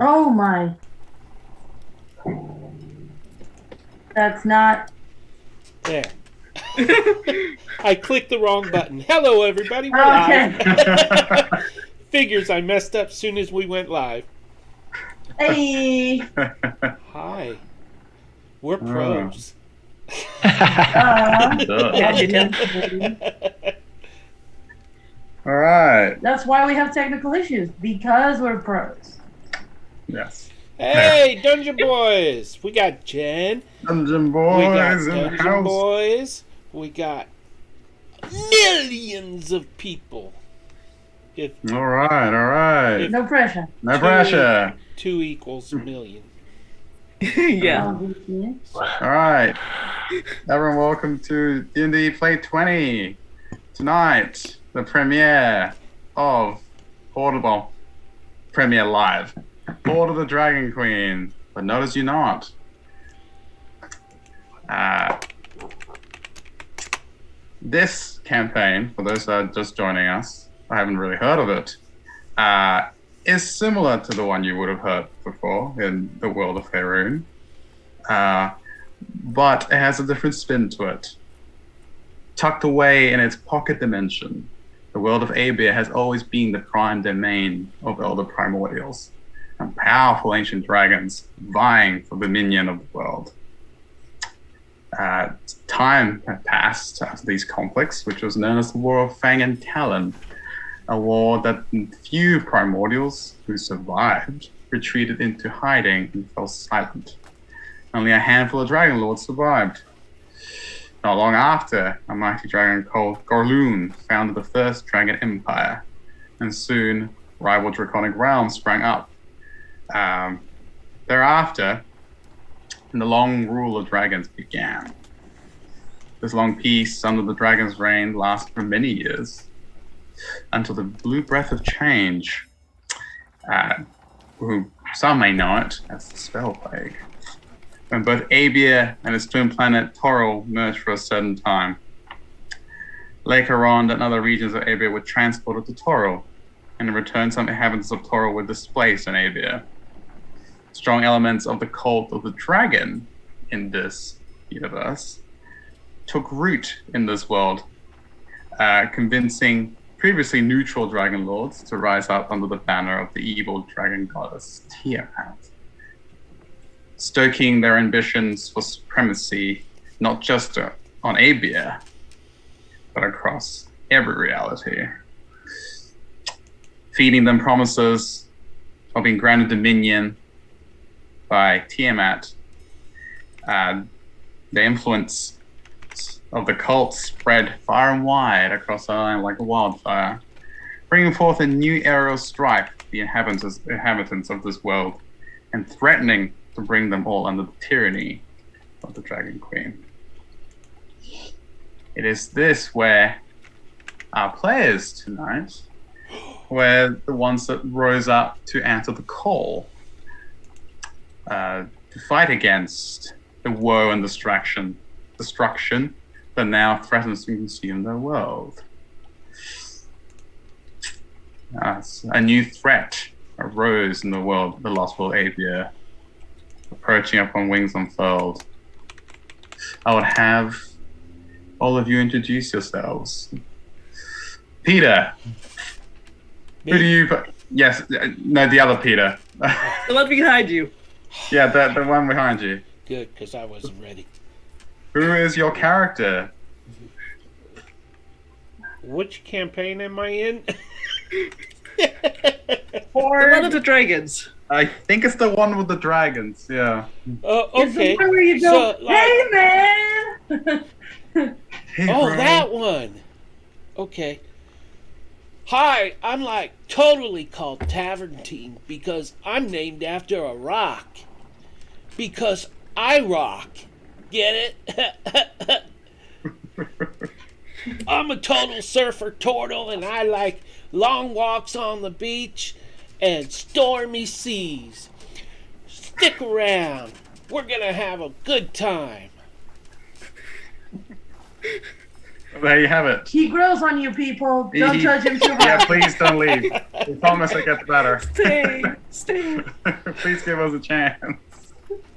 Oh my. That's not. There. I clicked the wrong button. Hello, everybody. We're Okay. live. Figures I messed up soon as we went live. Hey. Hi. We're pros. Yeah, you know. All right. That's why we have technical issues, because we're pros. Yes. Hey, Dungeon Boys. We got Jen. Dungeon We Boys got in the Dungeon house. Boys. We got millions of people. If All right. No pressure. No pressure. 2 equals a million. Yeah. Obviously. All right. Everyone, welcome to D&D Play 20. Tonight, the premiere of premiere live. Horde of the Dragon Queen. But notice you not. This campaign, for those that are just joining us, I haven't really heard of it, is similar to the one you would have heard before in the world of Faerun. But it has a different spin to it. Tucked away in its pocket dimension, the world of Abeir has always been the prime domain of elder primordials and powerful ancient dragons vying for dominion of the world. Time had passed after these conflicts, which was known as the War of Fang and Talon, a war that few primordials who survived retreated into hiding and fell silent. Only a handful of dragon lords survived. Not long after, a mighty dragon called Gorloon founded the first dragon empire, and soon rival draconic realms sprang up. Thereafter, the long rule of dragons began. This long peace under the dragon's reign lasted for many years, until the blue breath of change, who some may know it as the Spell Plague, when both Abeir and its twin planet Toril merged for a certain time. Later on, other regions of Abeir were transported to Toril, and in return some inhabitants of Toril were displaced in Abeir. Strong elements of the cult of the dragon in this universe took root in this world, convincing previously neutral dragon lords to rise up under the banner of the evil dragon goddess Tiamat, stoking their ambitions for supremacy not just on Abeir, but across every reality. Feeding them promises of being granted dominion by Tiamat, the influence of the cult spread far and wide across the island like a wildfire, bringing forth a new era of strife for the inhabitants of this world, and threatening to bring them all under the tyranny of the Dragon Queen. It is this where our players tonight were the ones that rose up to answer the call, to fight against the woe and destruction that now threatens to consume the world. A new threat arose in the lost world Abeir, approaching upon wings unfurled. I would have all of you introduce yourselves. Peter, Me? who do you... Yes, no, the other Peter. The one behind you. Yeah, the one behind you. Good, because I wasn't ready. Who is your character? Which campaign am I in? The one of the dragons. I think it's the one with the dragons, yeah. Oh, It's the okay. one where you go, So, like- hey man! Hey, Oh, bro. that one. Okay. Hi, I'm like totally called Tavernine because I'm named after a rock. Because I rock. Get it? I'm a total surfer turtle and I like long walks on the beach and stormy seas. Stick around. We're gonna have a good time. There you have it. He grows on you, people. Don't judge him too Yeah, hard. please don't leave. We promise it gets better. Stay. Stay. Please give us a chance.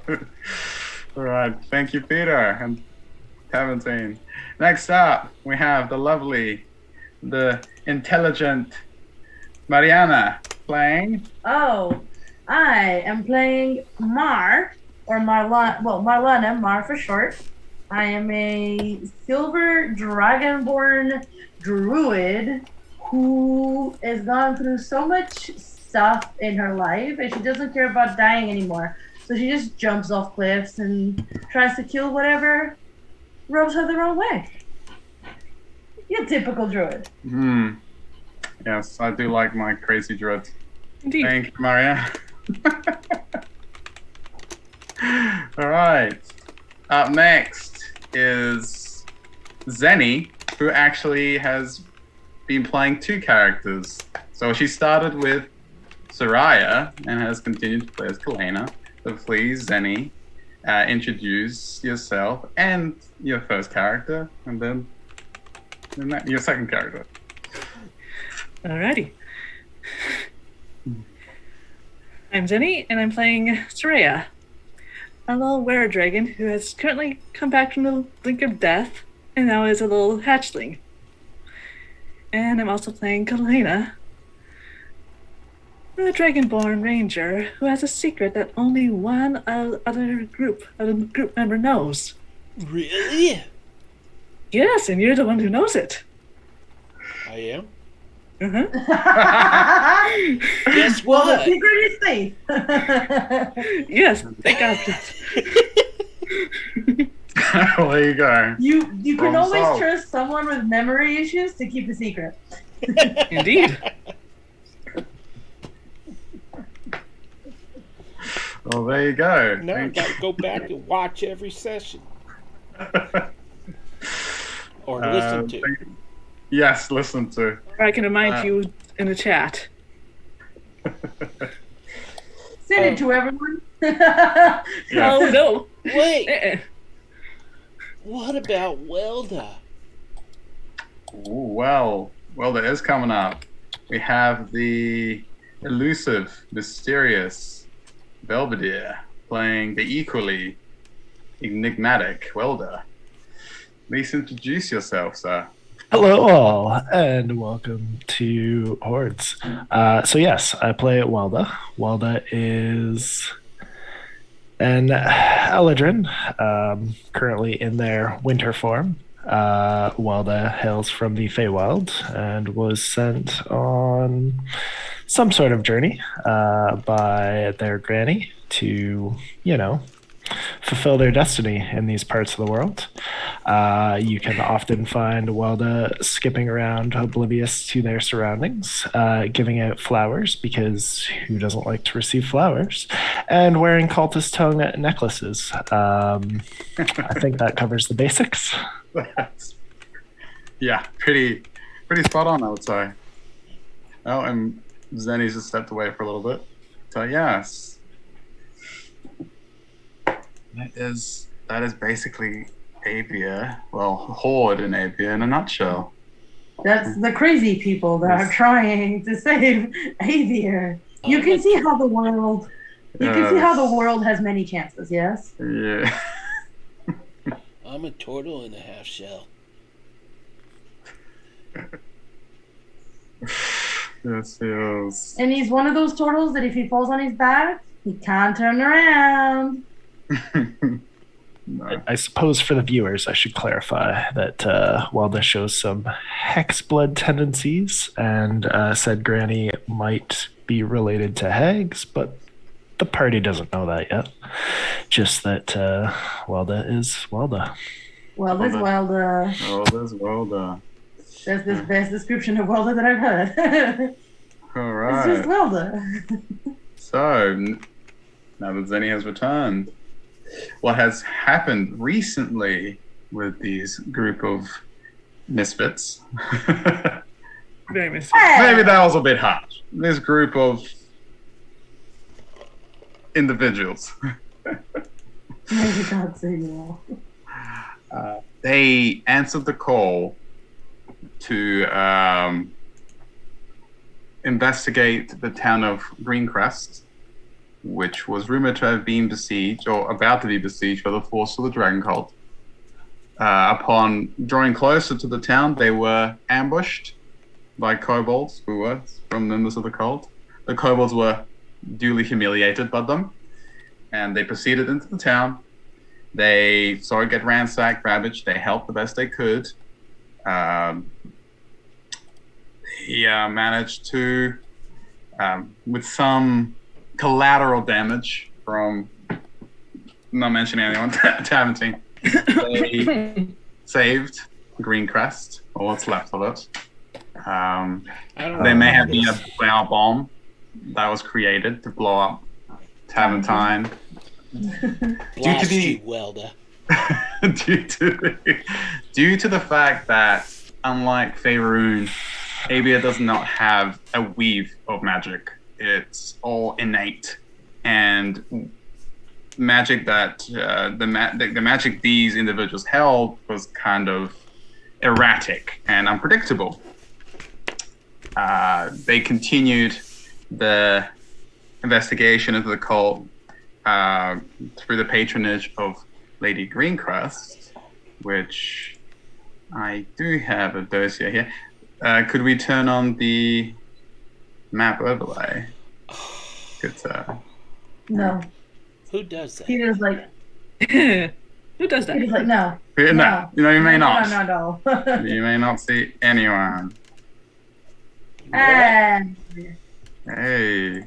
All right. Thank you, Peter and 17. Next up, we have the lovely, the intelligent Mariana playing. Oh, I am playing Mar, or Marlana, well, Marlana, Mar for short. I am a silver dragonborn druid who has gone through so much stuff in her life and she doesn't care about dying anymore. So she just jumps off cliffs and tries to kill whatever rubs her the wrong way. You're a typical druid. Yes, I do like my crazy druid. Indeed. Thank you, Maria. All right. Up next is Zenny, who actually has been playing 2 characters. So she started with Soraya and has continued to play as Kalena. So please, Zenny, introduce yourself and your first character, and then your second character. Alrighty. I'm Zenny, and I'm playing Soraya, a little were-dragon who has currently come back from the blink of death and now is a little hatchling. And I'm also playing Kalena, a dragonborn ranger who has a secret that only one other group member knows. Really? Yes, and you're the one who knows it. I am? Uh-huh. Guess Well, the what? secret is safe. Yes, I got that. Well, there you go. You can Problem always solved. trust someone with memory issues to keep a secret. Indeed. Well, there you go. Now I gotta go back and watch every session. Or listen to. Yes, listen to. Or I can remind you in the chat. Send it to everyone. Yeah. Oh, no. Wait, Uh-uh. what about Welda? Ooh, well, that is coming up. We have the elusive, mysterious Belvedere playing the equally enigmatic Welder. Please introduce yourself, sir. Hello, all, and welcome to Hordes. So yes, I play Welda. Welda is an Eladrin, currently in their winter form. Welda hails from the Feywild and was sent on some sort of journey by their granny to, fulfill their destiny in these parts of the world. You can often find Welda skipping around oblivious to their surroundings, giving out flowers, because who doesn't like to receive flowers, and wearing cultist tongue necklaces. I think that covers the basics. Yeah, pretty spot on, I would say. Oh, and Zenny's just stepped away for a little bit. So yes. That is basically Abeir. Well, Horde in Abeir in a nutshell. That's the crazy people that are trying to save Abeir. You can see how the world. You can see how the world has many chances. Yes. Yeah. I'm a turtle in a half shell. Yes, yes. And he's one of those turtles that if he falls on his back, he can't turn around. No. I suppose for the viewers, I should clarify that Welda shows some hexblood tendencies, and said granny might be related to hags, but the party doesn't know that yet. Just that Welda is Welda. Welda's Welda. Oh, there's Welda. That's the best description of Welda that I've heard. All It's just right. Welda. So, now that Zenny has returned, what has happened recently with these group of misfits? Very misfit. Maybe that was a bit harsh. This group of individuals. Maybe God save you all. They answered the call to investigate the town of Greencrest which was rumored to have been besieged or about to be besieged by the force of the dragon cult. Upon drawing closer to the town, they were ambushed by kobolds who were from members of the cult. The kobolds were duly humiliated by them, and they proceeded into the town. They saw it get ransacked, ravaged. They helped the best they could. He managed to, with some collateral damage from not mentioning anyone, Taventing, they saved Greencrest, or what's left of it. There may have been a flower bomb that was created to blow up Taventine. Blast you, Welda. due to the fact that, unlike Faerun, Abeir does not have a weave of magic. It's all innate, and magic that the magic these individuals held was kind of erratic and unpredictable. They continued the investigation into the cult through the patronage of Lady Greencrest, which I do have a dossier here. Could we turn on the map overlay? No. Who does that? Peter's like, Who does that? Peter's like, no. No, you may not. No. You may not see anyone. And Hey.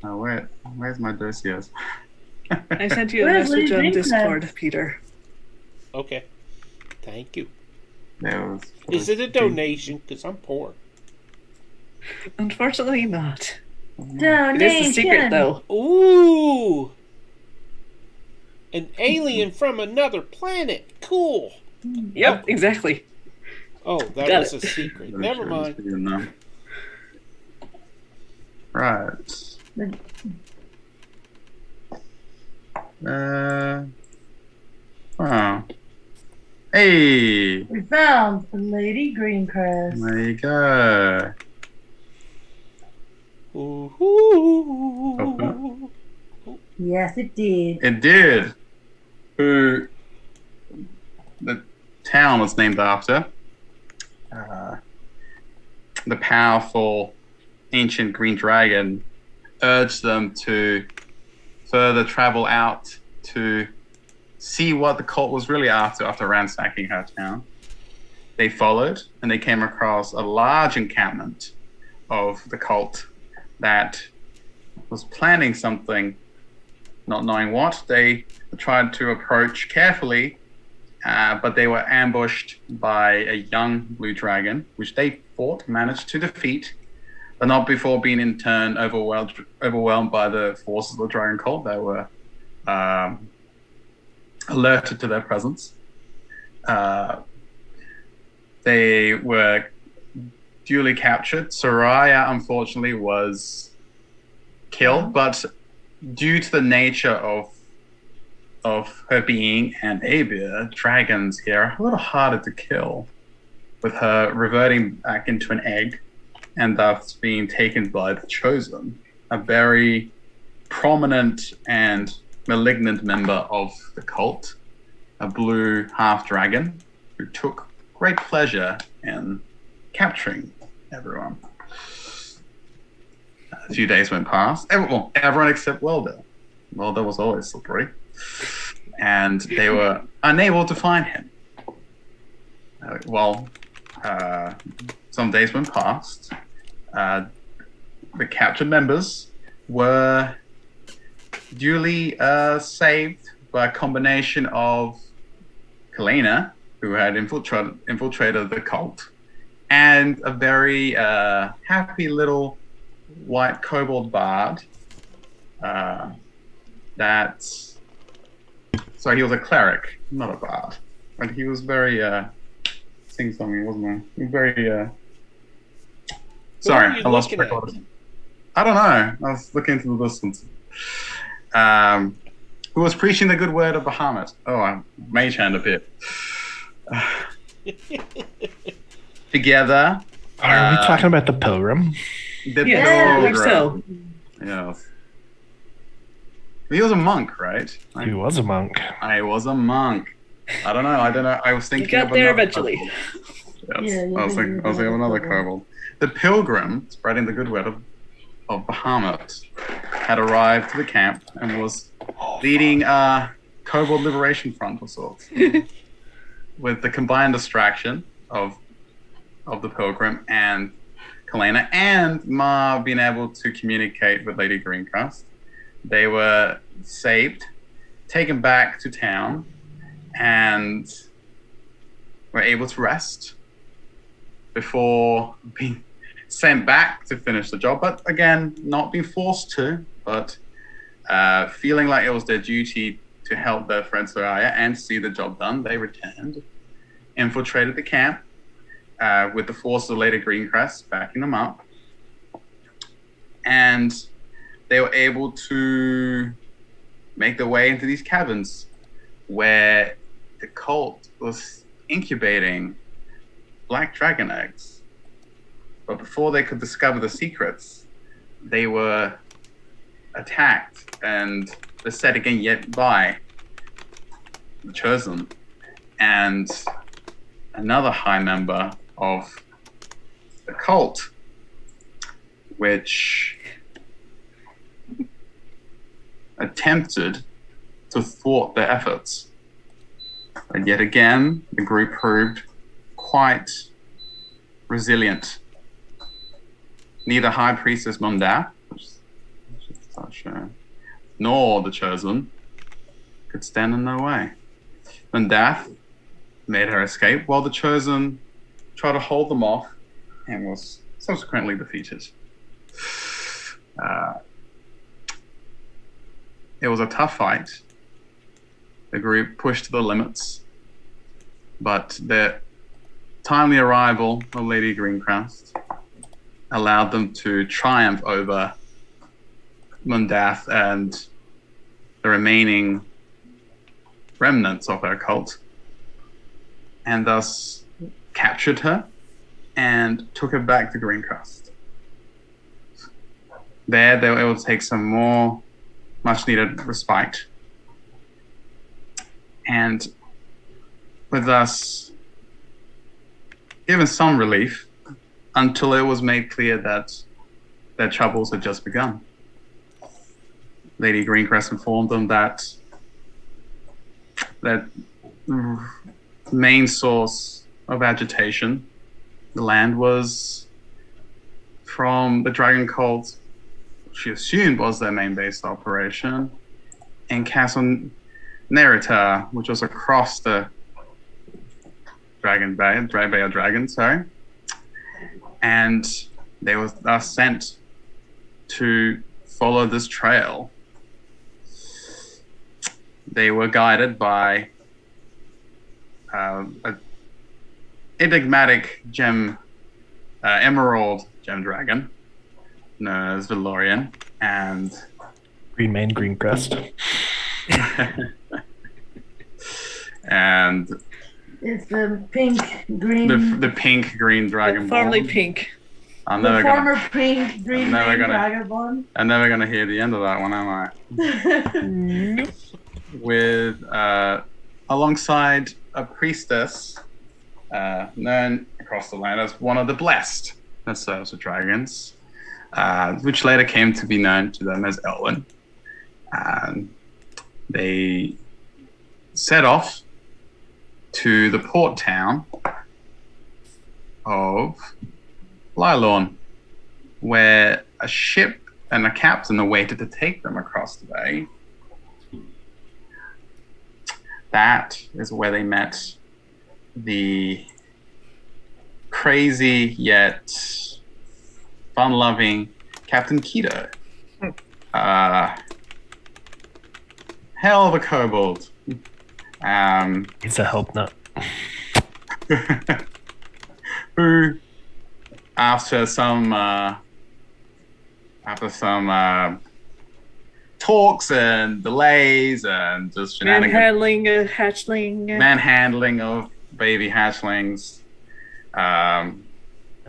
Oh, where's my dossiers? I sent you a Where's message on Lady Discord, Greencrest? Peter. Okay. Thank you. Is Is it a donation? Because I'm poor. Unfortunately, not. donation. It is the secret, though. Ooh! An alien from another planet. Cool. Yep, exactly. Oh, that Got was it. a secret. Never mind. Right. Oh. Hey, We found Lady Greencrest. there you go. Ooh. Yes, it did. It did. Who the town was named after. The powerful ancient green dragon urged them to further travel out to see what the cult was really after ransacking her town. They followed, and they came across a large encampment of the cult that was planning something, not knowing what. They tried to approach carefully, but they were ambushed by a young blue dragon, which they managed to defeat, but not before being in turn overwhelmed by the forces of the dragon cult. They were alerted to their presence. They were duly captured. Soraya, unfortunately, was killed, but due to the nature of her being and Abeir, dragons here are a little harder to kill, with her reverting back into an egg and thus being taken by the Chosen, a very prominent and malignant member of the cult, a blue half-dragon who took great pleasure in capturing everyone. A few days went past. Everyone except Welda. Welda was always slippery. And they were unable to find him. Some days went past. The captured members were duly saved by a combination of Kalina, who had infiltrated the cult, and a very happy little white kobold bard. Sorry, he was a cleric, not a bard, but he was very sing-songy, wasn't he? He was very. Sorry, I lost track of it. I don't know. I was looking into the distance. Who was preaching the good word of Bahamut? Oh, I mage hand appeared. Together. Are we talking about the pilgrim? The Yeah, I think pilgrim. so. Yes. He was a monk, right? He was a monk. I was a monk. I don't know. I was thinking got of there another eventually. kobold. Yeah, Yes. you I was did, thinking you of did another have a kobold. kobold. The pilgrim, spreading the goodwill of Bahamut, had arrived to the camp and was leading a kobold liberation front of sorts, with the combined distraction of the pilgrim and Kalena and Ma being able to communicate with Lady Greencrest. They were saved, taken back to town, and were able to rest before being sent back to finish the job. But again, not being forced to, but feeling like it was their duty to help their friend Soraya and see the job done, they returned, infiltrated the camp with the force of Lady Greencrest backing them up. And they were able to make their way into these caverns where the cult was incubating black dragon eggs. But before they could discover the secrets, they were attacked and beset again yet by the Chosen and another high member of the cult, which attempted to thwart their efforts. And yet again, the group proved quite resilient. Neither High Priestess Munda, nor the Chosen could stand in their way. Mundath made her escape, while the Chosen tried to hold them off and was subsequently defeated. It was a tough fight. The group pushed to the limits, but the timely arrival of Lady Greencrest allowed them to triumph over Mundath and the remaining remnants of her cult, and thus captured her and took her back to Greencrest. There, they were able to take some more much-needed respite, and with us given some relief until it was made clear that their troubles had just begun. Lady Greencrest informed them that the main source of agitation, the land, was from the dragon cult she assumed was their main base operation in Castle Nerita, which was across the Dragon Bay, Bay of Dragons, sorry. And they were thus sent to follow this trail. They were guided by an enigmatic emerald gem dragon known as Valorian, and Green mane, green crest. and It's the pink green. the pink green dragon. Formerly pink. I'm The never former gonna. pink green I'm never mane gonna- dragonborn. I'm never gonna hear the end of that one, am I? Nope. With alongside a priestess known across the land as one of the blessed that serves the dragons, which later came to be known to them as Elwyn. They set off to the port town of Lylorn, where a ship and a captain awaited to take them across the bay. That is where they met the crazy yet fun-loving Captain Keto. Hell of a kobold. He's a help nut. Who, after some talks and delays and just shenanigans, Manhandling a hatchling. manhandling of baby hatchlings, An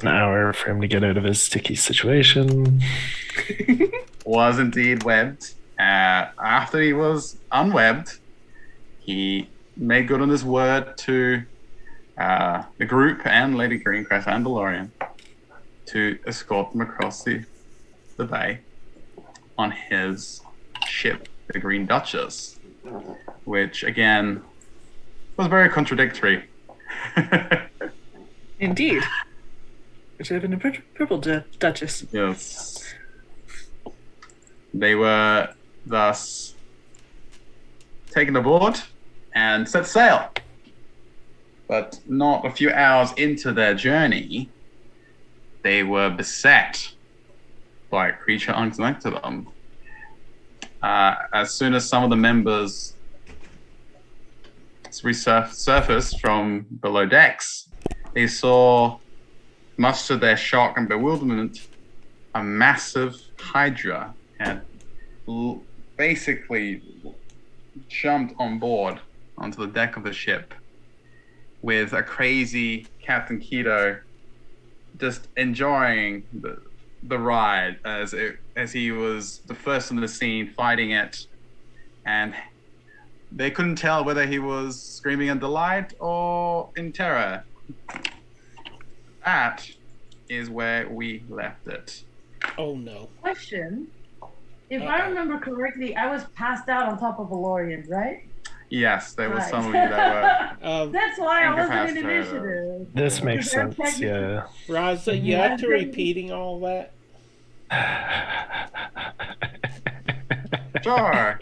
hour for him to get out of his sticky situation. was indeed webbed After he was unwebbed, he made good on his word to the group and Lady Greencrest and DeLorean to escort them across the bay on his ship, the Green Duchess, which again was very contradictory. Indeed. It should have been a purple Duchess. Yes. They were thus taken aboard and set sail. But not a few hours into their journey, they were beset by a creature unknown to them. As soon as some of the members resurfaced from below decks, they saw, much to their shock and bewilderment, a massive hydra had basically jumped on board onto the deck of the ship with a crazy Captain Keto just enjoying the ride as he was the first on the scene fighting it, and they couldn't tell whether he was screaming in delight or in terror. That is where we left it. Oh no. Question. If I remember correctly, I was passed out on top of Valorian, right? Yes, there were Right. some of you that were. That's why I wasn't in incapacitated. initiative. This makes They're sense. technically- Yeah. Raza, you Yeah. have to repeating all that? Sure.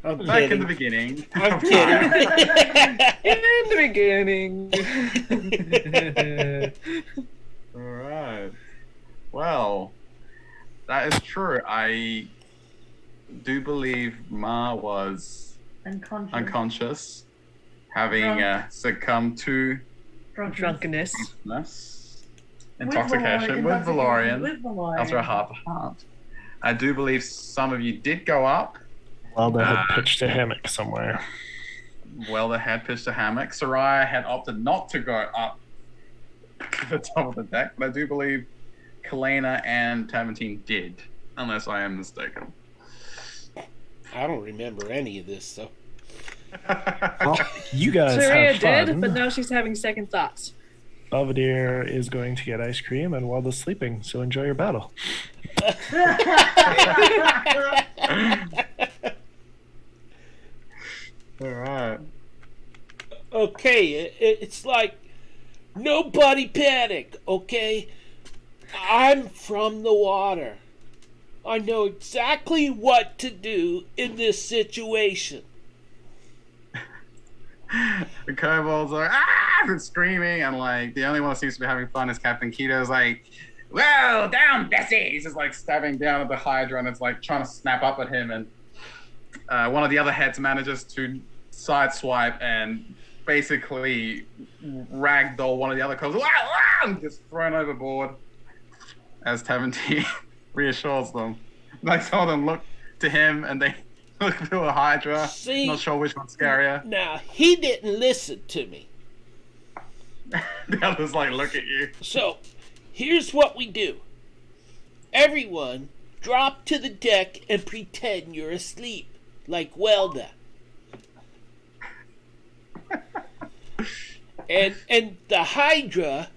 I'm Back in kidding. the beginning. I'm kidding. In the beginning. All right. Well, that is true. I do believe Ma was Unconscious. unconscious, having Drunk. succumbed to Drunkenness. intoxication with Valorian With Valorian. after a heart to heart. I do believe some of you did go up. Welda had pitched a hammock somewhere. Welda had pitched a hammock. Soraya had opted not to go up to the top of the deck, but I do believe Kalena and Taventine did, unless I am mistaken. I don't remember any of this, so. Well, you guys Saria have fun. did, but now she's having second thoughts. Belvedere is going to get ice cream, and Welda's sleeping. So enjoy your battle. All right. Okay, it's like nobody panic, okay? I'm from the water. I know exactly what to do in this situation. The kobolds are and screaming, and like the only one that seems to be having fun is Captain Keto's like, "Well, down, Bessie!" He's just like stabbing down at the Hydra, and it's like trying to snap up at him, and one of the other heads manages to sideswipe and basically ragdoll one of the other kobolds, and gets thrown overboard as Taventine reassures them. Like some of them look to him, and they look to a Hydra. See? Not sure which one's scarier. Now, he didn't listen to me. The others like look at you. So, here's what we do. Everyone, drop to the deck and pretend you're asleep, like Welda. And the Hydra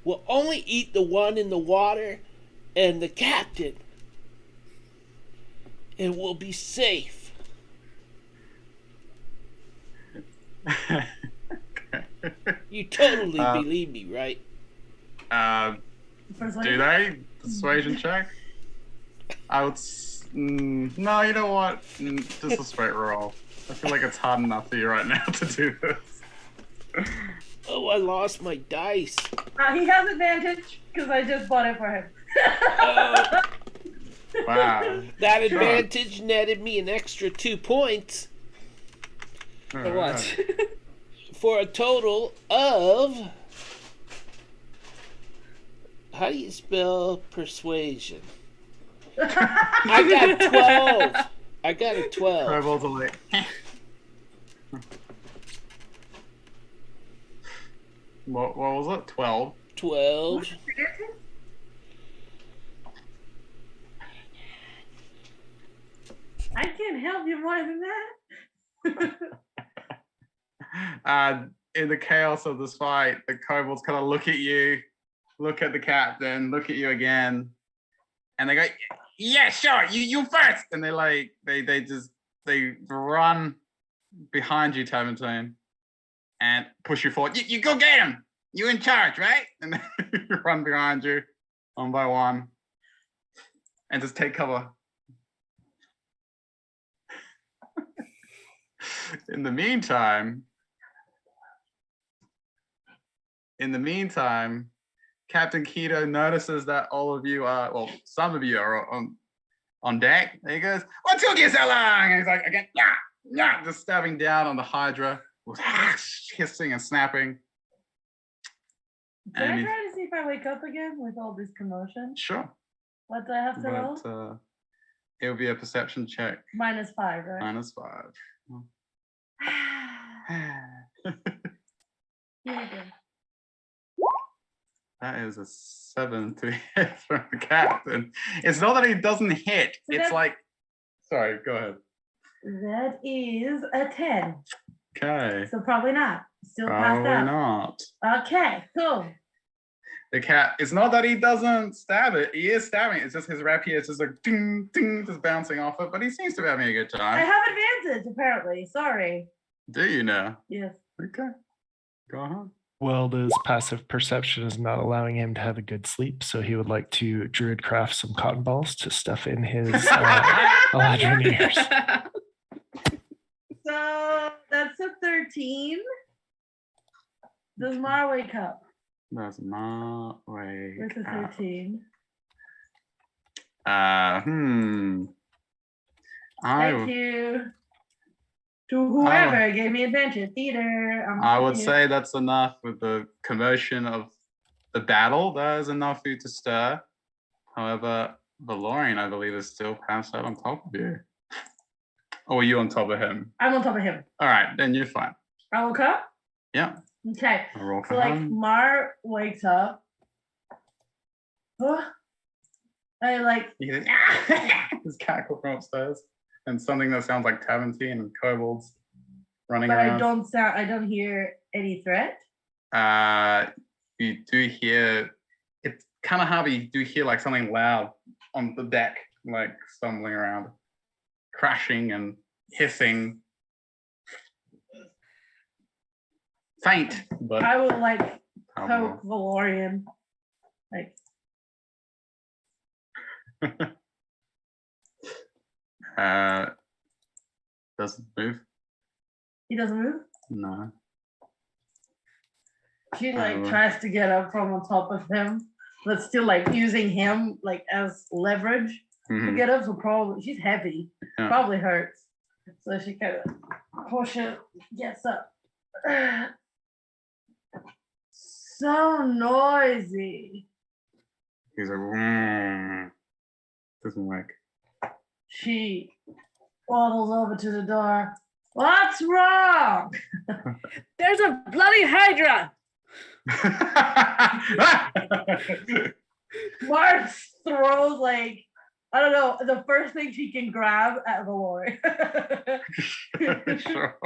will only eat the one in the water and the captain. And we'll be safe. You totally believe me, right? Do they? Persuasion check? I would. No, you know what? Just a straight roll. I feel like it's hard enough for you right now to do this. Oh, I lost my dice. He has advantage because I just bought it for him. Wow. That Sure. advantage netted me an extra 2 points For what? for a total of. How do you spell persuasion? I got 12. I got a 12. Kobolds are like. What was it? 12. 12. help you more than that. In the chaos of this fight, the kobolds kind of look at you, look at the captain, look at you again, and they go, "Yeah, sure, you first." And they run behind you, Taventine, and push you forward. You go get him. You in charge, right? And they run behind you, one by one, and just take cover. In the meantime, Captain Keto notices that all of you are, well, some of you are on deck. And he goes, "What took you so long?" And he's like, again, yeah, just stabbing down on the Hydra, hissing and snapping. Can I try to see if I wake up again with all this commotion? Sure. What do I have to roll? But it'll be a perception check. -5, right? -5. Here we go. That is a 7 to hit from the captain. It's not that he doesn't hit. So it's like, sorry, go ahead. That is a 10. Okay. So probably not. Still passed Probably out. not. Okay, cool. The cat, it's not that he doesn't stab it. He is stabbing it. It's just his rapier is just like ding, ding, just bouncing off it. But he seems to be having a good I time. have advantage, apparently. Sorry. Do you know? Yes. Okay. Go on. Welda's passive perception is not allowing him to have a good sleep, so he would like to druid craft some cotton balls to stuff in his Eladrin ears. So that's a 13. Does Mar wake up That's my way. with a 13? Thank you to whoever gave me advantage. Theater. I would say that's enough with the commotion of the battle. That is enough for you to stir. However, Valorian, I believe, is still passed out on top of you. Or are you on top of him? I'm on top of him. All right, then you're fine. I woke up? Yeah. Okay. I'll roll So for like him. Mar wakes up. I like You can his cackle from upstairs. And something that sounds like Taventine and kobolds running but around. I don't hear any threat. You do hear, it's kind of hard, but you do hear like something loud on the deck, like stumbling around, crashing and hissing. Faint, but I would like palpable. poke Valorian. Like Doesn't move. he doesn't move. No. She like tries to get up from on top of him, but still like using him like as leverage to Mhm. get up. So probably she's heavy. Yeah. Probably hurts. So she kind of pushes, gets up. So noisy. He's like, doesn't work. She waddles over to the door. What's wrong? There's a bloody Hydra. Mark throws like I don't know the first thing she can grab at Valor. Sure.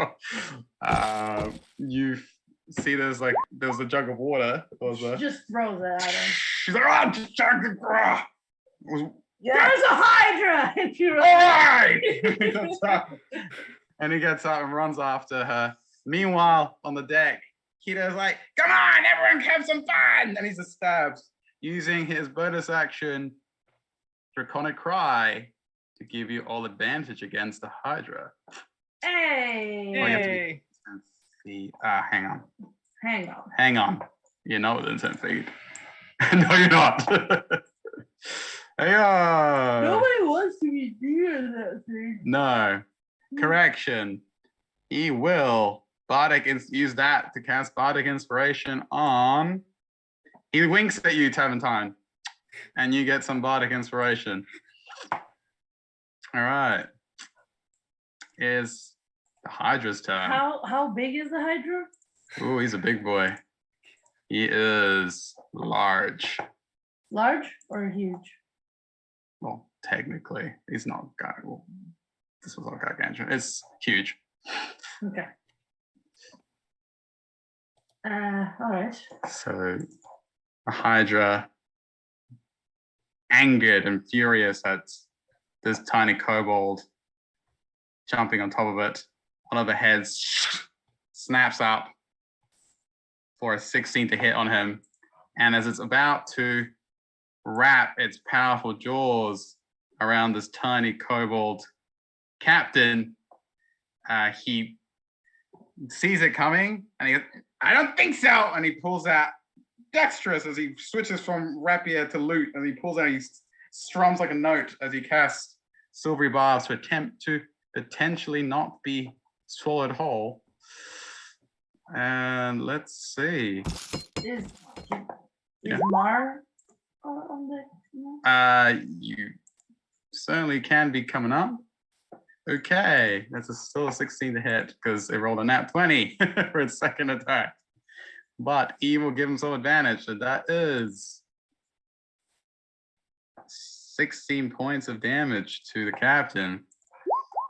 You see, there's a jug of water. She just throws it at him. She's like, "Oh, just jug of water." There's a Hydra! And she All right. And he gets up and runs after her. Meanwhile, on the deck, Kito's like, "Come on, everyone, have some fun!" And he just stabs, using his bonus action, Draconic Cry, to give you all advantage against the Hydra. Hey! Oh, you have to be Yay. 10 feet. Hang on. Hang on. You're not within 10 feet. No, you're not. Hey, Nobody wants to be near that thing. No. Correction. He will use that to cast Bardic Inspiration on. He winks at you, Taventine, and you get some Bardic Inspiration. All right. Is the Hydra's turn. How big is the Hydra? Ooh, he's a big boy. He is large. Large or huge? Well, technically, he's not This was all gargantuan. It's huge. Okay. All right. So the Hydra, angered and furious at this tiny kobold jumping on top of it, one of the heads snaps up for a 16 to hit on him. And as it's about to wrap its powerful jaws around this tiny kobold captain, he sees it coming and he goes, I don't think so. And he pulls out dexterous as he switches from rapier to lute. And he pulls out, he strums like a note as he casts silvery barbs to attempt to potentially not be swallowed whole. And let's see. Is Yeah. Mar on the? You certainly can be coming up. Okay, that's still a 16 to hit because it rolled a nat 20 for its second attack. But Eve will give him some advantage, so that is 16 points of damage to the captain.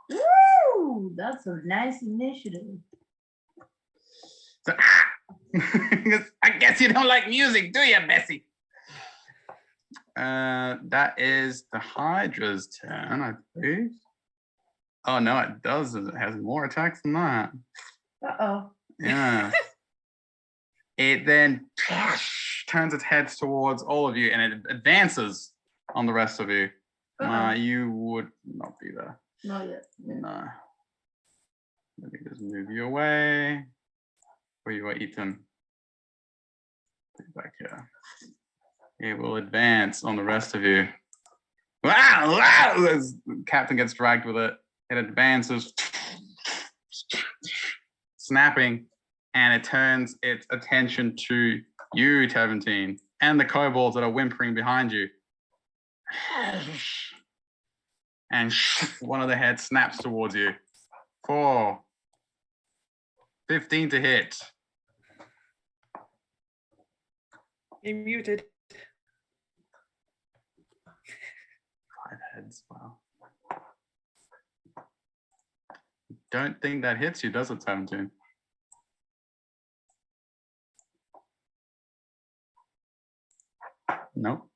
Woo! That's a nice initiative. So, I guess you don't like music, do you, Bessie? That is the Hydra's turn, I believe. Oh no, it does. It has more attacks than that. Uh-oh. Yeah. It then turns its head towards all of you and it advances on the rest of you. You would not be there. Not yet. No. Let me just move you away. Where you are, Ethan. Put you back here. It will advance on the rest of you. Wow! Wow! As the captain gets dragged with it. It advances, snapping, and it turns its attention to you, Taventine, and the kobolds that are whimpering behind you. And one of the heads snaps towards you. 4, 15 to hit. You're muted. 5 heads, wow. Don't think that hits you, does it, 17? Nope.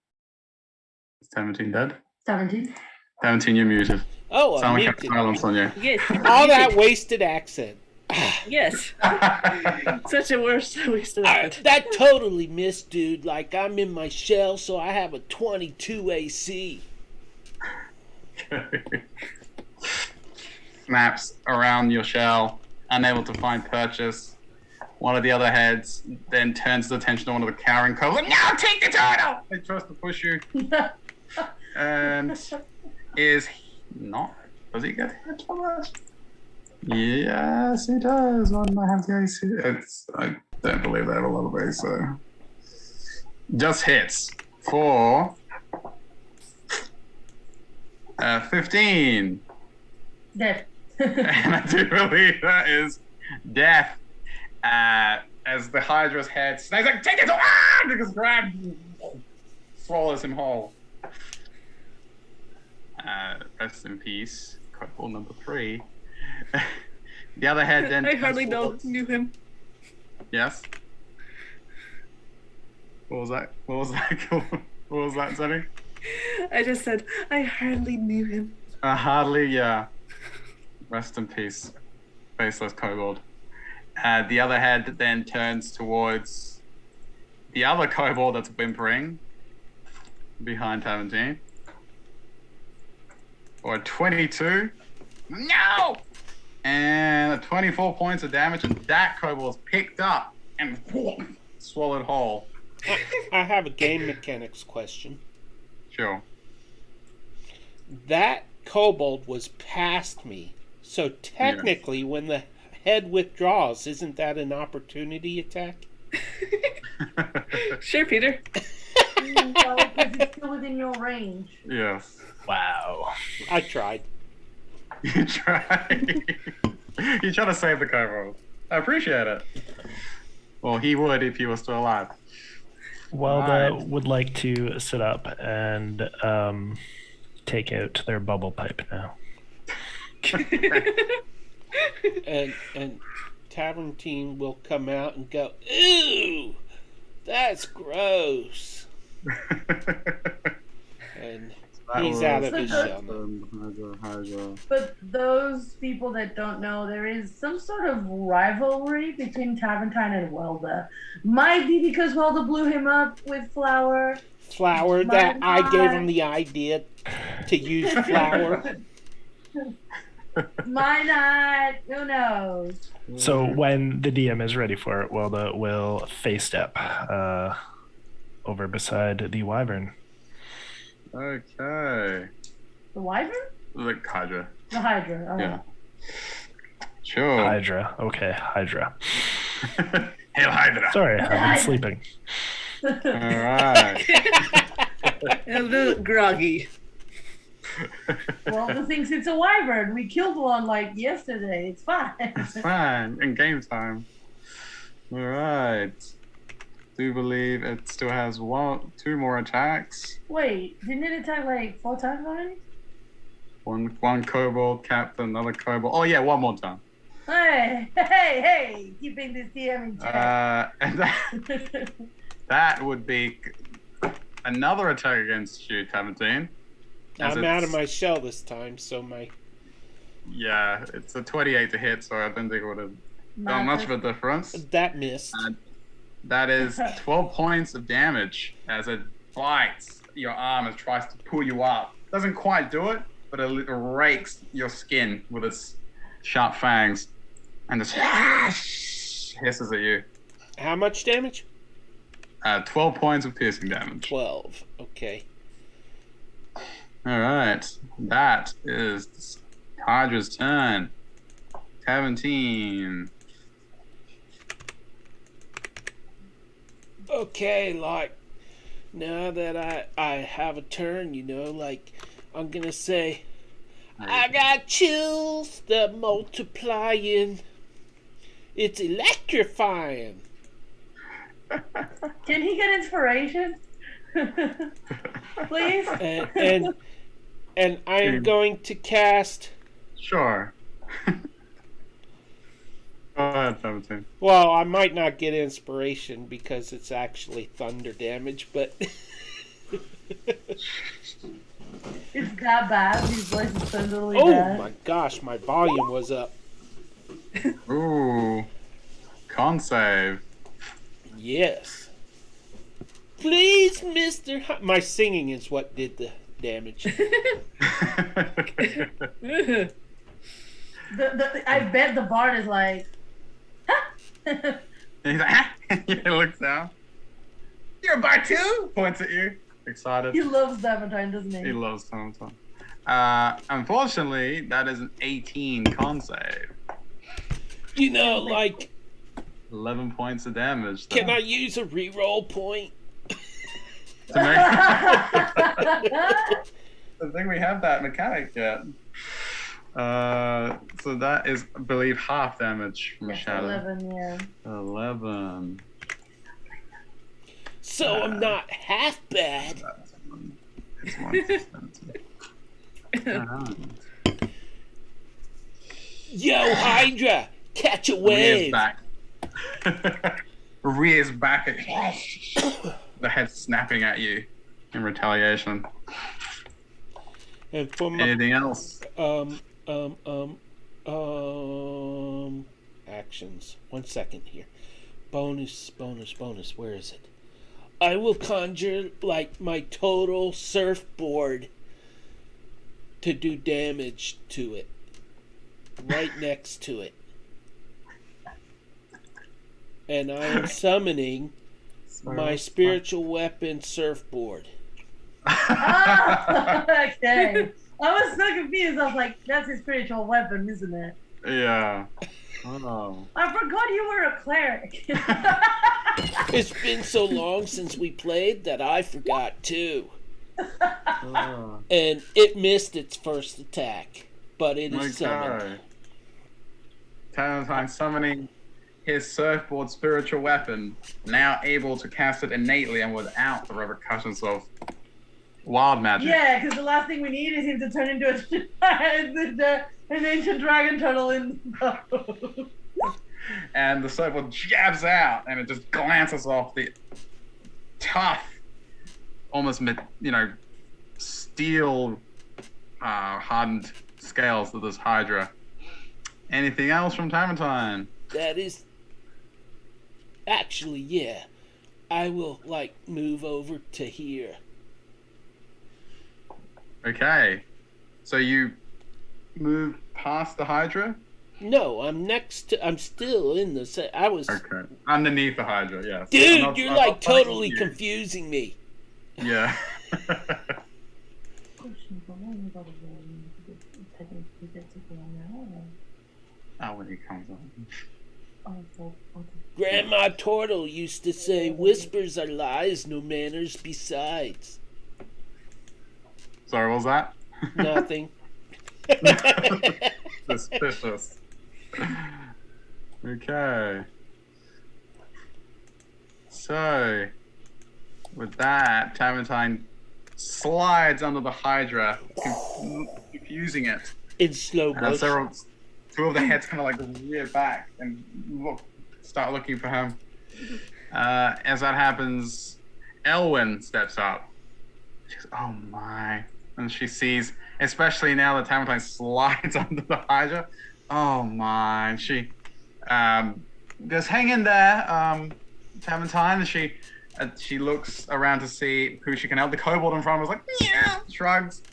Is 17 dead? 17. 17, you're muted. Oh, I'm Someone kept muted. silence on you. Yes. All that wasted accent. Yes. Such a wasted effort. That totally missed, dude. Like, I'm in my shell, so I have a 22 AC. Snaps around your shell, unable to find purchase. One of the other heads then turns his attention to one of the cowering kobolds. No, take the turtle! He tries to push you. And is not. Does he get hit for that? Yes, he does. On I have the AC. I don't believe they have a lot of AC. So just hits for 15. Dead. And I do believe that is death. As the Hydra's head snaps, like, take it! And just grabs, swallows him whole. Rest in peace. Couple number 3. The other head then. I hardly knew him. Yes. What was that? What was that? What was that, Sonny? I just said, I hardly knew him. Hardly, yeah. Rest in peace, faceless kobold. The other head then turns towards the other kobold that's whimpering behind Taventine. Or 22. No! And 24 points of damage, and that kobold's picked up and swallowed whole. I have a game mechanics question. Sure. That kobold was past me. So technically, when the head withdraws, isn't that an opportunity attack? Sure, Peter. No, because it's still within your range. Yes. Wow. I tried. You try. You try to save the kobold. I appreciate it. Well, he would if he was still alive. Welda would like to sit up and take out their bubble pipe now. and Tavern Team will come out and go, "Ew, that's gross," and he's out of his shell now. But those people that don't know, there is some sort of rivalry between Taventine and Welda. Might be because Welda blew him up with flour. Flour that I gave him the idea to use flour. Might not. Who knows? So when the DM is ready for it, Welda will face step over beside the wyvern. Okay. The wyvern? The Hydra. The Hydra. Oh. Yeah. Sure. Hydra. Okay, Hydra. Hail Hydra. Sorry, I've been sleeping. All right. A little groggy. Well, the thinks it's a wyvern. We killed one like yesterday. It's fine. It's fine. In game time. All right. Do believe it still has two more attacks. Wait, didn't it attack like 4 times already? One kobold captain, another kobold. Oh yeah, one more time. Hey! Keeping this DM in check. And that would be another attack against you, Tamatine. I'm out of my shell this time, so my... Yeah, it's a 28 to hit, so I don't think it would have done much of a difference. That missed. That is 12 points of damage as it bites your arm and tries to pull you up. Doesn't quite do it, but it rakes your skin with its sharp fangs and just hisses at you. How much damage? 12 points of piercing damage. 12. Okay. All right. That is Hydra's turn. 17. Okay, like, now that I have a turn, like, I'm gonna say, I got chills, they're multiplying. It's electrifying. Can he get inspiration? Please? And I am going to cast... Sure. Go ahead, 17. Well, I might not get inspiration because it's actually thunder damage, but... It's that bad? His voice is totally Oh bad. my gosh, my volume was up. Ooh. Con save. Yes. Please, Mr. My singing is what did the damage. I bet the bard is like, And he's like, ah! He looks down. You're by 2! Points at you. Excited. he loves Daventine, doesn't He he? loves Tamatine. Unfortunately, that is an 18 con save. Like, 11 points of damage. can I use a reroll point? To make... I think we have that mechanic yet. So that is, I believe, half damage from Shadow. 11, yeah. 11. So I'm not half bad. It's 1. Yo, Hydra, catch a Rears wave. back. Rears back at the head snapping at you in retaliation. And for my Anything else? actions. 1 second here. Bonus. Where is it? I will conjure like my total surfboard to do damage to it. Right next to it. And I am summoning my spiritual weapon surfboard. Oh, okay. I was so confused. I was like, that's his spiritual weapon, isn't it? Yeah. Oh. I forgot you were a cleric. It's been so long since we played that I forgot too. Oh. And it missed its first attack, but it is summoned. Talentine summoning his surfboard spiritual weapon, now able to cast it innately and without the repercussions of Wild magic. Yeah, because the last thing we need is him to turn into an ancient dragon turtle in the boat. And the sword jabs out, and it just glances off the tough, almost steel hardened scales of this Hydra. Anything else from time to time? That is. Actually, yeah. I will, move over to here. Okay. So you move past the Hydra? No, I'm still in the. I was. Okay. Underneath the Hydra, yes. Dude, you're totally confusing me. Yeah. Oh, when he comes on. Grandma Turtle used to say, whispers are lies, no manners besides. Sorry, what was that? Nothing. Suspicious. Okay. So, with that, Tamatine slides under the Hydra, confusing it. In slow motion. Two of the heads kind of rear back and start looking for him. As that happens, Elwyn steps up. She goes, "Oh my!" And she sees, especially now that Tamatine slides under the Hydra. Oh my! She goes, "Hang in there, Tamatine." And she looks around to see who she can help. The kobold in front of her is like, "Yeah," shrugs.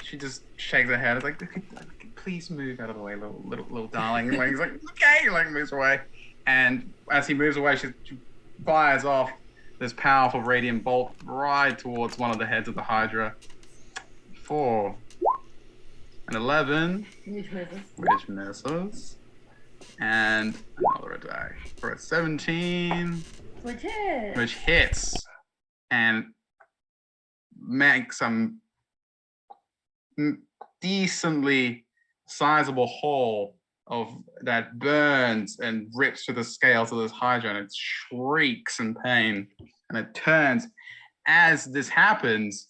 She just shakes her head. It's like, "Please move out of the way, little darling." And he's like, "Okay," moves away. And as he moves away, she fires off this powerful radiant bolt right towards one of the heads of the Hydra. 4 and 11, which misses, and another attack for a 17, which hits, and makes some decently sizable hole of that burns and rips through the scales of this Hydra, and it shrieks in pain, and it turns. As this happens,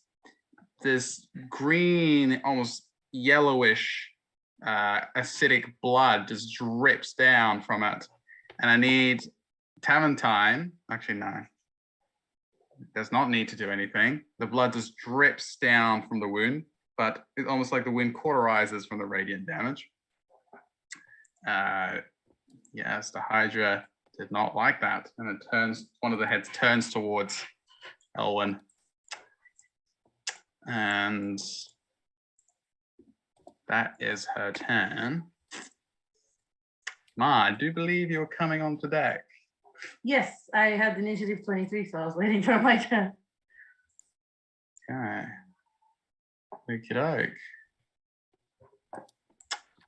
this green, almost yellowish, acidic blood just drips down from it, and I need Tamatine. Actually, no. It does not need to do anything. The blood just drips down from the wound, but it's almost like the wound cauterizes from the radiant damage. Yes, the Hydra did not like that, and it turns. One of the heads turns towards Elwyn, and that is her turn. Ma, I do believe you're coming onto deck. Yes, I had initiative 23, so I was waiting for my turn. Okay. Okie doke.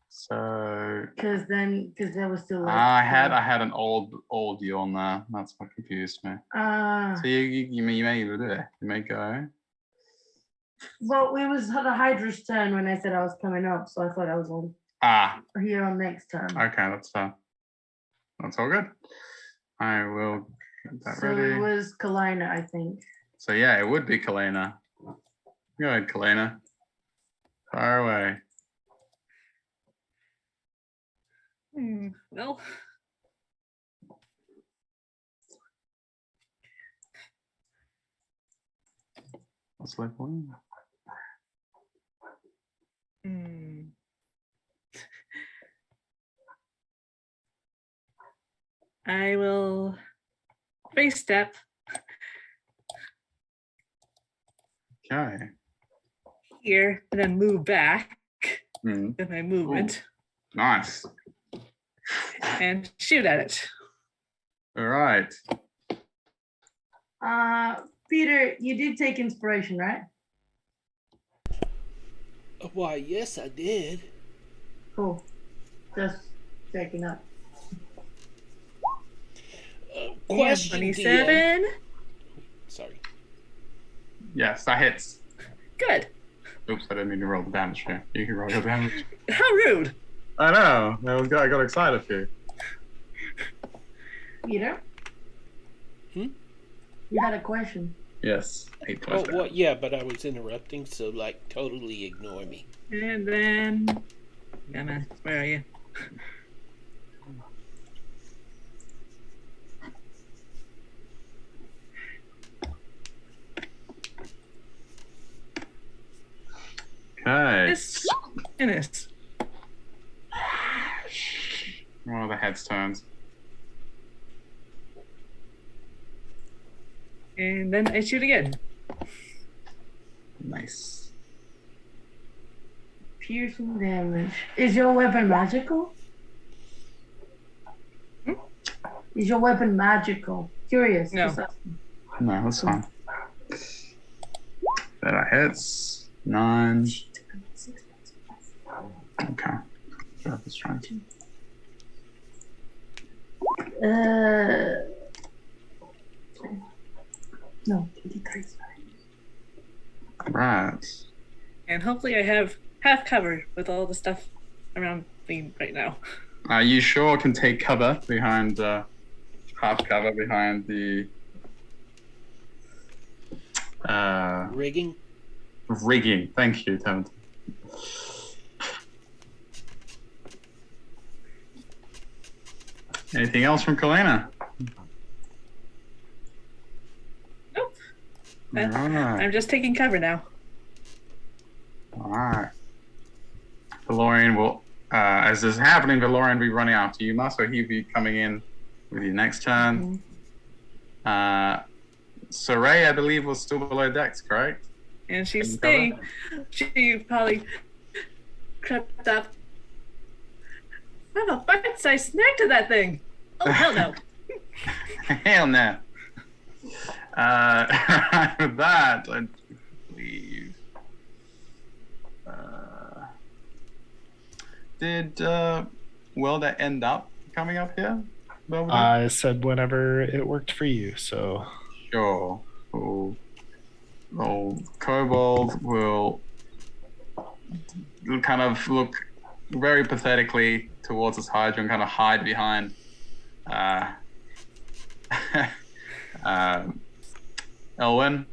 So. Because that was still. I had an old you on there. That's what confused me. So you may go. Well, it was the Hydra's turn when I said I was coming up, so I thought I was on. Here on next turn. Okay, that's fine. That's all good. I will get that ready. So it was Kalina, I think. So yeah, it would be Kalina. Go ahead, Kalina. Fire away. Well. What's left one? I will face step. Okay. Here, and then move back Mm. with my movement. Ooh, nice. And shoot at it. All right. Peter, you did take inspiration, right? Why, yes, I did. Cool. Just checking up. Question, 27. DM. Sorry. Yes, that hits. Good. Oops, I didn't mean to roll the damage here. You can roll your damage. How rude. I know. I got excited for you. Peter? Hmm? You had a question. Yes, 8 Oh, points what? damage. Yeah, but I was interrupting, so like totally ignore me. And then, where are you? Okay. This and this. One of the heads turns. And then I shoot again. Nice. Piercing damage. Is your weapon magical? Is your weapon magical? Curious. No. Just asking. No, that's fine. That hits. 9. Okay. Drop the strength. No, 23. Right. And hopefully I have half cover with all the stuff around me right now. You sure can take cover behind, half cover behind the Rigging? rigging. Thank you, Tevin. Anything else from Kalina? Nope. Alright. I'm just taking cover now. Alright. Valorian will, as this is happening, Valorian will be running after you, so he'll be coming in with your next turn. Saray, I believe, was still below decks, correct? And she's Can you staying. cover? She probably crept up. I have a bite-sized snack to that thing. Oh, hell no. Hell no. With that, I believe. Did Welda end up coming up here? Belvedere? I said whenever it worked for you, so Sure. Old Kobold will kind of look very pathetically towards this Hydra and kind of hide behind Elwyn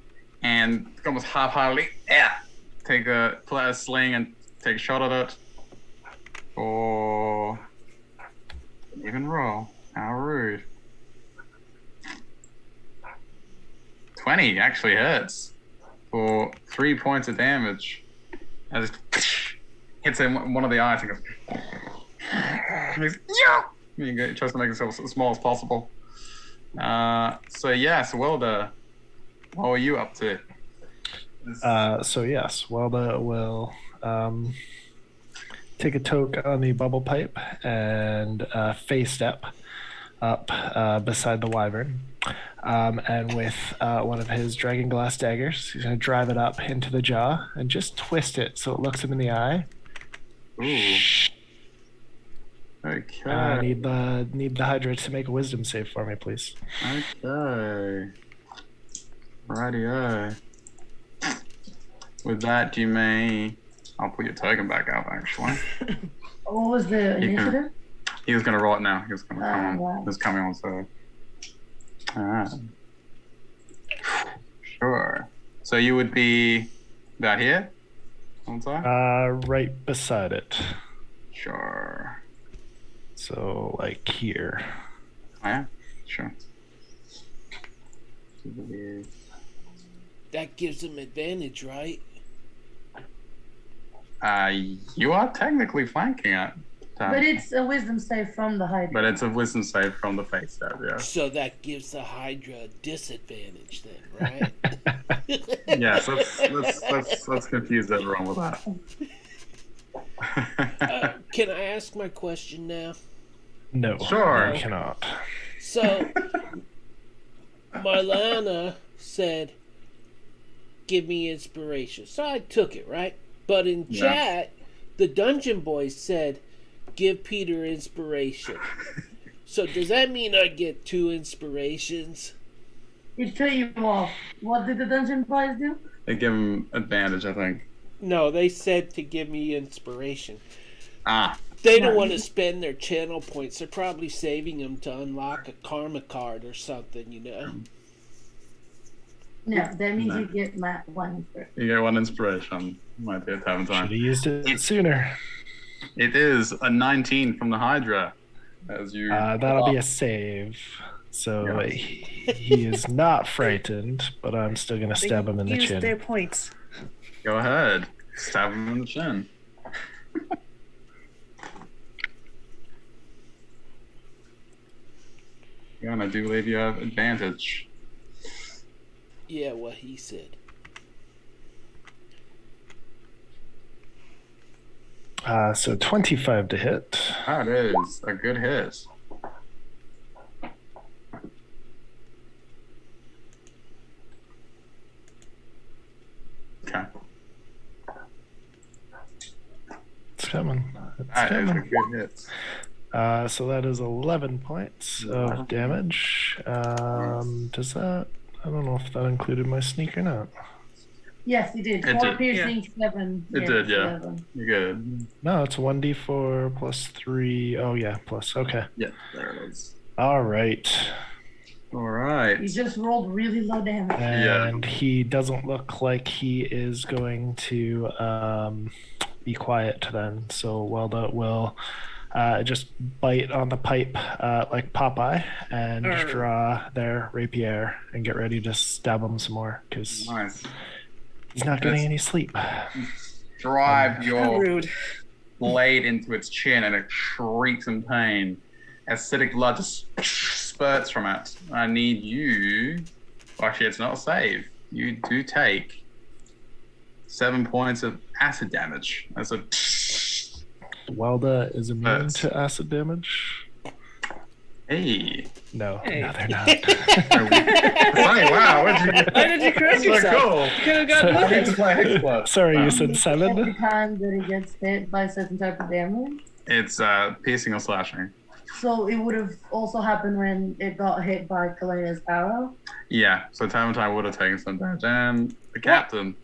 and almost half-heartedly pull out a sling and take a shot at it. Or even roll. How rude. 20 actually hits for 3 points of damage as it hits him one of the eyes and goes. He tries to make himself as small as possible. So yes, Welda, what were you up to? so yes, Welda will take a toke on the bubble pipe and face step up beside the wyvern. And with one of his dragon glass daggers, he's going to drive it up into the jaw and just twist it so it looks him in the eye. Ooh. Okay. Need the Hydra to make a wisdom save for me, please. Okay. Rightio. With that, you may. I'll put your token back up, actually. What was the You can- initiative? He was going to roll it now. He was going to come on. Wow. He was coming on, so. Alright. Sure. So you would be about here? On time? Right beside it. Sure. So, like here. Oh, yeah? Sure. That gives him advantage, right? You are technically flanking it. But it's a wisdom save from the Hydra. But it's a wisdom save from the face stab, yeah. So that gives the Hydra a disadvantage then, right? Yes, let's confuse everyone with that. Can I ask my question now? No. Sure. You cannot. So, Marlana said, give me inspiration. So I took it, right? But in Yeah. chat, the Dungeon Boys said, give Peter inspiration. So does that mean I get 2 inspirations? It threw you off. What did the dungeon boys do? They give him advantage, I think. No, they said to give me inspiration. Ah, They don't No. want to spend their channel points. They're probably saving them to unlock a karma card or something, you know? No, that means No. you get my one first. You get 1 inspiration, my dear Should Taventine. have used it sooner. It is a 19 from the Hydra. As you That'll be a save. So Yes. he is not frightened, but I'm still going to They stab him in the use chin. their points. go ahead. Stab him in the chin. Yeah, and I do believe you have advantage. Yeah, what he said. So 25 to hit. That is a good hit. Okay. It's coming. It's That is a coming. good hit. So that is 11 points of damage. Does that... I don't know if that included my sneak or not. Yes, you did. It 4 did. piercing, 7. It did, yeah. 11. You're good. No, it's 1d4 plus 3. Oh, yeah, plus. Okay. Yeah, there it is. All right. All right. You just rolled really low damage. And he doesn't look like he is going to be quiet then. So Welda will just bite on the pipe like Popeye and just draw their rapier and get ready to stab him some more because Nice. he's not getting any sleep. Drive How your rude. blade into its chin and it shrieks in pain. Acidic blood just spurts from it. I need you. Actually, it's not a save. You do take 7 points of acid damage. That's a. Welda is immune Yes. to acid damage. Hey. No, Hey. no, they're not. Funny, wow. Where'd you get Why did you correct That's so yourself? cool. You could have gotten I with need to it. play Hexplode. Sorry, you Wow. said Every 7? time that it gets hit by a certain type of damage. It's piercing or slashing. So it would have also happened when it got hit by Kalena's arrow. Yeah, so Tamatine would have taken some damage. And the captain.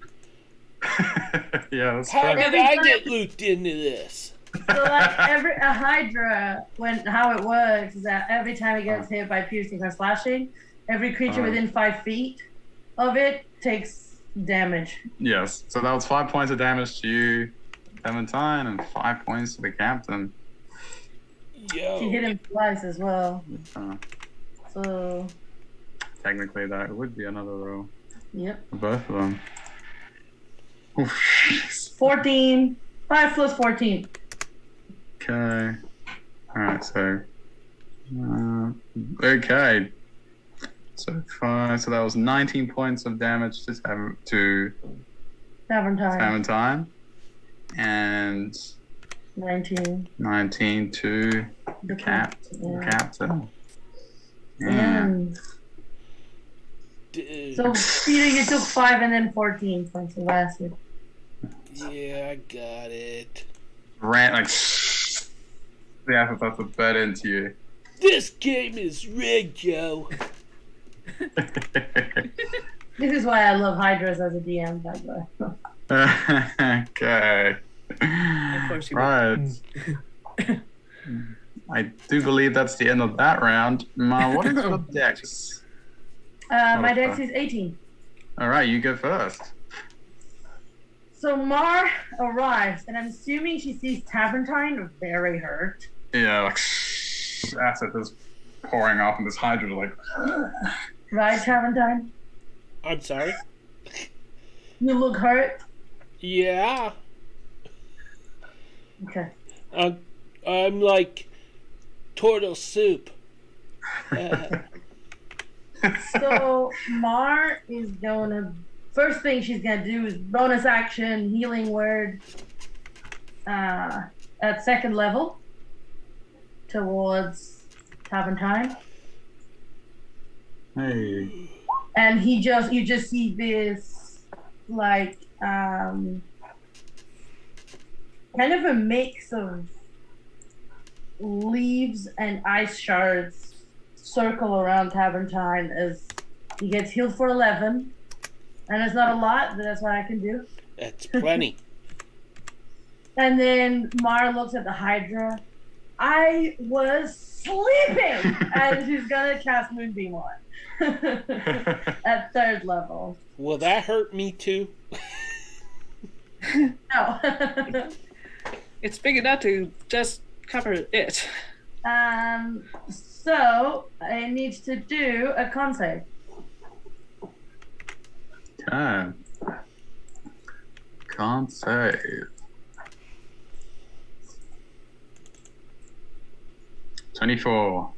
Yeah, that's How right. did I get looped into this? So like a Hydra, how it works is that every time it gets hit by piercing or slashing, every creature within 5 feet of it takes damage. Yes, so that was 5 points of damage to you, Clementine, and 5 points to the captain. Yo. She hit him twice as well. Uh, So technically, that would be another roll yep. for both of them. Oof, jeez. 14. 5 plus 14. Okay. Alright, so. Okay. So 5, so that was 19 points of damage to Tavern time. Clementine. And 19. 19 to The captain. Yeah. And Dude. so Peter, you took 5 and then 14 points of acid. Yeah, I got it. Ran like the acid starts to bed into you. This game is rigged, Joe. This is why I love Hydras as a DM, by the way. Okay. Of course you Right. I do believe that's the end of that round. Ma, what is your dex? My dex is 18. All right, you go first. So Mar arrives, and I'm assuming she sees Taventine very hurt. Yeah, like acid is pouring off, and this Hydra is like. Right, Taventine? I'm sorry. You look hurt? Yeah. Okay. I'm like turtle soup. So Mar is gonna first thing she's gonna do is bonus action healing word at second level towards Taventine. Hey. And you just see this like kind of a mix of leaves and ice shards circle around Taventine as he gets healed for 11. And it's not a lot, but that's what I can do. That's plenty. And then Mara looks at the Hydra I was sleeping, and she's gonna cast Moonbeam on at 3rd level. Will that hurt me too? No. It's big enough to just cover it. So I need to do a con save. Okay. Can't save. 24.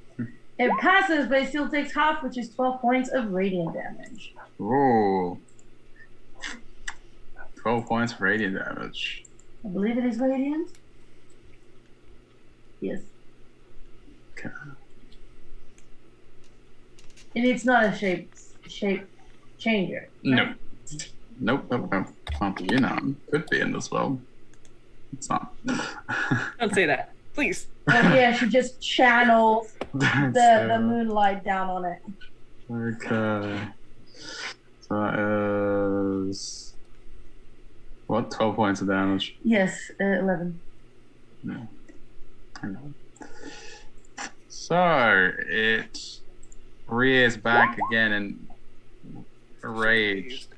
It passes, but it still takes half, which is 12 points of radiant damage. Ooh. 12 points of radiant damage. I believe it is radiant. Yes. Okay. And it's not a shape changer. No. Nope. Can't be in on. Could be in this world. It's not. Don't say that, please. Well, yeah, she just channels That's the moonlight down on it. Okay. So that is what? 12 points of damage. Yes, 11. No. Hang on. So it rears back again in rage.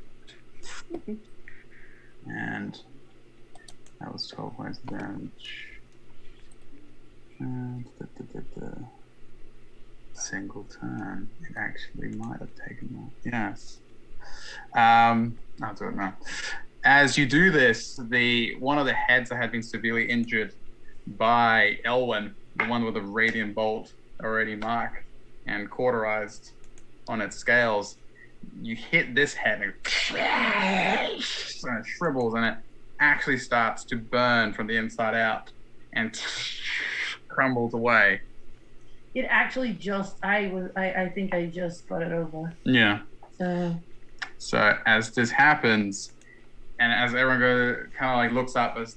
And that was 12 points of damage. And single turn. It actually might have taken more. Yes. I don't know. As you do this, one of the heads that had been severely injured by Elwyn, the one with the radiant bolt already marked and cauterized on its scales, you hit this head and it shrivels and it actually starts to burn from the inside out and crumbles away. It actually I think I just got it over. Yeah. So as this happens, and as everyone kind of like looks up as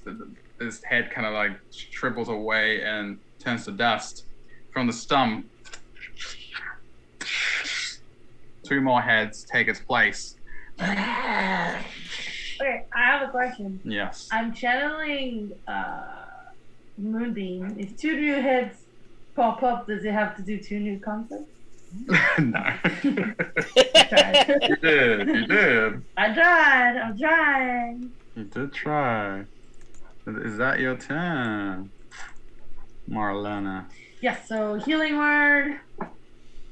this head kind of like shrivels away and turns to dust, from the stump, 2 more heads take its place. okay, I have a question. Yes. I'm channeling Moonbeam. If 2 new heads pop up, does it have to do 2 new concepts? No. Okay. You did. I tried. I'm trying. You did try. Is that your turn, Marlena? Yes. So healing word,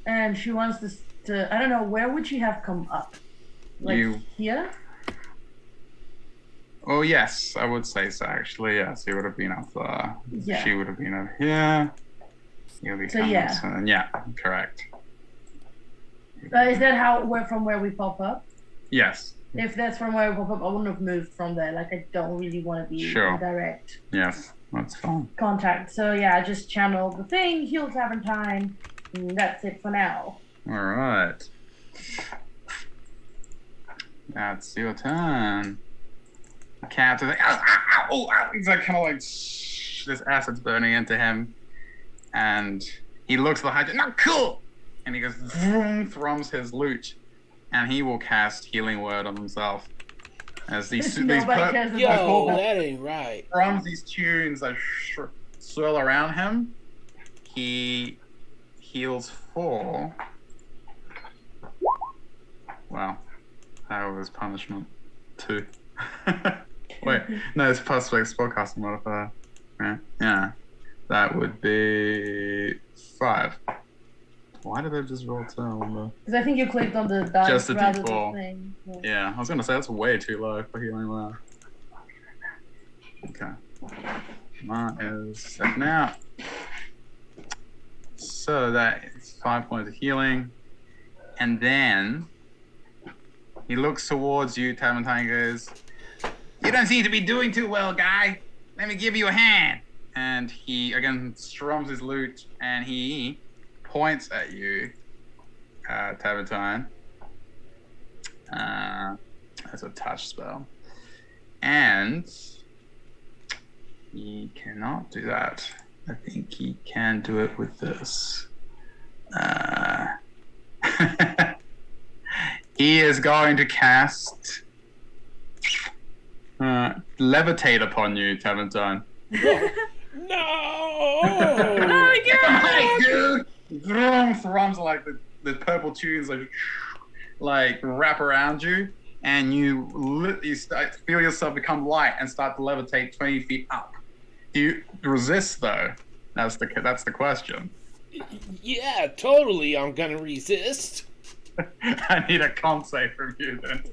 and she wants to. I don't know, where would she have come up? Like here? Oh yes, I would say so. Actually, yes, he would have been up there. Yeah. She would have been up here. You'll be coming yeah. soon. Yeah, correct. Is that from where we pop up? Yes. If that's from where we pop up, I wouldn't have moved from there. Like, I don't really want to be in direct Yes, that's fine. contact. So yeah, I just channeled the thing, heal Tavern, and that's it for now. All right. That's your turn. The captain's like, ow, ow, ow, oh, ow. He's like, kind of like, this acid's burning into him. And he looks behind you, not cool! And he goes, vroom, thrums his loot. And he will cast Healing Word on himself. As these Nobody cares Yo, about that ain't right. thrums, these tunes like swirl around him. He heals 4. Wow. That was punishment 2. Wait, no, it's plus like spellcasting modifier. Right? Yeah. That would be 5. Why did I just roll 2? I wonder. Because I think you clicked on the dice Just a rather D4. than the thing. Yeah, I was gonna say that's way too low for healing word. Okay. That is 7 out. So that is 5 points of healing. And then he looks towards you, Tavern, and goes, "You don't seem to be doing too well, guy. Let me give you a hand." And he again strums his lute and he points at you, Tavern, as a touch spell. And he cannot do that. I think he can do it with this. He is going to cast Levitate upon you, Tavern. No! Hey, dude! Thrums like the purple tunes like wrap around you, and you feel yourself become light and start to levitate 20 feet up. Do you resist though? That's the question. Yeah, totally. I'm gonna resist. I need a con save from you then.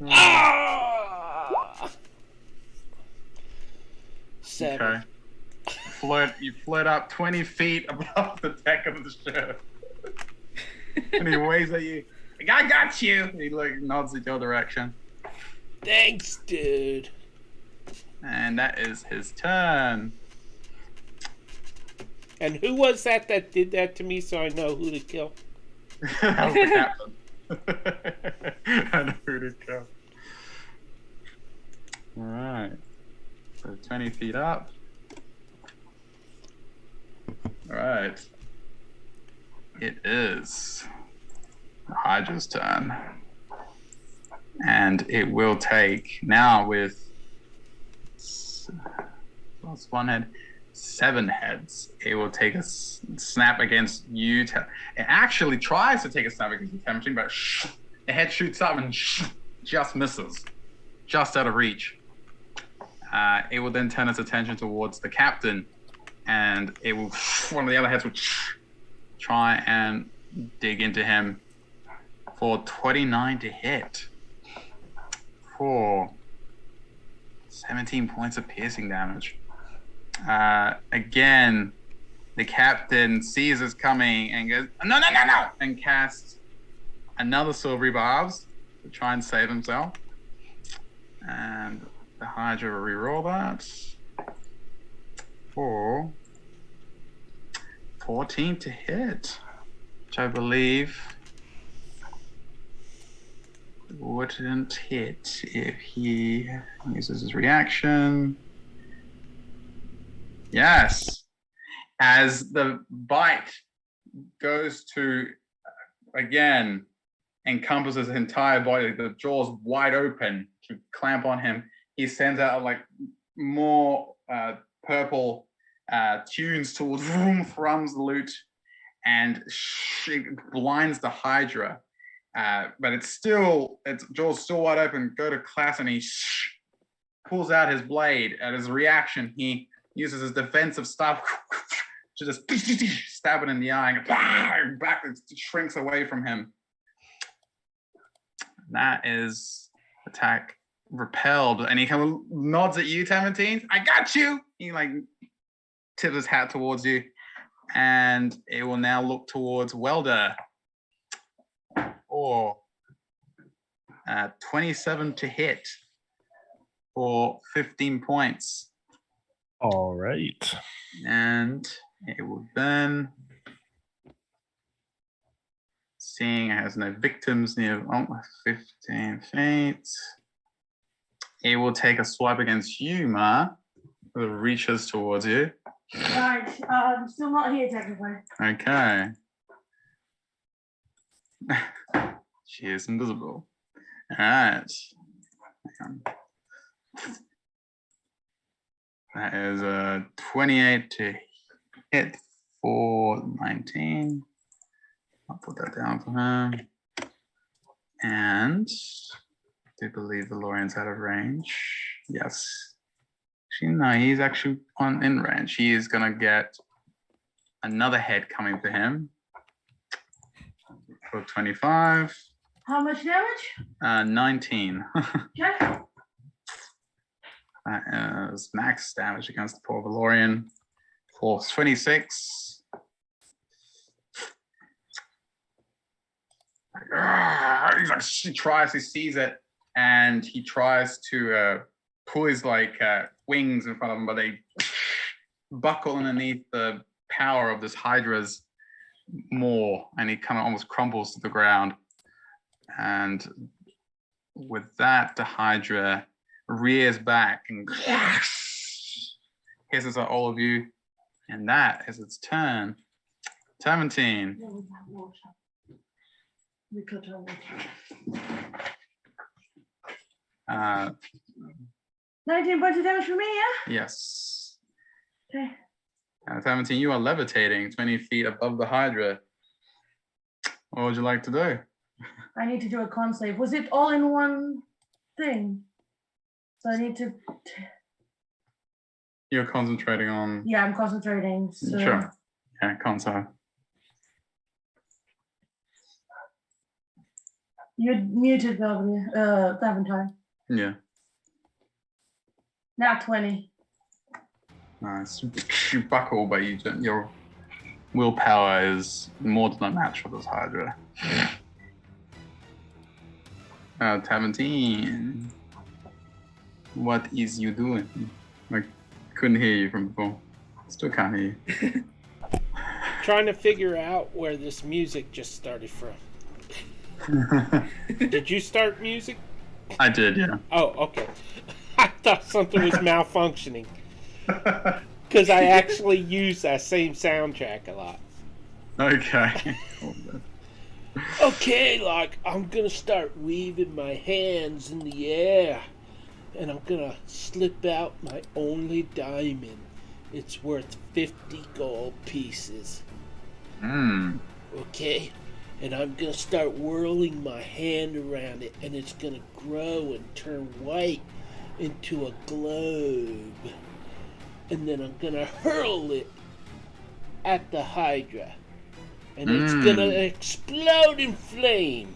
Ah! 7. Okay. You float up 20 feet above the deck of the ship. And he waves at you. Like, I got you! He nods in your direction. Thanks, dude. And that is his turn. And who was that did that to me so I know who to kill? That was the captain. I know who to kill. Alright. So 20 feet up. Alright. It is the Hydra's turn. And it will take, now with plus 1 head, 7 heads, it will take a snap against you. It actually tries to take a snap against you, Tempting, but the head shoots up and just misses. Just out of reach. It will then turn its attention towards the captain, and it will, one of the other heads will try and dig into him for 29 to hit. For 17 points of piercing damage. Again, the captain sees us coming and goes, no, and casts another silvery barbs to try and save himself. And the Hydra will reroll that for 14 to hit, which I believe wouldn't hit if he uses his reaction. Yes. As the bite goes to, again, encompasses his entire body, the jaws wide open to clamp on him, he sends out more purple tunes towards Thrum's loot, and she blinds the Hydra. But its jaws still wide open, go to class, and he pulls out his blade. At his reaction, he uses his defensive stuff to just stab it in the eye, and back it shrinks away from him. That is attack repelled, and he kind of nods at you, Tamantine. I got you! He tips his hat towards you, and it will now look towards Welder. Or 27 to hit for 15 points. All right. And it will then, seeing it has no victims near 15 feet, it will take a swipe against you, Ma. It reaches towards you. Alright, I'm still not here technically. Okay. She is invisible. All right. That is a 28 to hit for 19. I'll put that down for him. And I do believe the Lorian's out of range. Yes. Actually, no, he's actually in range. He is going to get another head coming for him. For 25. How much damage? 19. Okay. That is max damage against the poor Valorian. For 26. He sees it, and he tries to pull his wings in front of him, but they buckle underneath the power of this Hydra's more, and he kind of almost crumbles to the ground. And with that, the Hydra rears back and hisses at all of you, and that is its turn. 17. Uh, 19 points of damage for me, yeah? yes. Okay. 17, you are levitating 20 feet above the Hydra. What would you like to do? I need to do a con save. Was it all in one thing? So I need to. You're concentrating on. Yeah, I'm concentrating. So. Sure. Yeah, con save. You're muted, Valentine. Yeah. Not 20. Nice. You buckle, but your willpower is more than a match for this Hydra. 17. What is you doing? I couldn't hear you from before. Still can't hear you. Trying to figure out where this music just started from. Did you start music? I did, yeah. Oh, okay. I thought something was malfunctioning. Because I actually use that same soundtrack a lot. Okay. Okay, like, I'm gonna start weaving my hands in the air. And I'm gonna slip out my only diamond. It's worth 50 gold pieces. Okay? And I'm gonna start whirling my hand around it, and it's gonna grow and turn white into a globe. And then I'm gonna hurl it at the Hydra. And it's gonna explode in flame.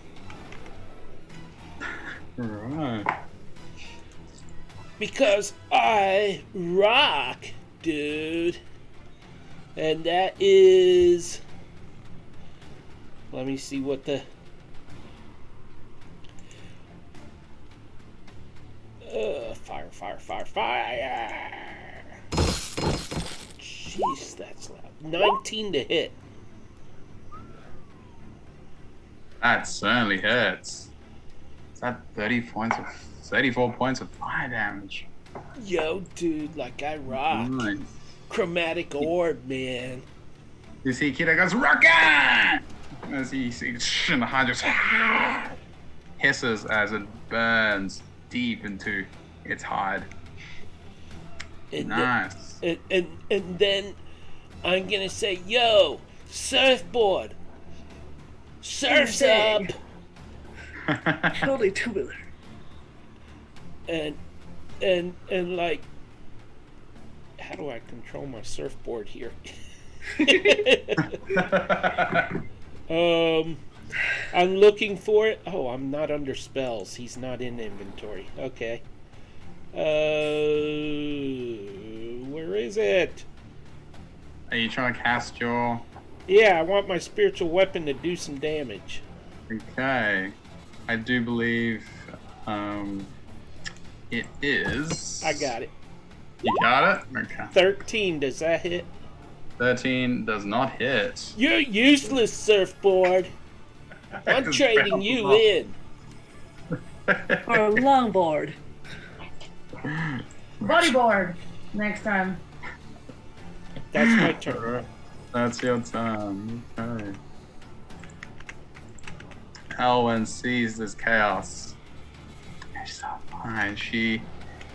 Right. Because I rock, dude. And that is... Let me see what the... Fire. Jeez, that's loud. 19 to hit. That certainly hurts. Is that 34 points of fire damage? Yo, dude, like I rock. Nice. Chromatic orb, man. You see Kira goes, rocket! As he sees and the Hydra just hisses as it burns deep into its hide. And Nice. and then I'm gonna say, yo, surfboard. Surf's up. Totally two-wheeler. And like, how do I control my surfboard here? I'm looking for it. Oh, I'm not under spells. He's not in inventory. Okay. Where is it? Are you trying to cast your... Yeah, I want my spiritual weapon to do some damage. Okay. I do believe it is... I got it. You got it? Okay. 13, does that hit? 13 does not hit. You're useless, surfboard. I'm Just trading bounce you off. in. Or a longboard. Bodyboard. Next time. That's my turn. That's your turn. Okay. Elwyn sees this chaos. She's so fine. She,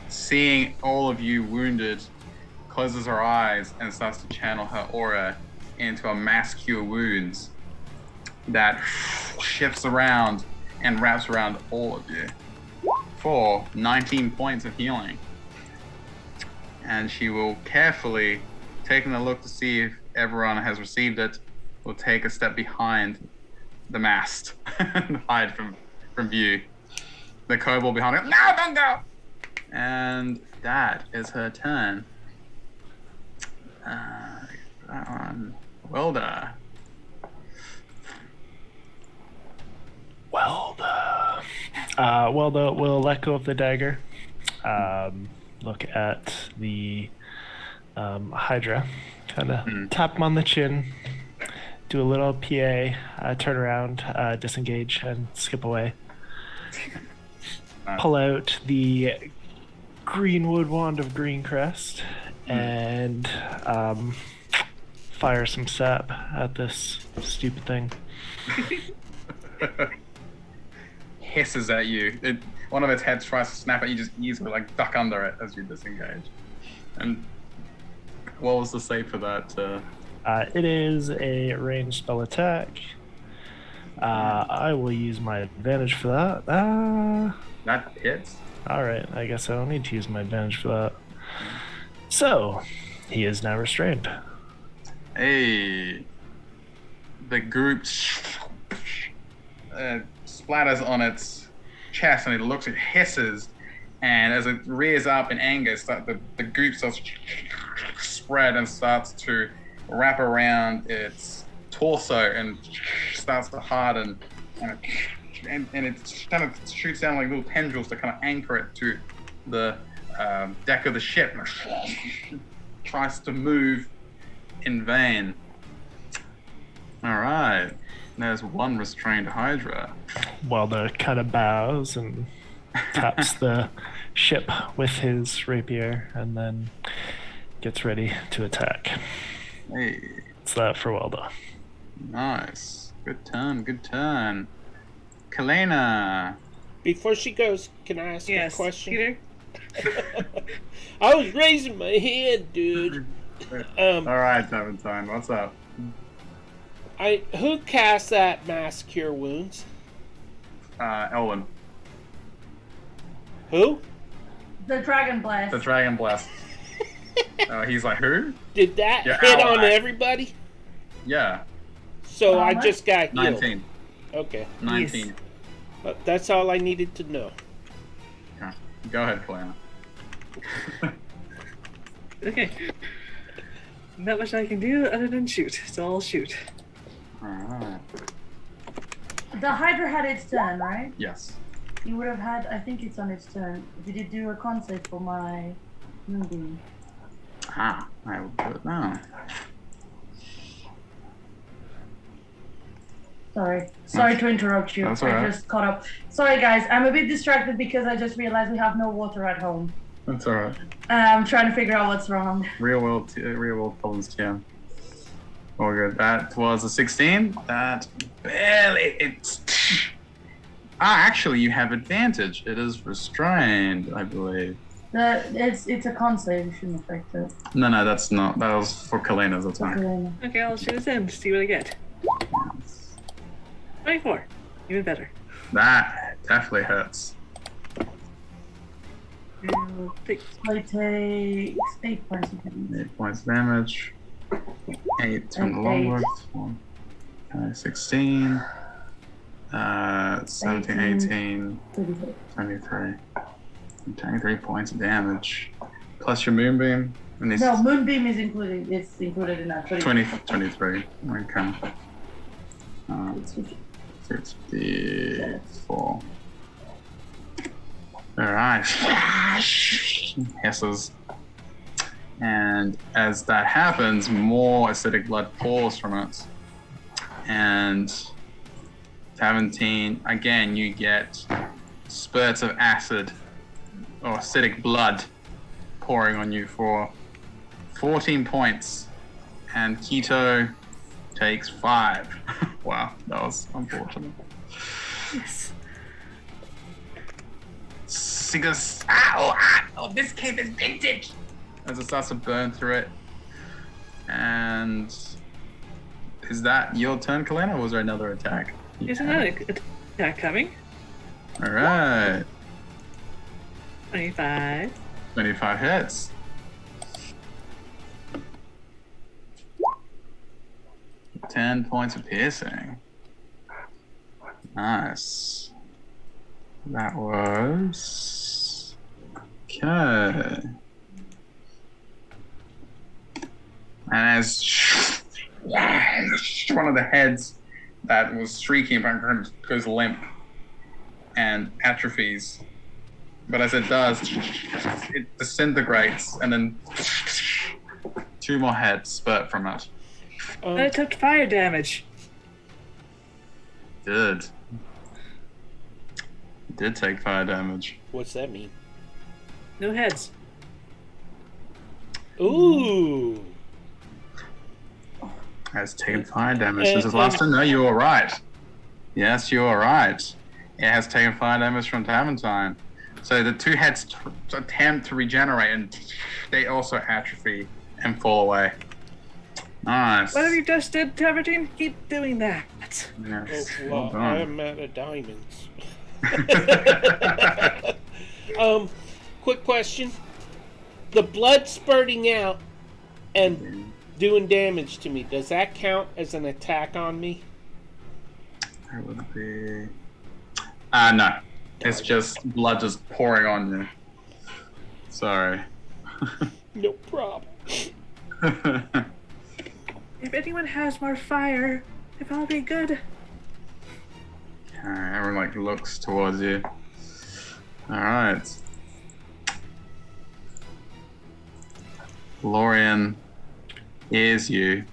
seeing all of you wounded, closes her eyes and starts to channel her aura into a mass cure wounds that shifts around and wraps around all of you for 19 points of healing. And she will carefully, taking a look to see if everyone has received it, will take a step behind the mast and hide from view. The kobold behind her, no, don't go! And that is her turn. That one. Welda. Welda will let go of the dagger. Look at the Hydra. Kind of tap him on the chin. Do a little PA. Turn around. Disengage and skip away. Pull out the Greenwood Wand of Greencrest and fire some sap at this stupid thing. hisses at you. One of its heads tries to snap at you, just easily like duck under it as you disengage. And what was the save for that? It is a ranged spell attack. I will use my advantage for that. That hits. All right, I guess I don't need to use my advantage for that. So, he is now restrained. Hey, the group splatters on its chest, and it looks, it hisses, and as it rears up in anger, the goop starts to spread and starts to wrap around its torso and starts to harden, and it kind of shoots down like little tendrils to kind of anchor it to the deck of the ship. Tries to move in vain. All right, there's one restrained Hydra. Waldo kind of bows and taps the ship with his rapier and then gets ready to attack. Hey, It's that for Waldo. nice. Good turn. Kalena. Before she goes, can I ask Yes, a question? Peter. I was raising my hand, dude. All right, Daventine, what's up? Who cast that mass cure wounds? Elwyn. Who? The Dragon Blast. The Dragon Blast. He's like, who? Did that Your hit on ally. everybody? Yeah, So I How just got healed. 19. Okay. 19. That's all I needed to know. Okay. Go ahead, Kalena. Okay. Not much I can do other than shoot, so I'll shoot. All right. The Hydra had its turn, right? Yes. You would have had, I think it's on its turn. Did it do a con save for my moonbeam? I will do it now. Sorry to interrupt you. That's all right. I just caught up. Sorry guys, I'm a bit distracted because I just realized we have no water at home. That's all right. I'm trying to figure out what's wrong. Real world problems, Tim. All good. That was a 16. That barely. Actually, you have advantage. It is restrained, I believe. It's a con save. You shouldn't affect it. No, that's not. That was for Kalena's attack. Okay. Okay, I'll shoot his end, see what I get. 24. Even better. That definitely hurts. And we'll take So it takes 8 points of damage. 8 points damage. 8 from the And longboard. 16. 17, 18, 34. 23. 23 points of damage. Plus your moonbeam. And this No, moonbeam is included. It's included in that. 23. Okay. It's 50. 54. Alright. Hisses. And as that happens, more acidic blood pours from it. And 17, again, you get spurts of acid or acidic blood pouring on you for 14 points. And Keto takes 5. Wow, that was unfortunate. yes. She goes, oh, this cape is vintage! As it starts to burn through it. And is that your turn, Kalena, or was there another attack? There's another attack coming. Alright. 25. 25 hits. Ten points of piercing. Nice. That was... Okay. And as one of the heads that was shrieking goes limp and atrophies. But as it does, it disintegrates, and then 2 more heads spurt from it. I took fire damage. Did take fire damage. What's that mean? No heads. Ooh. Has taken fire damage. This is last turn. No, you are right. Yes, you are right. It has taken 5 damage from Daventine. So the 2 heads attempt to regenerate, and they also atrophy and fall away. Nice. Whatever you just did, Taverdine, keep doing that. Yes. Oh, Well well, done. I'm out of diamonds. Quick question. The blood spurting out and doing damage to me, does that count as an attack on me? That would be... no. It's just blood just pouring on you. Sorry. No problem. If anyone has more fire, it will be good. Everyone looks towards you. Alright. Lorian hears you,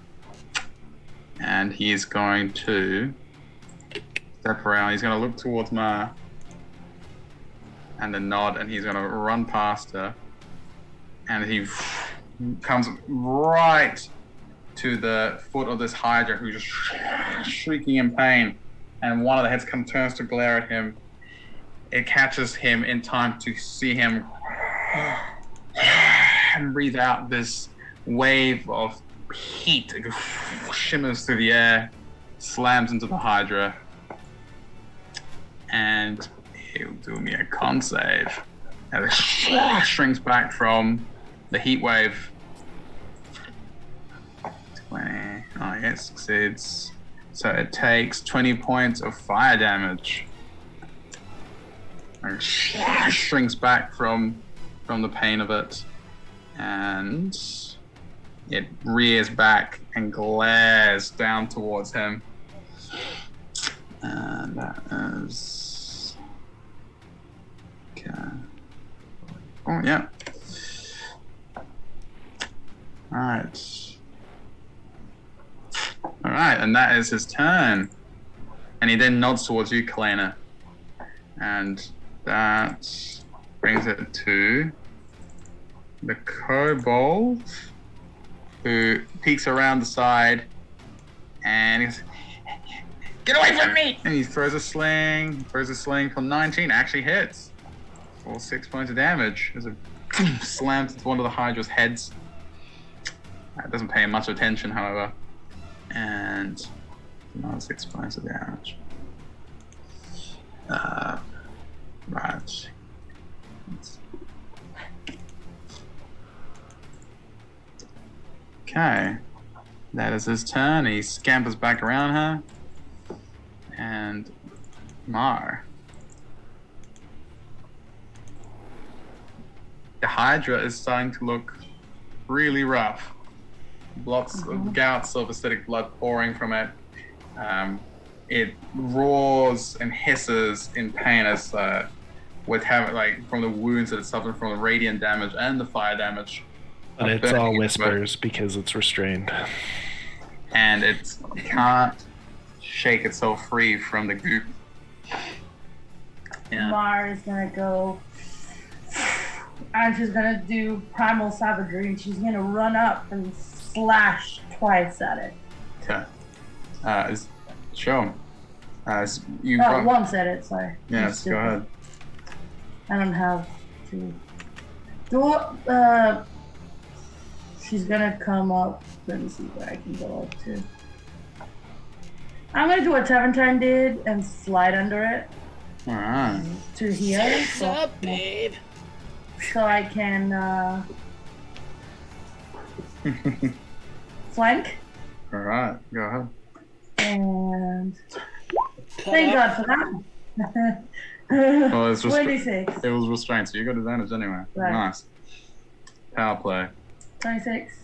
and he's going to step around. He's going to look towards Ma and then nod, and he's going to run past her, and he comes right to the foot of this Hydra, who's just shrieking in pain, and one of the heads turns to glare at him. It catches him in time to see him and breathe out this wave of heat. It shimmers through the air, slams into the Hydra, and he'll do me a con save. And it shrinks back from the heat wave. 20. Oh, it succeeds. So it takes 20 points of fire damage. And shrinks back from the pain of it. And it rears back and glares down towards him. And that is... Okay. Oh, yeah. Alright. Alright, and that is his turn. And he then nods towards you, Kalena. And that brings it to the kobold, who peeks around the side and he goes, "Get away from me!" And he throws a sling for 19, actually hits. For 6 points of damage. As it slams into one of the Hydra's heads. It doesn't pay much attention, however. And another 6 points of damage. Right. Okay. That is his turn. He scampers back around her. And Mar. The Hydra is starting to look really rough. Lots of gouts of acidic blood pouring from it. It roars and hisses in pain as from the wounds that it suffered from the radiant damage and the fire damage. But it's all whispers because it's restrained. And it can't shake itself free from the goop. Yeah. Mar is gonna go, and she's gonna do primal savagery, and she's gonna run up and slash twice at it. Okay. Show him. Once at it, sorry. Yes, go ahead. I don't have to she's gonna come up. Let me see where I can go up to. I'm gonna do what Taventine did and slide under it. Alright. To here. What's up, babe? So I can flank. Alright, go ahead. And thank God for that. Well, it's 26. It was restrained, so you got advantage anyway. Right. Nice. Power play. 26.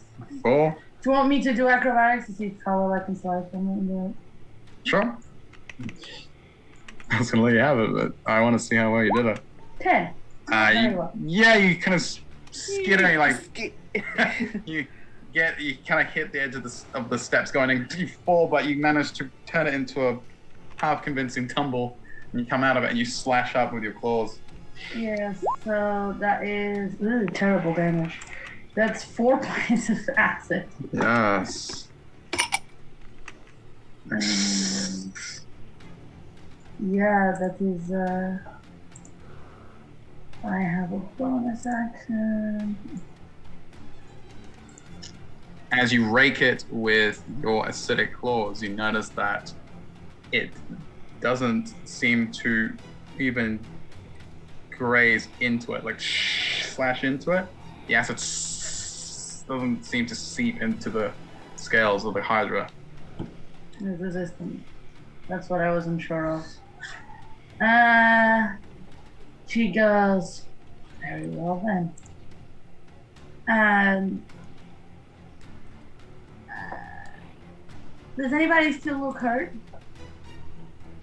4. Do you want me to do acrobatics to see how well I can slide from it and do it? Sure. I was gonna let you have it, but I want to see how well you did it. 10. Very well. Yeah, you kind of skitter, you kind of hit the edge of the steps going, and you fall, but you manage to turn it into a half convincing tumble, and you come out of it and you slash up with your claws. Yes, so that is terrible damage. That's 4 points of acid. Yes. Yeah, that is. I have a bonus action. As you rake it with your acidic claws, you notice that it doesn't seem to even graze into it, like slash into it. The acid doesn't seem to seep into the scales of the Hydra. It's resistant. That's what I wasn't sure of. She goes, very well then. And does anybody still look hurt?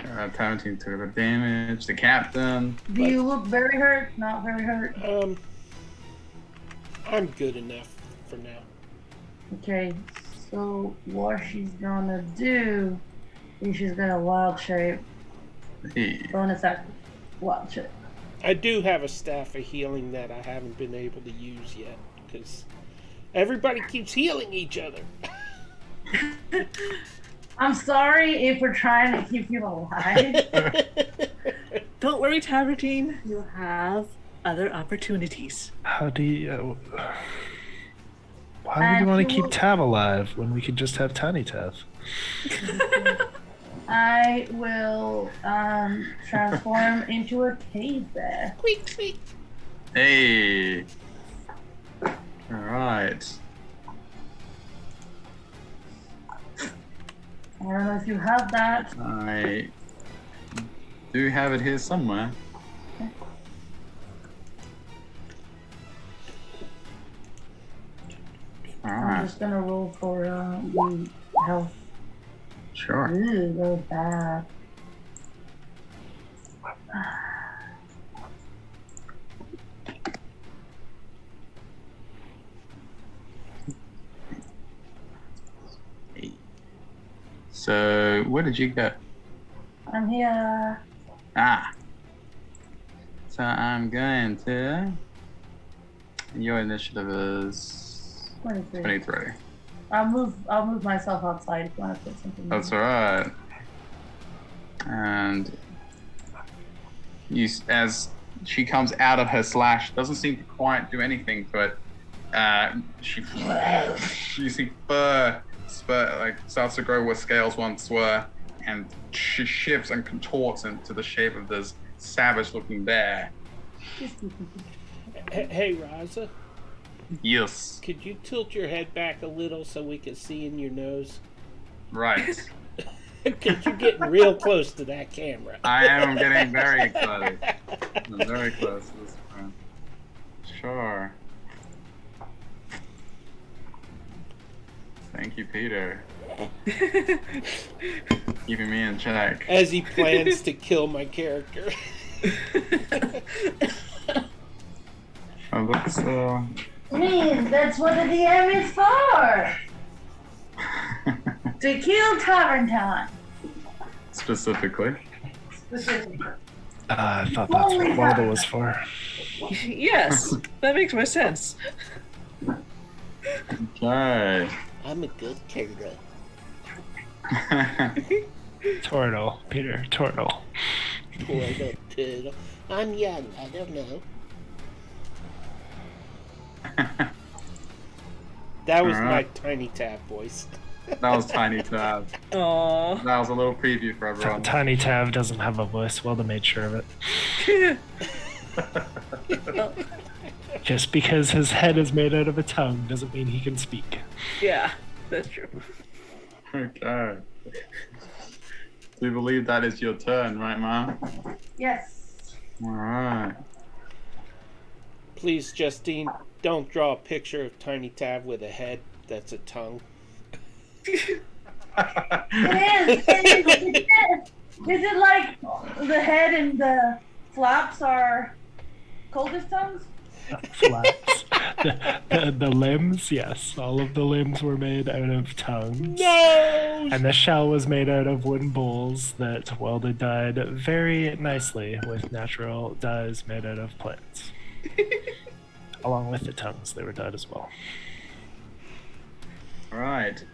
17 took the damage. The captain. Do you look very hurt? Not very hurt? I'm good enough for now. Okay, so what she's gonna do is she's gonna wild shape. Hey. Bonus action. Wild shape. I do have a staff of healing that I haven't been able to use yet because everybody keeps healing each other. I'm sorry if we're trying to keep you alive. Don't worry, Tabardine. You'll have other opportunities. How do you... why would you want to keep Tav alive when we could just have Tiny Tav? I will transform into a cave bear. Squeak, squeak. Hey. All right. I don't know if you have that. I do have it here somewhere. All I'm right. just gonna roll for the health. Sure. Ooh, really bad. So, where did you go? I'm here. Ah. So I'm going to. Your initiative is 23. 23. I'll move myself outside if you want to put something. That's alright. And you, as she comes out of her slash, doesn't seem to quite do anything to it. You see fur like starts to grow where scales once were, and she shifts and contorts into the shape of this savage-looking bear. Hey, Raza, Yes. could you tilt your head back a little so we can see in your nose? Right. Because you're getting real close to that camera. I am getting very excited. I'm very close to this point. Sure. Thank you, Peter. Keeping me in check. As he plans to kill my character. Oh, look, so... That's what the DM is for. To kill Tavern Talent. Specifically. I thought that's what Waldo was for. Yes, that makes more sense. Okay. I'm a good character. Turtle, Peter, turtle. Turtle. I'm young, I don't know. That was my Tiny Tab voice. That was Tiny Tav. Aww. That was a little preview for everyone. Tiny Tav doesn't have a voice. Waldo made sure of it. Just because his head is made out of a tongue doesn't mean he can speak. Yeah, that's true. Okay. Do you believe that is your turn, right, Ma? Yes. Alright. Please, Justine, don't draw a picture of Tiny Tab with a head that's a tongue. It is. Is it like the head and the flaps are coldest tongues? Flaps. The limbs, yes. All of the limbs were made out of tongues. No! And the shell was made out of wooden bowls that Waldo dyed very nicely with natural dyes made out of plants. Along with the tongues, they were dyed as well. Alright.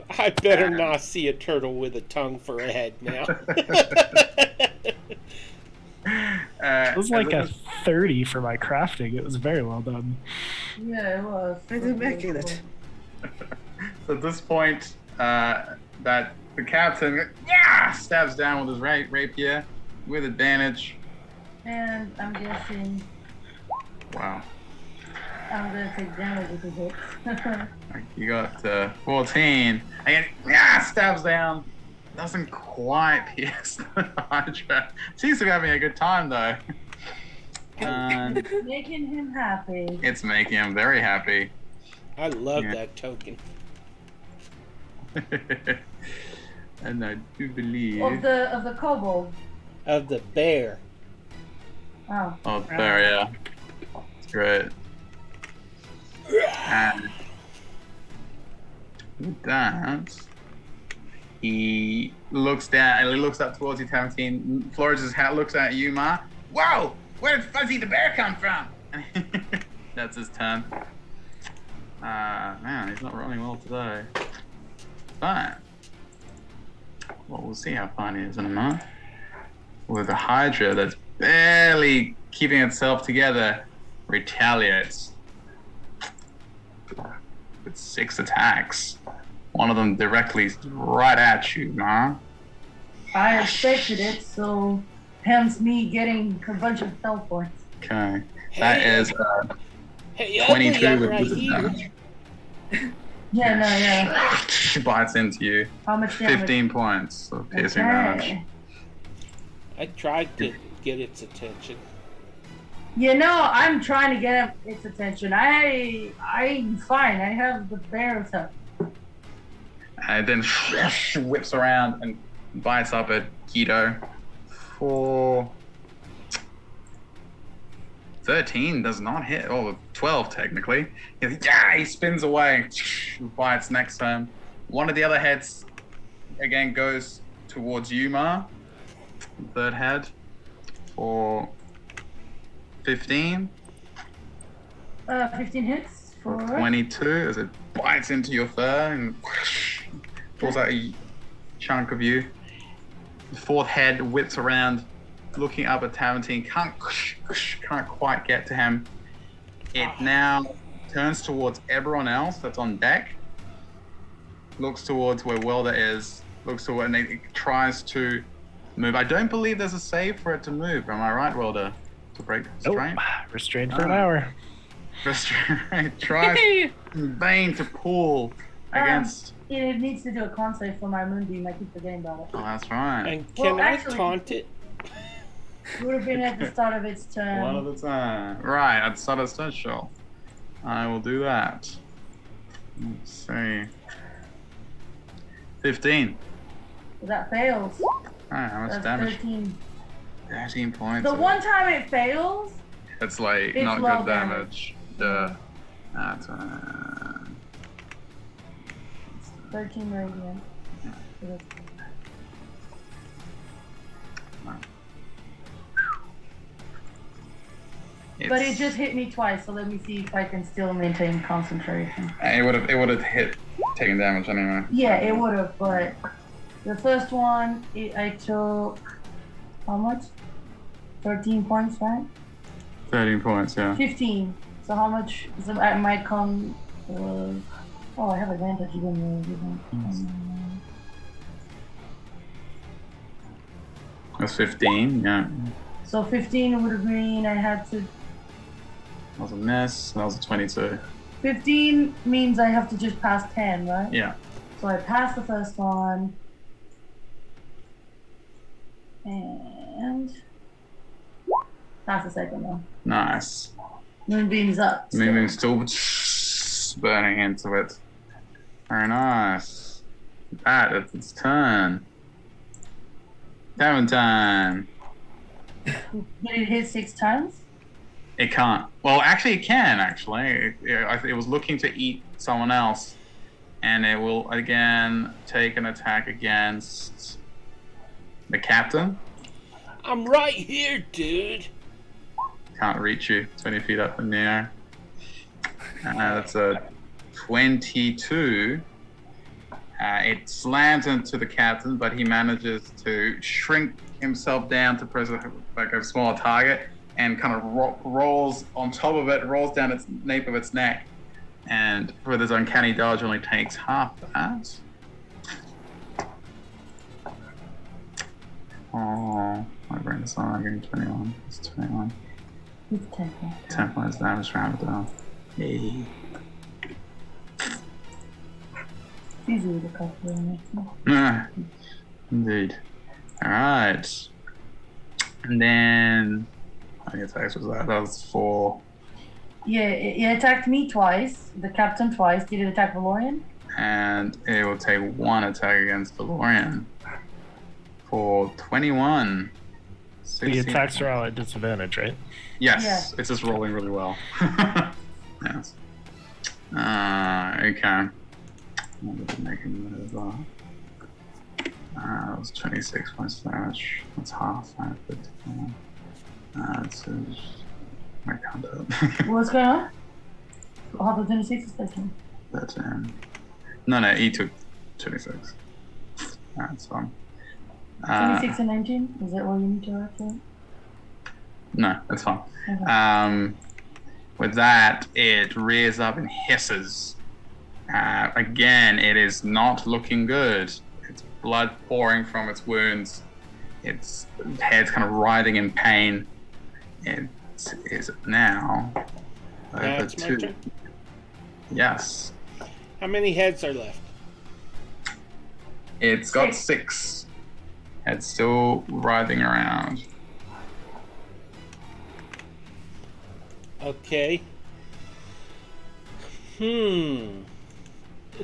I better not see a turtle with a tongue for a head now. It was like a 30 for my crafting. It was very well done. Yeah, it was. It's immaculate. So at this point, that the captain stabs down with his rapier with advantage. And I'm guessing Wow. I'm gonna take damage if it hits. You got 14. Again, stabs down. Doesn't quite pierce the Hydra. Seems to be having a good time though. And Making him happy. it's making him very happy. I love that token. And I do believe. Of the kobold. Of the bear. Oh. Oh, there, yeah. It's great. And with that, he looks down. He looks up towards you, 17. Flourish his hat. Looks at you, Ma. Whoa! Where did Fuzzy the bear come from? That's his turn. Man, he's not rolling well today. But well, we'll see how fine he is in a month. With a Hydra that's barely keeping itself together, retaliates with 6 attacks. One of them directly right at you, Ma. I expected it, so hence me getting a bunch of health points. Okay. That is Hey, 22 ugly, I'm with right wizard here. damage. Yeah, no, yeah. She bites into you. How much damage? 15 points of piercing damage. Okay. I tried to get its attention. You know, I'm trying to get its attention. I'm fine. I have the bear stuff. And then whips around and bites up at Keto for 13 does not hit. Oh, 12 technically. He spins away, bites next turn. One of the other heads again goes towards Yuma. Third head for 15. 15 hits for 22 as it bites into your fur and pulls out a chunk of you. The fourth head whips around, looking up at Taventine. Can't quite get to him. It now turns towards everyone else that's on deck. Looks towards where Welder is. Looks toward and it tries to move. I don't believe there's a save for it to move. Am I right, Welder? To break restraint? Nope. Restrained for an hour. Restraint. Tries in vain to pull against. It needs to do a con save for my moonbeam. I keep forgetting about it. Oh, that's right. And can Well, I actually- taunt it? Would have been at the start of its turn. One at a time. Right, at the start of the turn, sure. I will do that. Let's see. 15. That fails. Alright, how much That's damage? 13. 13 points. The one time it fails, It's like It's not low good damage. Duh. That's 13 radiant. But it just hit me twice, so let me see if I can still maintain concentration. It would have hit taking damage anyway. Yeah, it would have, but the first one, I took how much? 13 points, right? 13 points, yeah. 15. So how much? So I might come. Oh, I have advantage even. That's 15, yeah. So 15 would have mean I had to. That was a miss. That was a 22. 15 means I have to just pass 10, right? Yeah. So I passed the first one. And pass the second one. Nice. Moonbeam's up. so- Moving still burning into it. Very nice. That it's its turn. Taventine. Did it hit 6 times? It can't. Well, actually, it can. Actually, it was looking to eat someone else, and it will again take an attack against the captain. I'm right here, dude. Can't reach you. 20 feet up in the air. That's a 22 It slams into the captain, but he manages to shrink himself down to press a smaller target and kind of rolls on top of it, rolls down its nape of its neck, and with his uncanny dodge only takes half that. Oh, my brain is not getting 21. It's 21. It's 10 points. 10 points damage rounded down. Hey. It's easy to calculate. Indeed. Alright. And then how many attacks was that? That was 4. Yeah, it attacked me twice, the captain twice. Did it attack Valorian? And it will take 1 attack against Valorian. For 21. The 16. attacks are all at disadvantage, right? Yes, Yeah. it's just rolling really well. Yes. Okay. That was 26 points of damage. That's half. That's I can't do it. What's going on? Half of 26 is 13. 13. No, he took 26. That's fine. 26 and 19? Is that what you need to write to? No, that's fine. Okay. With that, it rears up and hisses. Again, it is not looking good. It's blood pouring from its wounds. Its head's kind of writhing in pain. It is now Now over it's my 2. turn. Yes. How many heads are left? It's got 6. It's still writhing around. Okay.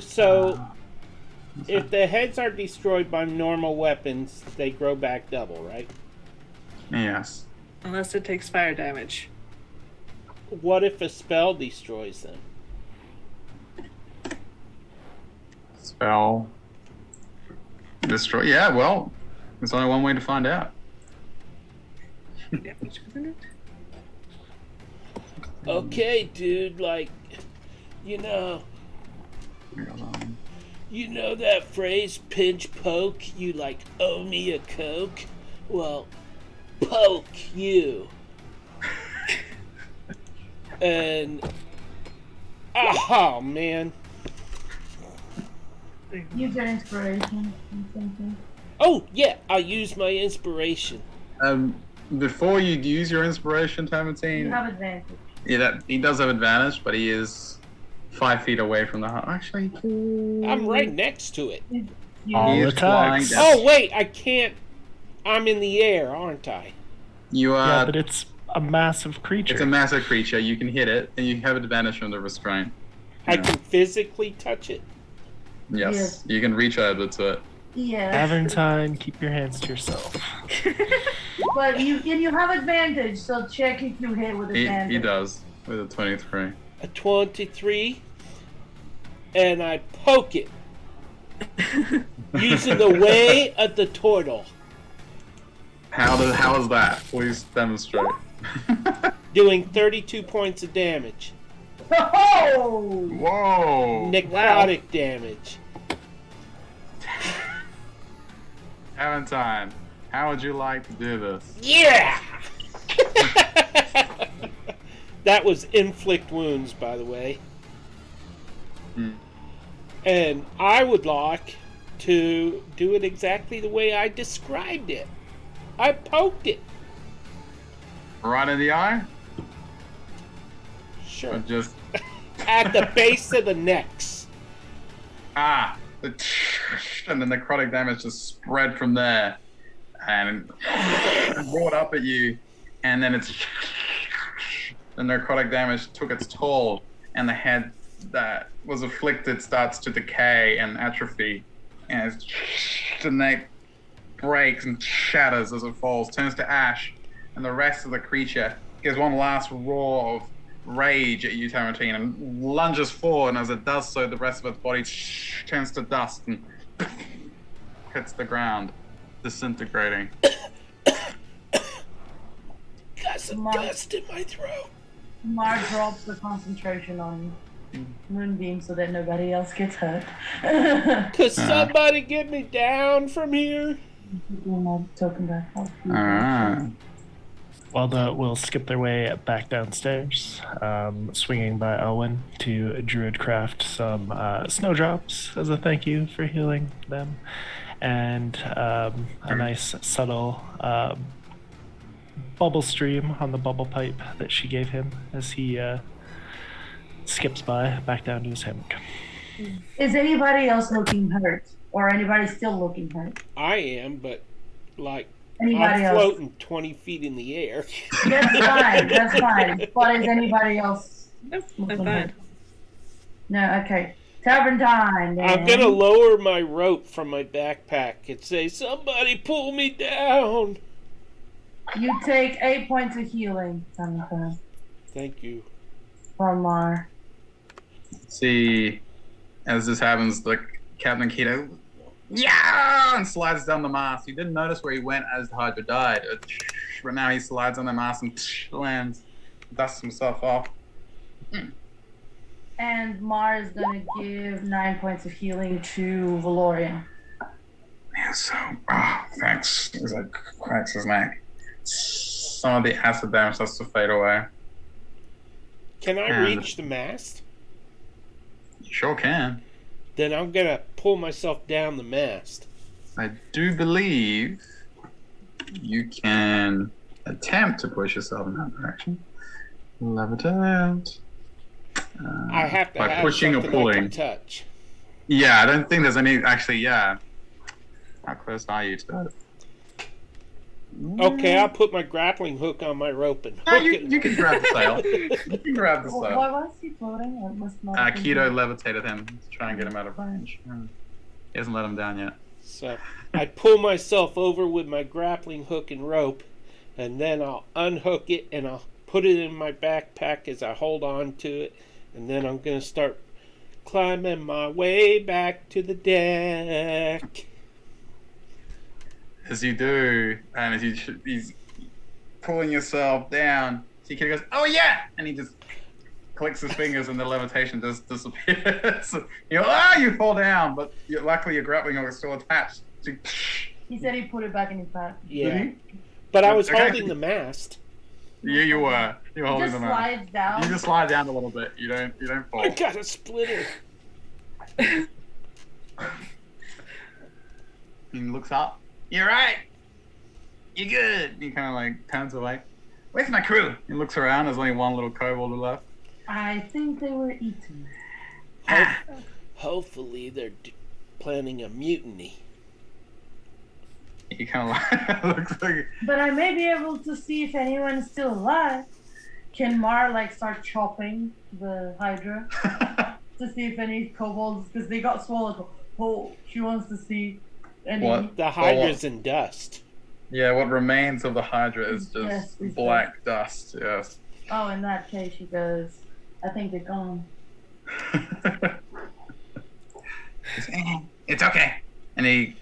So, if the heads are destroyed by normal weapons, they grow back double, right? Yes. Unless it takes fire damage. What if a spell destroys them? Spell. Destroy. Yeah, well, there's only one way to find out. Damage, isn't it? Okay, dude, like, you know that phrase, pinch poke, you like owe me a Coke? Well, poke you. And, oh man. Use your inspiration. Oh, yeah, I'll use my inspiration. Before you use your inspiration, You Tamatine, have advantage. yeah, he does have advantage, but he is 5 feet away from the hut. Actually, I'm right next to it. All he is flying attacks. down. Oh, wait, I can't. I'm in the air, aren't I? You are. Yeah, but it's a massive creature. It's a massive creature. You can hit it, and you have advantage from the restraint. I can physically touch it. Yes, Yes. you can reach over to it. Yeah. Aventine, keep your hands to yourself. But you have advantage, so check if you hit with advantage. He does with a 23. A 23, and I poke it using the way of the turtle, How is that? Please demonstrate. doing 32 points of damage. Oh! Whoa! Necrotic damage. Aventine, how would you like to do this? Yeah! That was inflict wounds, by the way. And I would like to do it exactly the way I described it. I poked it. Right in the eye? Or Sure. just At the base of the necks. and the necrotic damage just spread from there and brought up at you, and then the necrotic damage took its toll, and the head that was afflicted starts to decay and atrophy, and the neck breaks and shatters as it falls, turns to ash, and the rest of the creature gives one last roar of rage at you, Tarantine, and lunges forward, and as it does so, the rest of its body turns to dust and hits the ground, disintegrating. Got some dust in my throat. Mar drops the concentration on you. Moonbeam so that nobody else gets hurt. Could somebody get me down from here? Token back. Walda will skip their way back downstairs, swinging by Elwyn to druidcraft some snowdrops as a thank you for healing them, and a nice subtle bubble stream on the bubble pipe that she gave him as he skips by back down to his hammock. Is anybody else looking hurt? Or anybody still looking hurt? I am, but like Anybody I'm else? floating 20 feet in the air. That's fine. That's fine. But is anybody else? Nope, I'm fine. No. Okay. Tavern time. Then. I'm gonna lower my rope from my backpack and say, "Somebody pull me down." You take 8 points of healing, Jonathan, Thank you. from Mar. See, as this happens, the Captain Keto, and slides down the mast. You didn't notice where he went as the Hydra died, but now he slides on the mast and lands, dusts himself off. And Mar is gonna give 9 points of healing to Valorian. Yeah, so, thanks. He's like, cracks his neck. Some of the acid damage starts to fade away. Can I And- reach the mast? You sure can. Then I'm gonna pull myself down the mast. I do believe you can attempt to push yourself in that direction. Levitate. I have to by have pushing or something I pulling. can touch. Yeah, I don't think there's any. Actually, yeah. How close are you to it? Okay, I'll put my grappling hook on my rope and No, hook it. you can grab the sail. You can grab the Why sail. was he floating? It must not have been Keto him. levitated him to try and get him out of range. He hasn't let him down yet. So I pull myself over with my grappling hook and rope, and then I'll unhook it and I'll put it in my backpack as I hold on to it, and then I'm gonna start climbing my way back to the deck. As you do, and as he's pulling yourself down, Keto goes, "Oh yeah!" and he just clicks his fingers, and the levitation just disappears. You fall down, but luckily your grappling hook is still attached. So, He said he put it back in his pack. Yeah, but I was Okay. holding the mast. you were He holding just them out. slides down. You just slide down a little bit. You don't fall. I got a splitter. He looks up. You're right. You're good. He kind of like turns away. Where's my crew? He looks around. There's only one little kobold left. I think they were eaten. Hopefully they're planning a mutiny. He kind of like looks like. But I may be able to see if anyone's still alive. Can Mar like start chopping the Hydra to see if any kobolds, because they got swallowed. Oh, she wants to see any. What? The Hydra's in dust. Yeah, what remains of the Hydra is just Yes, it's black dust. Yes. Oh, in that case, she goes, I think they're gone. It's okay. And he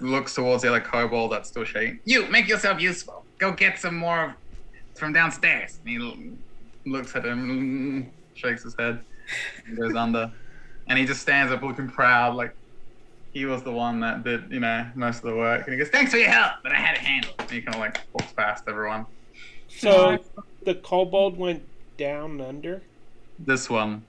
looks towards the other kobold that's still shaking. You, make yourself useful. Go get some more from downstairs. And he looks at him, shakes his head, and goes under. And he just stands up looking proud, like he was the one that did, most of the work. And he goes, thanks for your help, but I had it handled. And he kind of like walks past everyone. So the kobold went down under? This one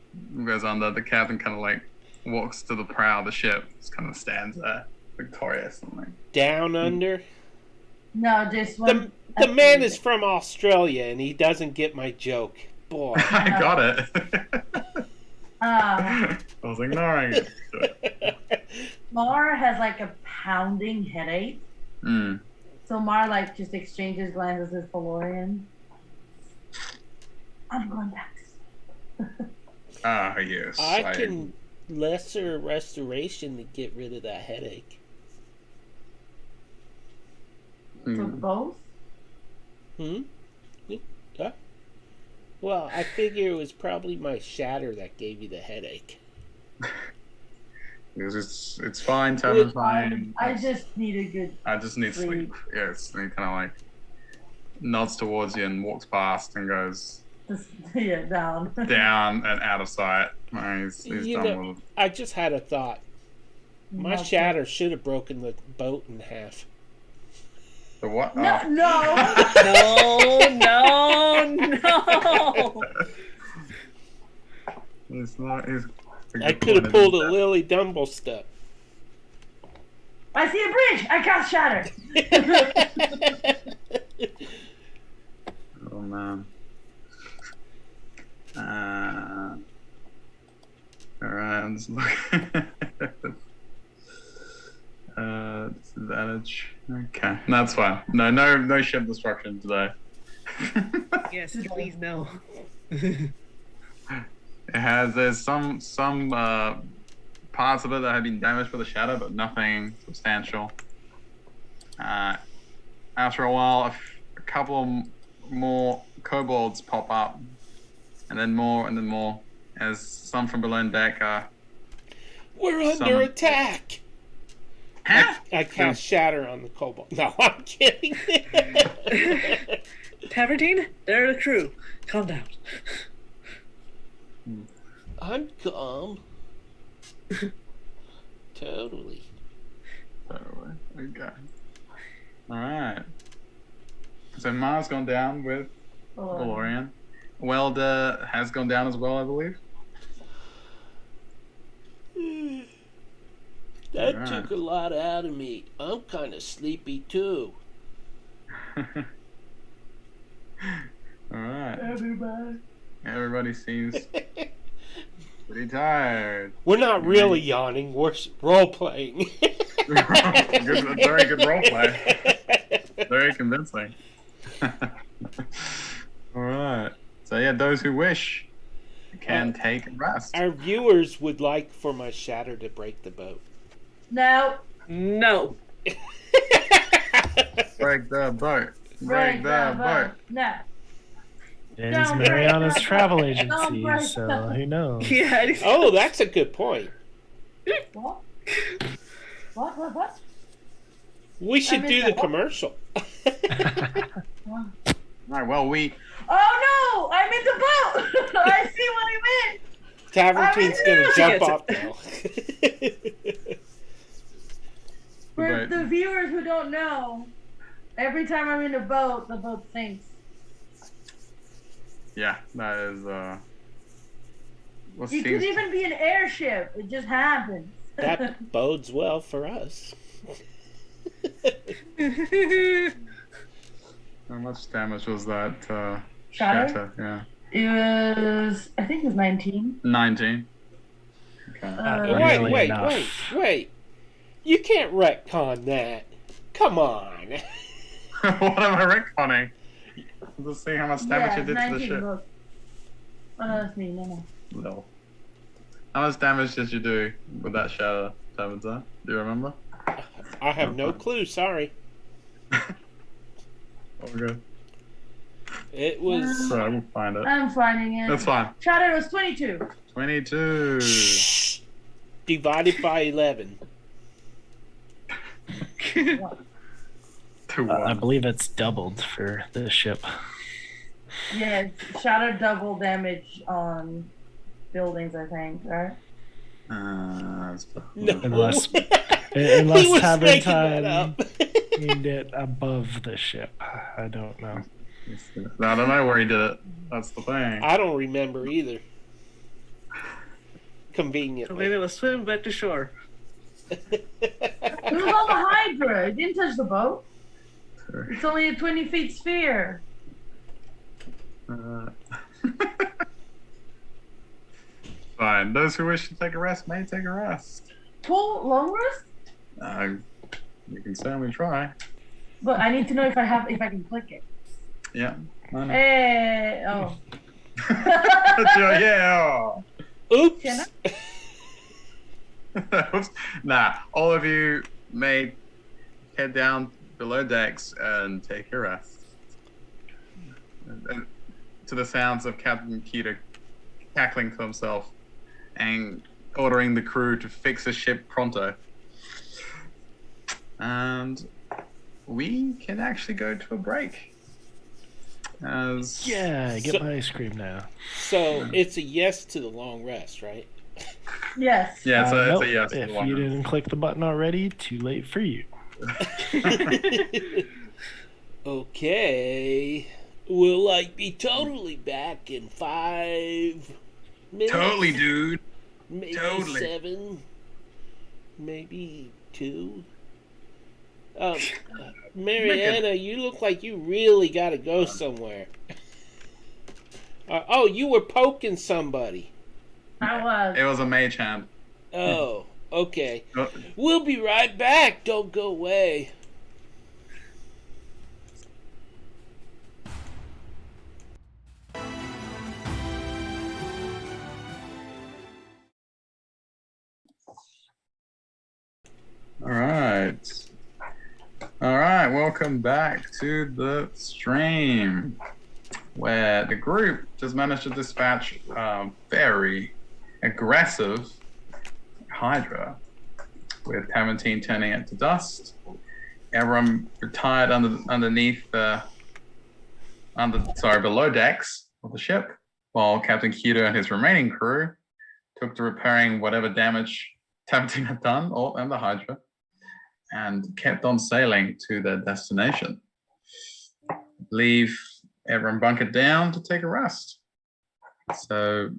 goes under. The captain kind of like walks to the prow of the ship, just kind of stands there, victorious. And like, Down under? No, this one. The man is from Australia and he doesn't get my joke. Boy. I got it. I was ignoring it. Mar has like a pounding headache. Mm. So Mar like just exchanges glances with Valorian. I'm going back to sleep. Ah, yes. I can lesser restoration to get rid of that headache. For both? Huh? Well, I figure it was probably my shatter that gave you the headache. It's fine, Tavin's fine. I just need a good. I just need sleep. Yes. And he kind of like nods towards you and walks past and goes, Yeah, down. down and out of sight. He's You done know, with it. I just had a thought. My No, shatter should have broken the boat in half. The what? No, Oh. No. It's not. It's a I good could have point, pulled a isn't it? Lily Dumble step. I see a bridge. I cast shatter. Oh man. All right. I'm just looking. Disadvantage. Okay, that's fine. No ship destruction today. Yes, please no. There's some parts of it that have been damaged by the shadow, but nothing substantial. After a while, a couple more kobolds pop up, and then more, as some from below deck are. We're under Summon. attack. Huh? I cast shatter on the kobold. No, I'm kidding. Taverdine, they're the crew. Calm down. I'm calm. Totally. Totally. Okay. All right. So Mars gone down with Valorian. Welder has gone down as well, I believe. That Alright. took a lot out of me. I'm kind of sleepy too. All right. Everybody. Everybody seems pretty tired. We're not really yawning. We're role playing. Very good role play. Very convincing. All right. So yeah, those who wish can take a rest. Our viewers would like for my shatter to break the boat. No. No. Break the boat. Break the boat. No. It is Don't break Mariana's the travel boat. agency, Don't break so the who knows? Yeah. Oh, that's a good point. What? What? We should I do missed the that. commercial. All right. Well, we Oh no! I'm in the boat. I see what he meant. Tavertine's I'm gonna in jump there. off now. For Right. the viewers who don't know, every time I'm in a boat, the boat sinks. yeah, that is what It seems could even be an airship. It just happens. That bodes well for us. how much damage was that Shatter? shatter? Yeah, It was, I think it was 19. 19. Okay. Really Wait. enough. You can't retcon that. Come on. What am I retconning? Let's see how much damage you did to the 19. ship. Look. Oh, no, that's me. No. No. How much damage did you do with that shatter, Tavenza? Do you remember? I have no clue, sorry. Oh, good. It was Sorry, we'll find it. I'm finding it. That's fine. Shatter was 22. 22. divided by 11. To I one. believe it's doubled for the ship. Yeah, shatter double damage on buildings, I think, right? That's No. Unless He unless was making that Tavern up. aimed it above the ship. I don't know. I don't know where he did it. That's the thing. I don't remember either. So Conveniently. maybe we'll swim back to shore. It was on the Hydra. It didn't touch the boat. It's only a 20 feet sphere. Fine. Those who wish to take a rest may take a rest. Full long rest? You can certainly try. But I need to know if I can click it. Yeah. I know. Hey, oh. Yeah. Oops. Can Oops. Nah, all of you may head down below decks and take your rest. And to the sounds of Captain Keita cackling to himself and ordering the crew to fix the ship pronto. And we can actually go to a break. as Yeah, get my ice cream now. So it's a yes to the long rest, right? Yes. yeah, it's Nope. a yes. If you didn't click the button already, too late for you. Okay. Will I be totally back in 5 minutes? Totally, dude. Maybe totally. 7. Maybe 2. Mariana, you look like you really gotta go somewhere. Oh, you were poking somebody. I was. It was a mage hand. Oh, okay. Oh, We'll be right back. Don't go away. All right. All right. Welcome back to the stream, where the group just managed to dispatch very aggressive Hydra, with Paventine turning it to dust. Everyone retired below decks of the ship, while Captain Keto and his remaining crew took to repairing whatever damage Paventine had done, and the Hydra, and kept on sailing to their destination. I believe everyone bunkered down to take a rest. So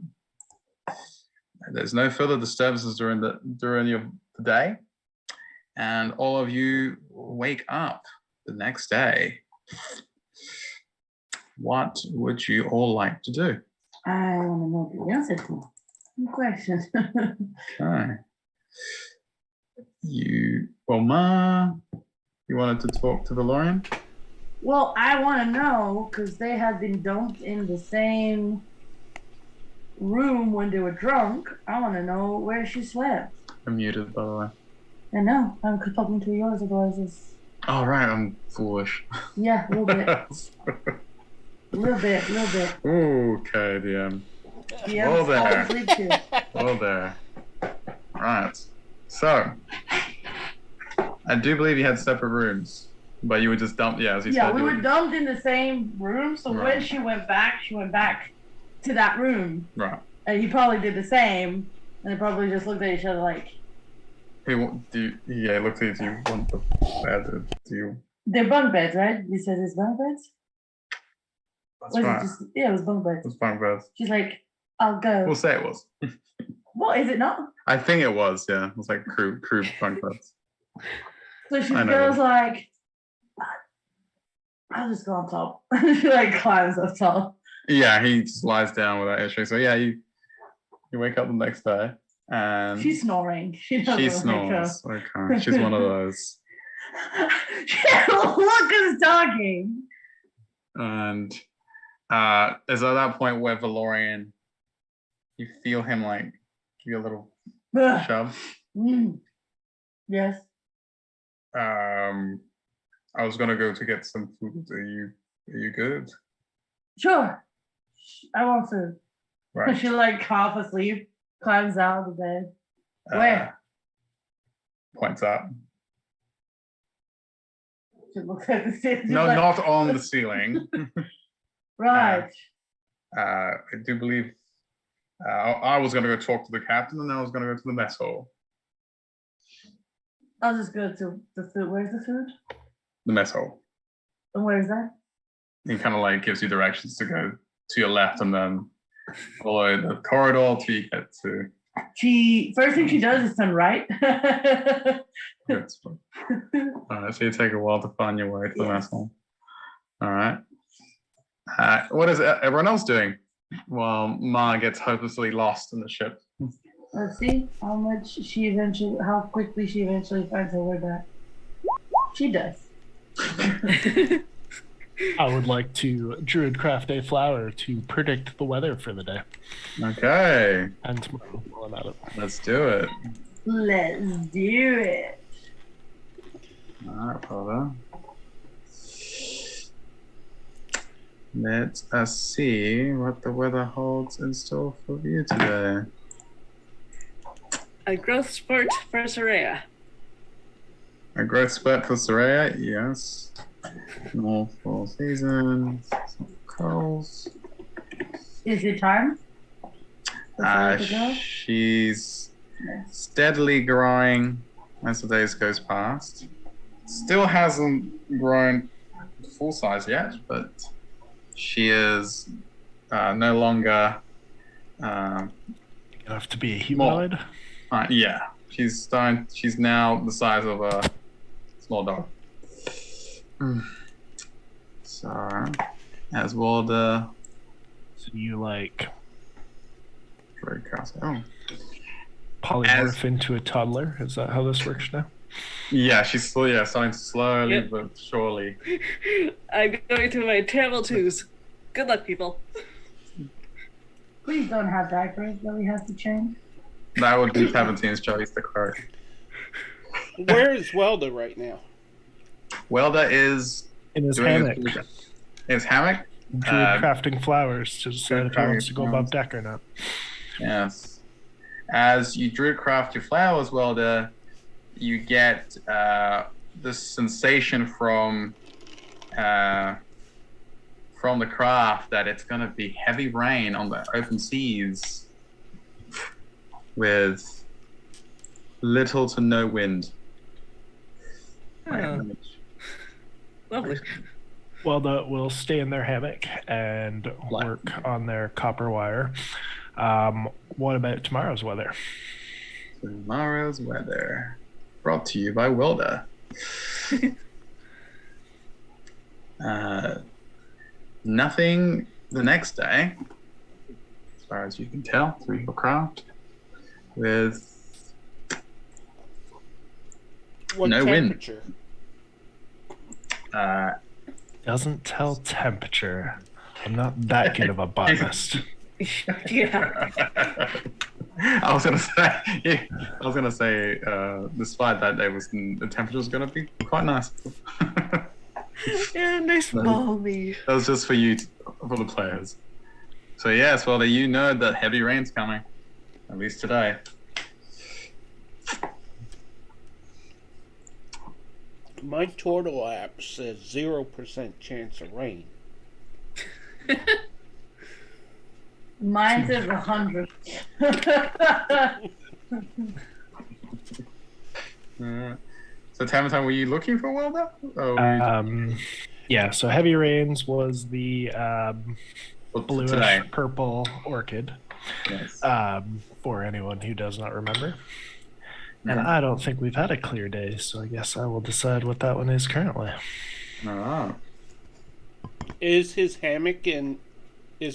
there's no further disturbances during the day, and all of you wake up the next day. What would you all like to do? I want to know the answer to the question. Okay. Ma, you wanted to talk to Valorian? Well, I want to know because they had been dumped in the same room when they were drunk. I want to know where she slept. I'm muted, by the way. I know. I'm talking to yours, otherwise it's... Oh, right, I'm foolish. Yeah, a little bit. little bit. Okay, DM. Yeah, Whoa there. sleep too. Hello there. Right. So, I do believe you had separate rooms, but you were just dumped. Yeah, as you said. Yeah, we were dumped in the same room. So Right. when she went back to that room. Right. And he probably did the same. And they probably just looked at each other like... Hey, yeah, look at you. Do you want the bed? Do you? They're bunk beds, right? You said it's bunk beds? That's Was right. it was bunk beds. It was bunk beds. She's like, I'll go. We'll say it was. What, is it not? I think it was. Yeah, it was like crew bunk beds. So she I know goes them. like, I'll just go on top. She like climbs up top. Yeah, he just lies down without issue. So yeah, you wake up the next day and She's snoring. She snores. Okay, she's one of those. Look who's talking. And is at that point where Valorian, you feel him like give you a little Ugh. shove. Yes. I was gonna go to get some food. Are you good? Sure. I want food. Right. She like half asleep, climbs out of the bed. Where? Points up. She looks at the ceiling. No, like, not on the ceiling. right. I do believe I was gonna go talk to the captain, and I was gonna go to the mess hall. I'll just go to the food. Where's the food? The mess hall. And where's that? He kind of like gives you directions to go to your left and then follow the corridor till you get to. First thing she does is turn right. All right, so you take a while to find your way to the mess hall. All right. What is everyone else doing while Ma gets hopelessly lost in the ship? Let's see how quickly she eventually finds her way back. She does. I would like to druidcraft a flower to predict the weather for the day Okay, and tomorrow while I'm at it. let's do it. Let's do it. All right, brother. Let us see what the weather holds in store for you today. A growth spurt for Soraya. A growth spurt for Soraya, yes. North 4 seasons. Pearls. Is it time? To go? She's steadily growing as the days goes past. Still hasn't grown full size yet, but she is no longer Enough to be a humanoid. yeah. She's now the size of a small dog. So as well the So you like oh. polymorph into a toddler? Is that how this works now? Yeah, she's starting slowly Yep. but surely. I'm going through my terrible twos. Good luck, people. Please don't have diapers that we have to change. That would be 17's choice to quote. Where is Welda right now? Welda is In his doing hammock, his hammock. druid crafting flowers to decide if he wants to go above deck or not. Yes. As you druid craft your flowers, Welda, you get this sensation from the craft that it's going to be heavy rain on the open seas with little to no wind. Oh, lovely. Well, we'll stay in their hammock and work on their copper wire. What about tomorrow's weather? Tomorrow's weather, brought to you by Wilda. Nothing the next day, as far as you can tell through your craft, with What no temperature? wind. Doesn't tell temperature. I'm not that good of a botanist. Yeah. I was gonna say, despite that, the temperature was gonna be quite nice. Yeah, nice balmy. That was just for you, for the players. So yes, well, you know that heavy rain's coming, at least today. My Turtle app says 0% chance of rain. Mine says 100. So Tamatam, were you looking for Wilda? Yeah, so heavy rains was the bluish today. purple orchid. Yes. For anyone who does not remember. And I don't think we've had a clear day, so I guess I will decide what that one is currently. Oh. Is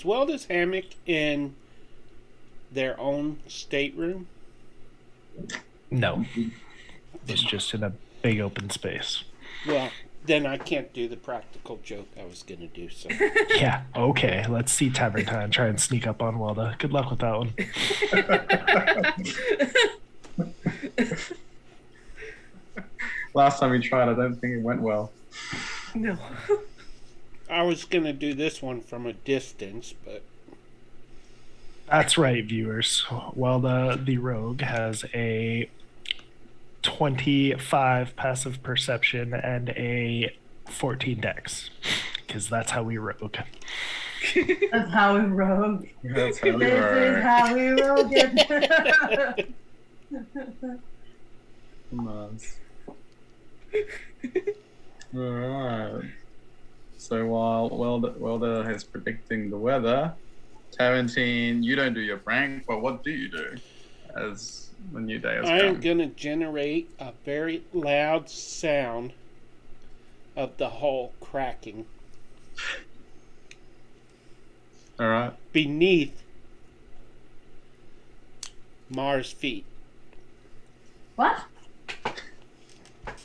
Welda's hammock in their own stateroom? No. It's just in a big open space. Well, then I can't do the practical joke I was going to do. So Yeah, okay. Let's see Tavern Time try and sneak up on Welda. Good luck with that one. Last time we tried, I don't think it went well. No. I was going to do this one from a distance, but That's right, viewers. Welda the Rogue has a 25 passive perception and a 14 dex. Because that's how we rogue. That's how we rogue. That's how we This is were. how we rogue it. Nice. Alright. So while Welda is predicting the weather, Tarantine, you don't do your prank, but what do you do as the new day has I am come? going to generate a very loud sound of the hull cracking Alright. beneath Mars' feet. What?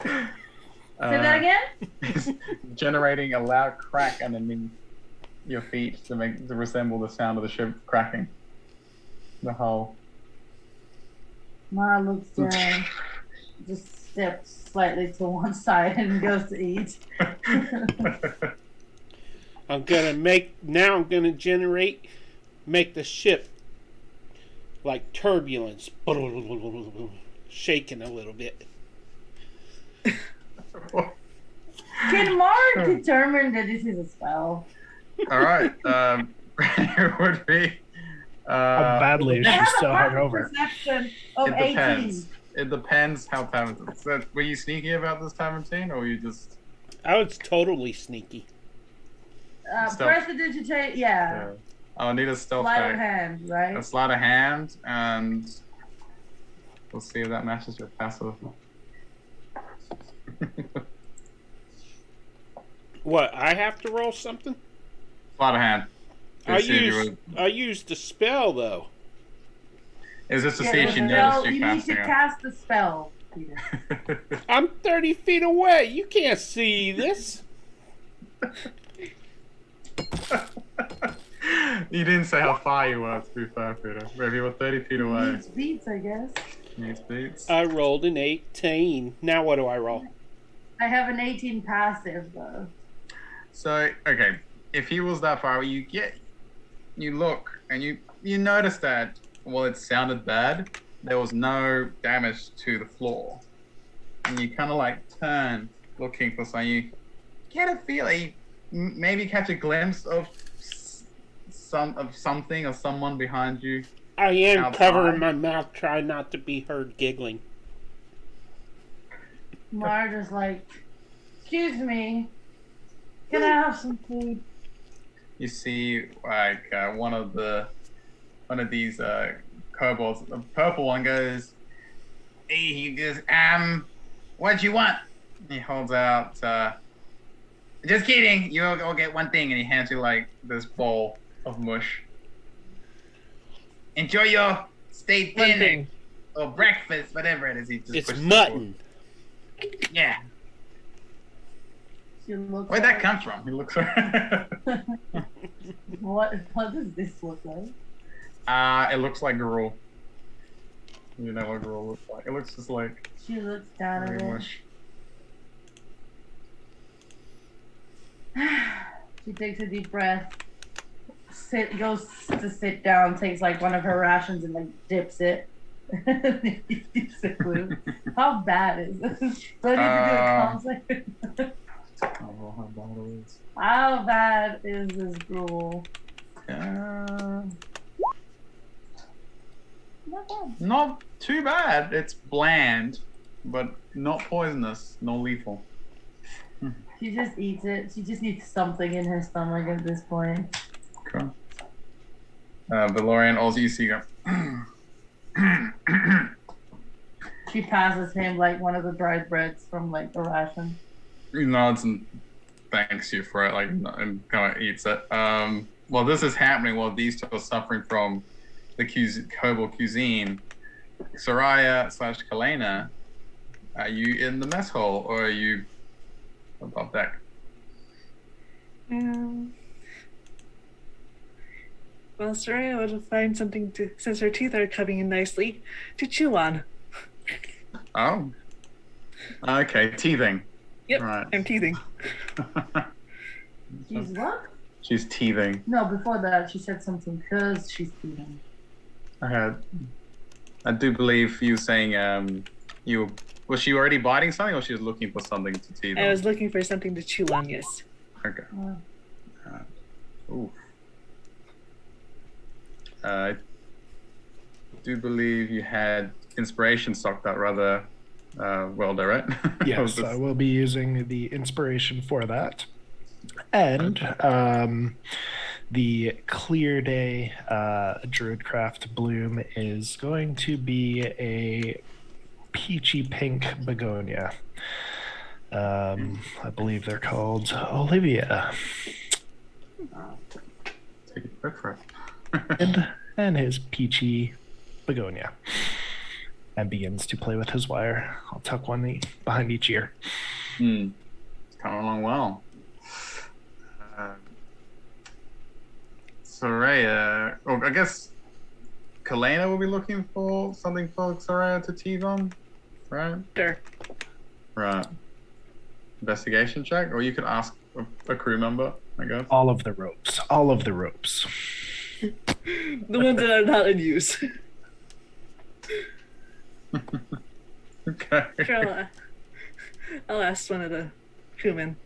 Say that again? Generating a loud crack underneath your feet to resemble the sound of the ship cracking. The hull. Mara looks down, just steps slightly to one side and goes to eat. I'm gonna make the ship like turbulence, shaking a little bit. Can Mara determine that this is a spell? All right. It would be. How badly is I she have still a perfect hungover? perception of It 18. depends. It depends how talented. So, were you sneaky about this time, or were you just I was totally sneaky. stealth? Prestidigitate, yeah. Yeah. I'll need a stealth Sleight of check. hand, A right? sleight of hand, and we'll see if that matches your passive. What? I have to roll something? Sleight of hand. I To see if you used I used the spell though. Is this to see Yeah, if she the noticed spell, you you need casting to it? cast the spell, Peter. I'm 30 feet away. You can't see this. You didn't say how far you were, to be fair, Peter. Maybe you were 30 feet away. Needs beats, I guess. Needs beats. I rolled an 18. Now what do I roll? I have an 18 passive, though. So, okay, if he was that far, you look, and you notice that, well, it sounded bad. There was no damage to the floor. And you kind of like turn, looking for something. You get a feeling, maybe catch a glimpse of something or someone behind you. I am Outside. covering my mouth, trying not to be heard giggling. Mar just like, excuse me, can I have some food? You see, like one of these kobolds, the purple one goes, "Hey," he goes, what you want?" He holds out. Just kidding. You'll get one thing, and he hands you like this bowl of mush. Enjoy your steak One dinner thing. or breakfast, whatever it is. He just It's pushes mutton. it forward. Yeah. She looks Where'd like, that come from? He looks around. What does this look like? It looks like gruel. You know what gruel looks like. It looks just like She looks down at very it. mush. She takes a deep breath. Goes to sit down, takes like one of her rations and like dips it. How bad is this? Do I need to do a concept? I don't know how bad it is. How bad is this gruel? Not bad. Not too bad. It's bland, but not poisonous, nor lethal. She just eats it. She just needs something in her stomach at this point. Okay. Valorian, also you see go. She passes him like one of the dried breads from like the ration. He nods and thanks you for it, like, and kind of eats it. While this is happening, while these two are suffering from the kobold cuisine, Soraya / Kalena, are you in the mess hall or are you above deck? Well, Soraya would find something to, since her teeth are coming in nicely, to chew on. Oh. Okay, teething. Yep, Right. I'm teething. She's what? She's teething. No, before that she said something because she's eating. I do believe you saying was she already biting something or she was looking for something to teeth on? I was looking for something to chew on, yes. Okay. Oof. I do believe you had inspiration stocked out rather well there, right? Yes, I will be using the inspiration for that. And the Clear Day Druidcraft Bloom is going to be a peachy pink begonia. I believe they're called Olivia. Take a quick for it. and his peachy begonia. And begins to play with his wire. I'll tuck one behind each ear. It's coming along well. Soraya, I guess Kalena will be looking for something for Soraya to tease on, right? Sure. Right. Investigation check, or you could ask a crew member, I guess. All of the ropes. All of the ropes. The ones that are not in use. Okay. Sure, I'll ask one of the crewmen.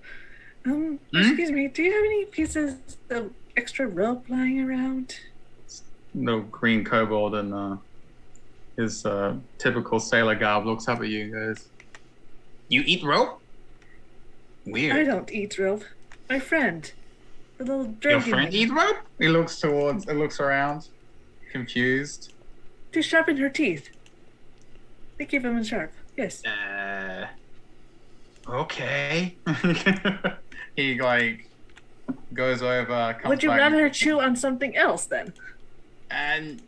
Excuse me, do you have any pieces of extra rope lying around? No green kobold and his typical sailor garb looks up at you guys. You eat rope? Weird. I don't eat rope. My friend, the little Your dragon. friend eat rope? He looks around, confused. To sharpen her teeth. They keep them sharp. Yes. Okay. He like goes over. Comes Would you back, rather chew on something else then? And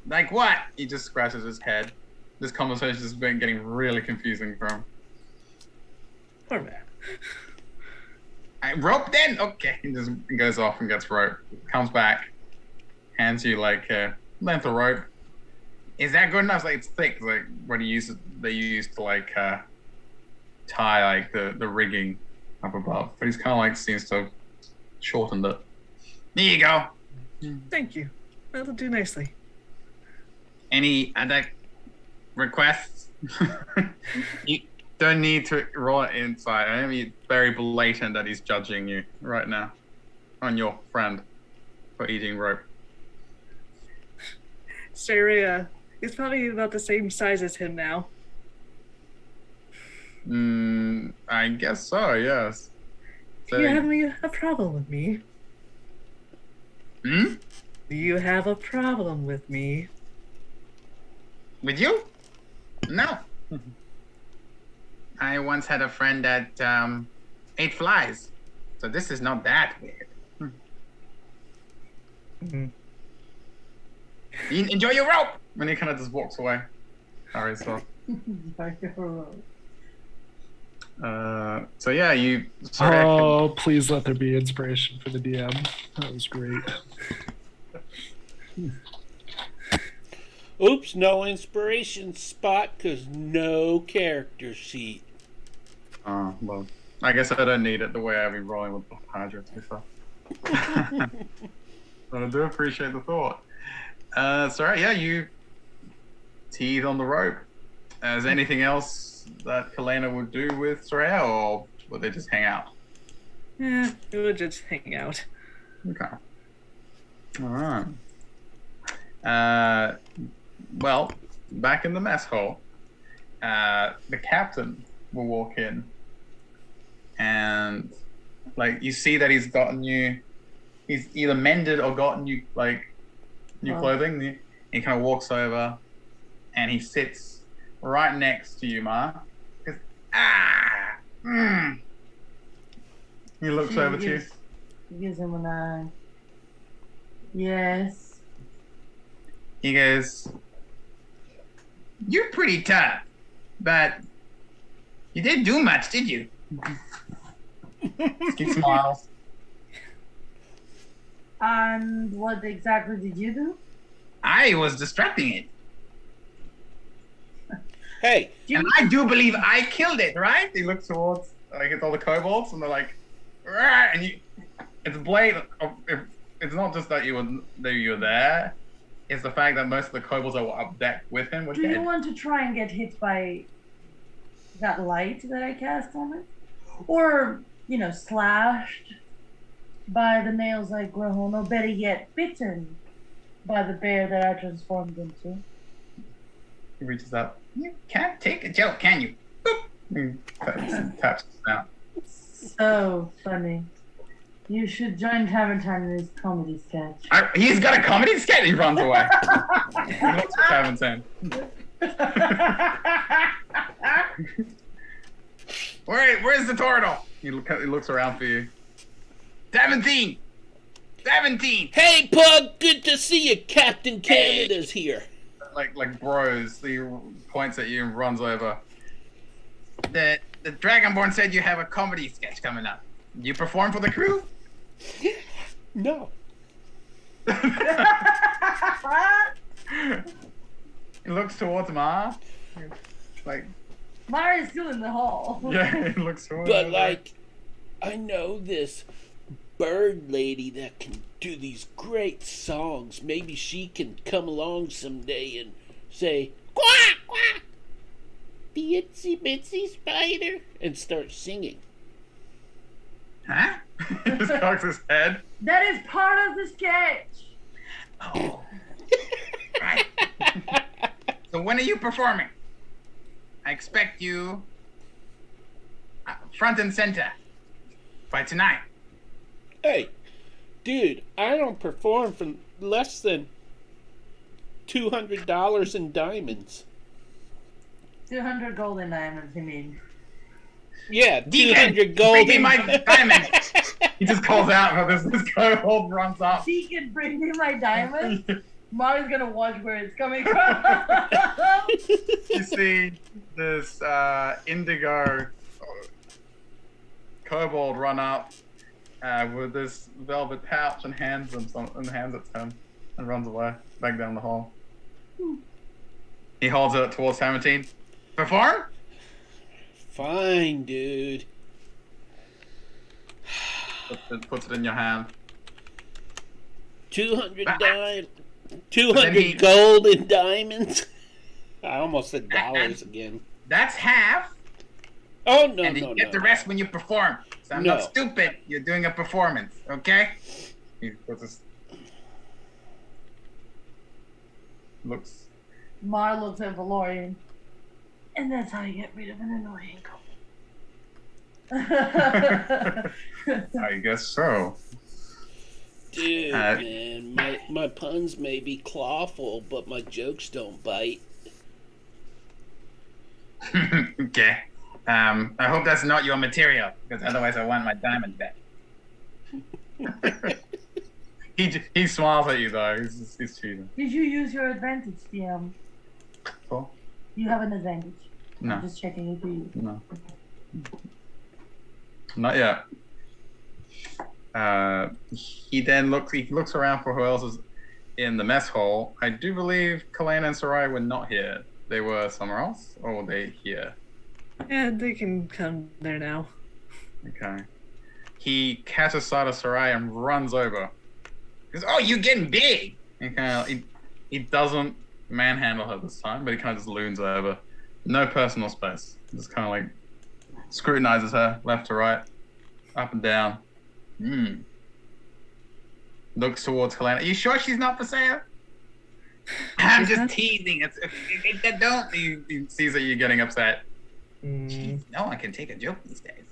like what? He just scratches his head. This conversation has been getting really confusing for him. Poor man. Rope then? Okay. He just goes off and gets rope. Comes back, hands you like a length of rope. Is that good enough? It's like it's thick. It's like what they use to like tie like the rigging up above. But he's kind of like seems to have shortened it. There you go. Thank you. That'll do nicely. Any other requests? You don't need to roll it inside. I mean, it's very blatant that he's judging you right now on your friend for eating rope. Saria is probably about the same size as him now. I guess so, yes. Do you have a problem with me? Hmm? Do you have a problem with me? With you? No. I once had a friend that ate flies. So this is not that weird. You enjoy your rope! And he kind of just walks away. Sorry, so. So yeah, you. Oh, please let there be inspiration for the DM. That was great. Oops, no inspiration spot because no character sheet. Well, I guess I don't need it the way I've been rolling with the Hydra too far. But I do appreciate the thought. So yeah, you teethe on the rope. Is there anything else that Kalena would do with Soraya, or would they just hang out? Yeah, we would just hang out. Okay. All right. Well, back in the mess hall, the captain will walk in, and like you see that he's either mended or gotten you like new clothing. He kind of walks over, and he sits right next to you, Ma. He goes, He looks over to you. He gives him an eye. Yes. He goes, "You're pretty tough, but you didn't do much, did you?" He smiles. And what exactly did you do? I was distracting it. Hey, And I do believe I killed it, right? He looks towards, like, it's all the kobolds, and they're like, "Rah!" And it's blatant. It's not just that you were there. It's the fact that most of the kobolds that were up deck with him were Do dead. you want to try and get hit by that light that I cast on it? Or, slashed by the nails I grow on, or better yet, bitten by the bear that I transformed into? He reaches up. You can't take a joke, can you? Boop. He taps his snout. So funny. You should join Tavern Time in his comedy sketch. He's got a comedy sketch. He runs away. He looks at Tavern Time. Where's the turtle? He looks around for you. 17! 17! hey, Pug, good to see you. Captain Canada's here. Like bros, he points at you and runs over. The Dragonborn said you have a comedy sketch coming up. You perform for the crew? No. He looks towards Ma. Like, Mari's still in the hall. yeah, he looks towards But, her. like, I know this bird lady that can do these great songs. Maybe she can come along someday and say, "Quack, quack, the itsy bitsy spider," and start singing. Huh? He just cocks his head. That is part of the sketch. Oh. Right. So when are you performing? I expect you front and center by tonight. Hey, dude, I don't perform for less than $200 in diamonds. 200 golden diamonds, you mean? Yeah, Deacon, 200 gold. bring me my diamond. He just calls out, but this kobold runs up. She can bring me my diamonds. Molly's gonna watch where it's coming from. You see this indigo kobold run up with this velvet pouch and hands it to him and runs away back down the hall. He holds it towards Hamilton. Perform? Fine, dude. Puts it in your hand. 200 then 200 gold in diamonds. I almost said dollars again. That's half. Oh no, And then no, you get no. the rest when you perform. So I'm No. not stupid. You're doing a performance, okay? He puts his... Looks... Mar looks at Valorian. And that's how you get rid of an annoying couple. I guess so. Dude, man, my puns may be clawful, but my jokes don't bite. Okay. I hope that's not your material, because otherwise I want my diamond back. He smiles at you though. He's cheating. Did you use your advantage, DM? Cool. You have an advantage. No. I'm just checking it for you. No. Not yet. He looks around for who else is in the mess hall. I do believe Kalana and Sarai were not here. They were somewhere else, or were they here? Yeah, they can come there now. Okay. He catches sight of Sarai and runs over. He goes, oh, you're getting big. He doesn't manhandle her this time, but he kind of just loons over. No personal space. Just kind of like scrutinizes her left to right, up and down. Looks towards Kalana. Are you sure she's not for sale? I'm She's just not? teasing. Don't. He sees that you're getting upset. Mm, No one can take a joke these days.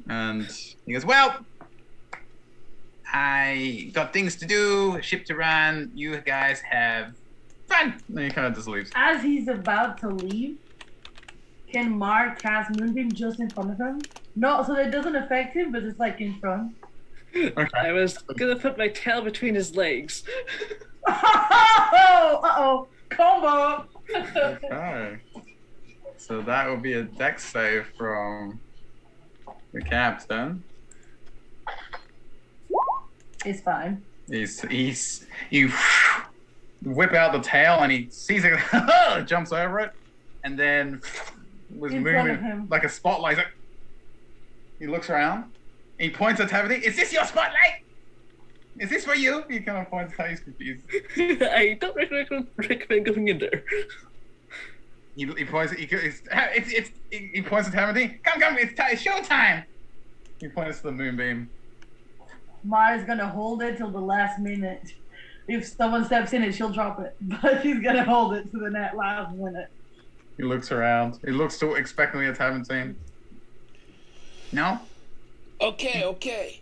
And He goes, well, I got things to do, a ship to run. You guys have fun. then he kind of just leaves. As he's about to leave, can Mar cast Moonbeam just in front of him? No, so that it doesn't affect him, but it's like in front. Okay. I was gonna put my tail between his legs. Uh-oh! Combo! Okay. So that would be a dex save from the captain. It's fine. You whip out the tail and he sees it, jumps over it, and then was In front of moving him. like a spotlight. Like, he looks around. He points at Tabitha. Is this your spotlight? Is this for you? He kind of points at. He's confused. I don't recommend going in there. He points. He points at Tabitha. Come! It's showtime. He points to the moonbeam. Mar's gonna hold it till the last minute. If someone steps in it, she'll drop it. But she's gonna hold it to the last minute. He looks around. He looks still expectantly at Tabitha. No? Okay.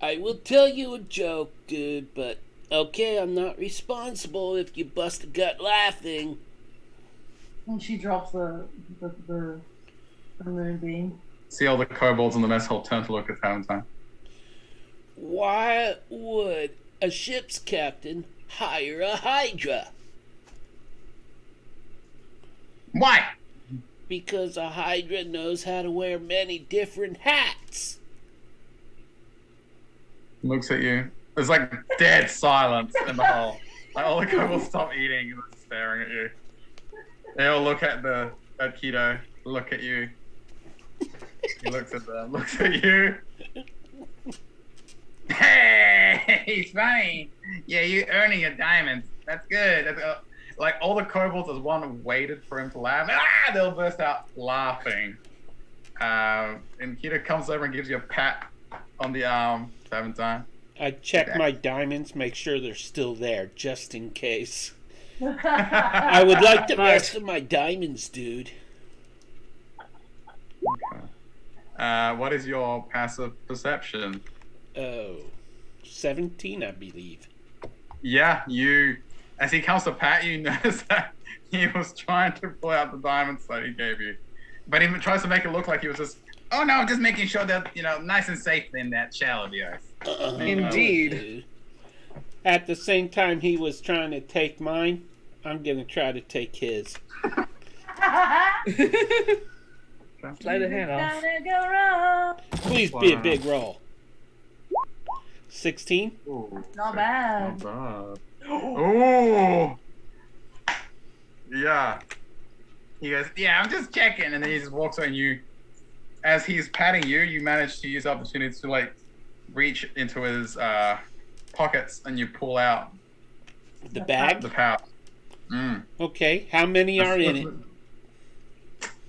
I will tell you a joke, dude, but okay, I'm not responsible if you bust a gut laughing. And she drops the moonbeam. See all the kobolds in the mess hall turn to look at Tabitha. Why would a ship's captain hire a Hydra? Why? Because a Hydra knows how to wear many different hats. Looks at you. There's like dead silence in the hall. Like all the kobolds stop eating and they're staring at you. They all look at Keto, look at you. He looks at them, looks at you. Hey, he's funny. Yeah, you're earning your diamonds. That's good. Like all the kobolds as one waited for him to laugh. They'll burst out laughing. And Keto comes over and gives you a pat on the arm 7 times. I check Okay. my diamonds, make sure they're still there, just in case. I I would like the Right. rest of my diamonds, dude. What is your passive perception? Oh, 17, I believe. Yeah, you. As he comes to pat you, notice that he was trying to pull out the diamonds that he gave you, but he tries to make it look like he was just. Oh no, just making sure that nice and safe in that shell of yours. Indeed. Dude. At the same time he was trying to take mine, I'm gonna try to take his. Slide a hand off. Gotta go wrong. Please be a big roll. 16? Ooh, Not bad. Not bad. Oh. Yeah. He goes, yeah, I'm just checking, and then he just walks on you. As he's patting you, you manage to use the opportunity to like reach into his pockets, and you pull out The bag? the pouch. Mm. Okay, how many are in it?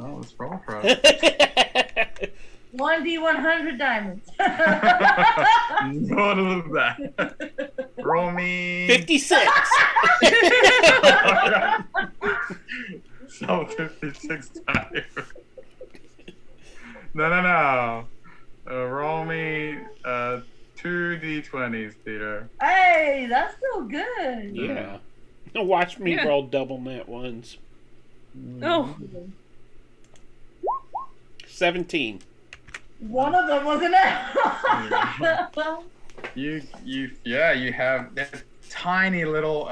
Oh, let's roll for it. 1D100 diamonds. None of that. Roll me. 56! So 56 times. No. Roll me 2d20s, Peter. Hey, that's still good. Yeah. Watch me Yeah. roll double net ones. Oh, 17. One of them was an L. You have that tiny little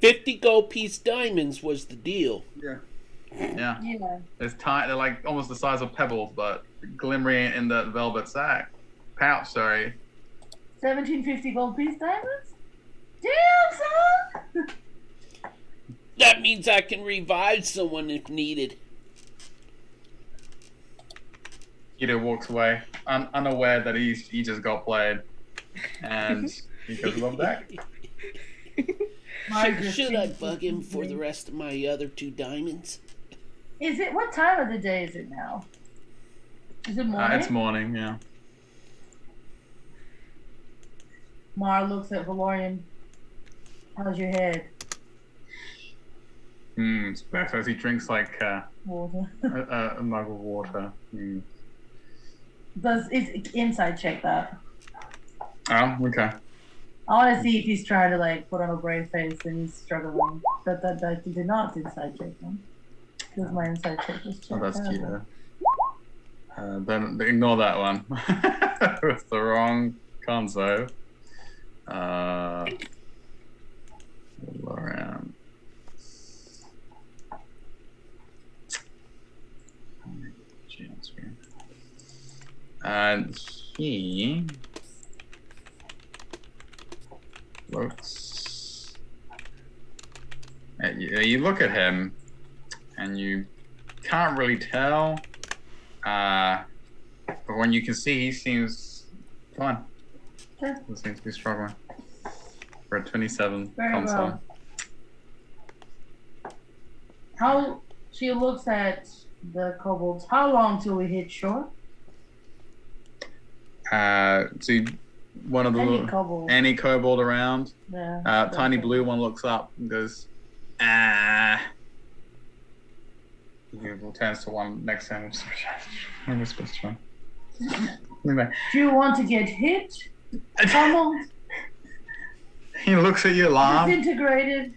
50 gold piece diamonds was the deal. yeah. Yeah. It's tiny. They're like almost the size of pebbles, but glimmering in the velvet pouch. Sorry. 1750 gold piece diamonds? Damn, son! That means I can revive someone if needed. Peter walks away, unaware that he just got played, and he goes love back. Should I bug him for the rest of my other 2 diamonds? Is it, what time of the day is it now? Is it morning? It's morning, yeah. Mar looks at Valorian. How's your head? It's better as he drinks like Water. a mug of water. It's inside check that. Oh, okay. I want to see if he's trying to like put on a brave face and he's struggling. That did not inside check him. Because my inside check was checked. Oh, that's out. Peter. Then ignore that one. It's the wrong console. Around. And he looks at you. You look at him, and you can't really tell. But when you can see, he seems fine. Okay. He seems to be struggling. For a 27 Very console. well. How she looks at the kobolds. How long till we hit shore? So one of the Any kobold. any kobold around. Yeah. Tiny blue one looks up and goes, He turns to one next to him. I'm supposed to. Do you want to get hit? Pummeled? He looks at you, alarmed. Disintegrated?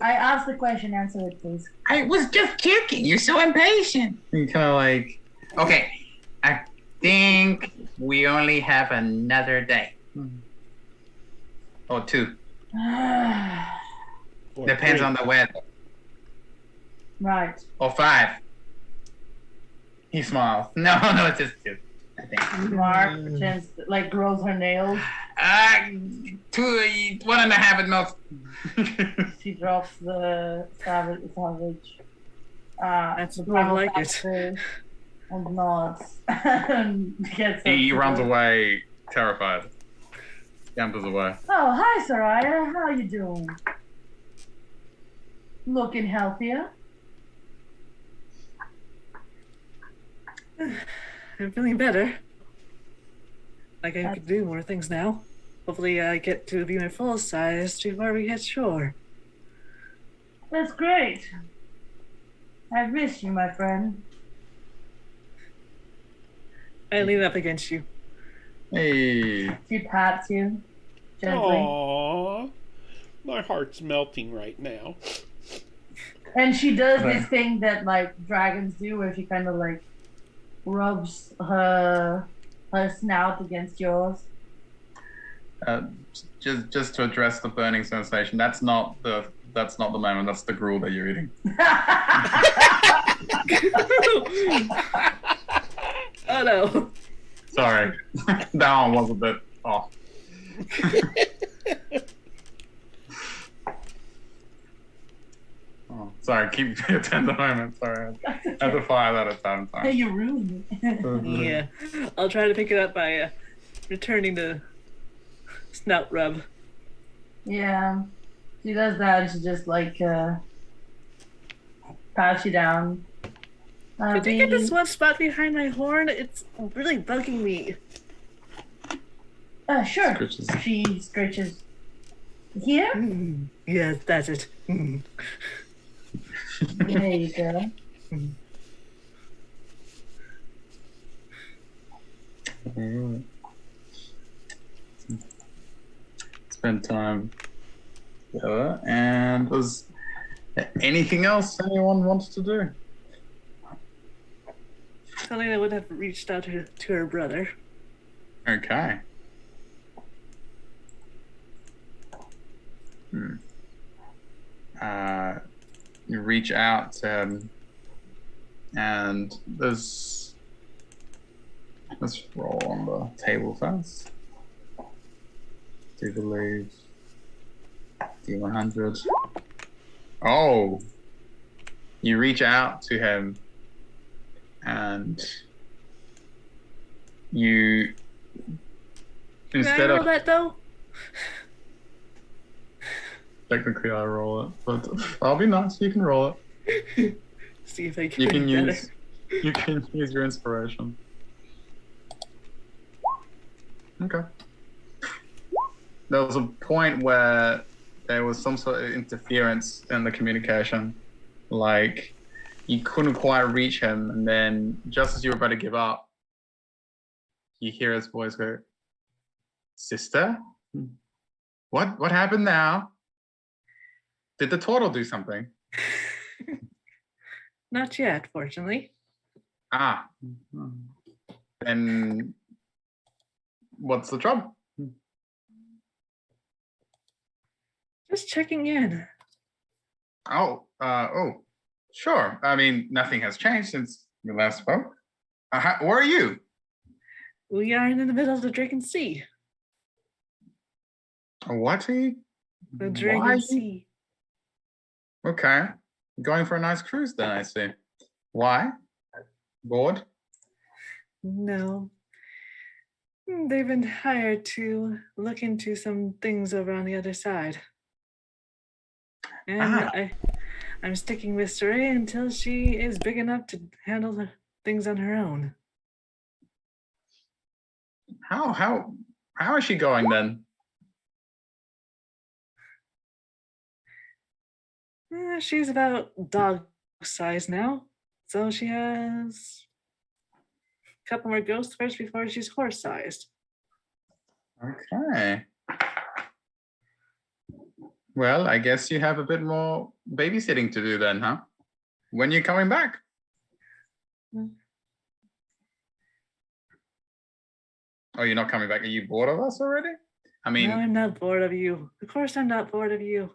I asked the question. Answer it, please. I was just checking. You're so impatient. You kind of like, Okay, I think we only have another day. Or 2. Or Depends 3. on the weather. Right. Or 5. he smiles. No, it's just 2. I think. Mark pretends like grows her nails. 2, 1.5 at most. She drops the savage. That's the more primal like it. factor and nods. And gets He up to runs her. away, terrified. Scampers away. Oh, hi, Soraya. How you doing? Looking healthier. I'm feeling better. Like I could do more things now. Hopefully, I get to be my full size before we hit shore. That's great. I've missed you, my friend. I lean up against you. Hey. She pats you gently. Aww. My heart's melting right now. And she does this thing that like dragons do where she kind of like rubs her snout against yours. Just to address the burning sensation, that's not the moment. That's the gruel that you're eating. Oh no. Sorry, that one was a bit off. Oh, sorry, keep me at the moment. Sorry, I had to fire that at that Hey, time. you ruined it. Yeah. I'll try to pick it up by returning the snout rub. Yeah. She does that and she just like pats you down. Did you get this one spot behind my horn? It's really bugging me. Sure. Scritches. She scratches. Here? Yes, that's it. There you go. Alright. Spend time together. And was there anything else anyone wants to do? Selena would have reached out to her brother. Okay. You reach out to him, and let's roll on the table first. Do believe D100. Oh, you reach out to him, and you Can I instead roll of that though? technically I roll it, but I'll be nice. You can roll it. See if I can You can do better. use your inspiration. Okay. There was a point where there was some sort of interference in the communication, like you couldn't quite reach him, and then just as you were about to give up, you hear his voice go, "Sister, what happened now? Did the turtle do something?" Not yet, fortunately. Ah, then what's the trouble? Just checking in. Oh, sure. I mean, nothing has changed since we last spoke. Where are you? We are in the middle of the Dragon Sea. What? The Why? Dragon Sea. Okay. Going for a nice cruise then, I see. Why? Bored? No. They've been hired to look into some things over on the other side. And I'm sticking with Saray until she is big enough to handle the things on her own. How is she going then? She's about dog size now, so she has a couple more ghosts first before she's horse sized. Okay. Well, I guess you have a bit more babysitting to do then, huh? When are you coming back? Oh, you're not coming back? Are you bored of us already? I mean, No, I'm not bored of you. Of course I'm not bored of you.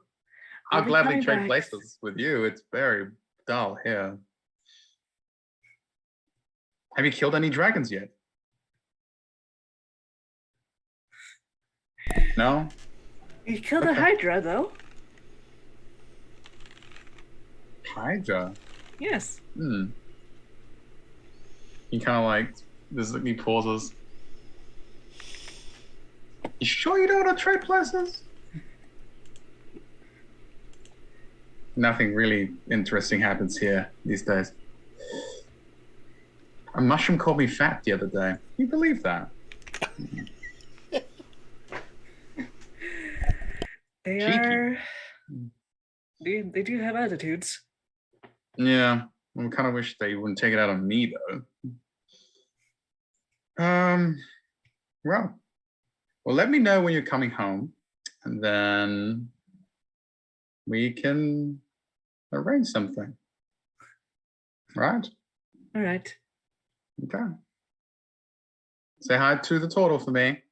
I'll be gladly coming trade back. places with you. It's very dull here. Have you killed any dragons yet? No? You killed a Okay. Hydra, though. Hydra? Yes. He kind of like, he pauses. You sure you don't want to trade places? Nothing really interesting happens here these days. A mushroom called me fat the other day. Can you believe that? They Cheeky. are. They do have attitudes. Yeah, I kind of wish they wouldn't take it out on me though. Well, let me know when you're coming home, and then we can arrange something. Right? All right. Okay. Say hi to the turtle for me,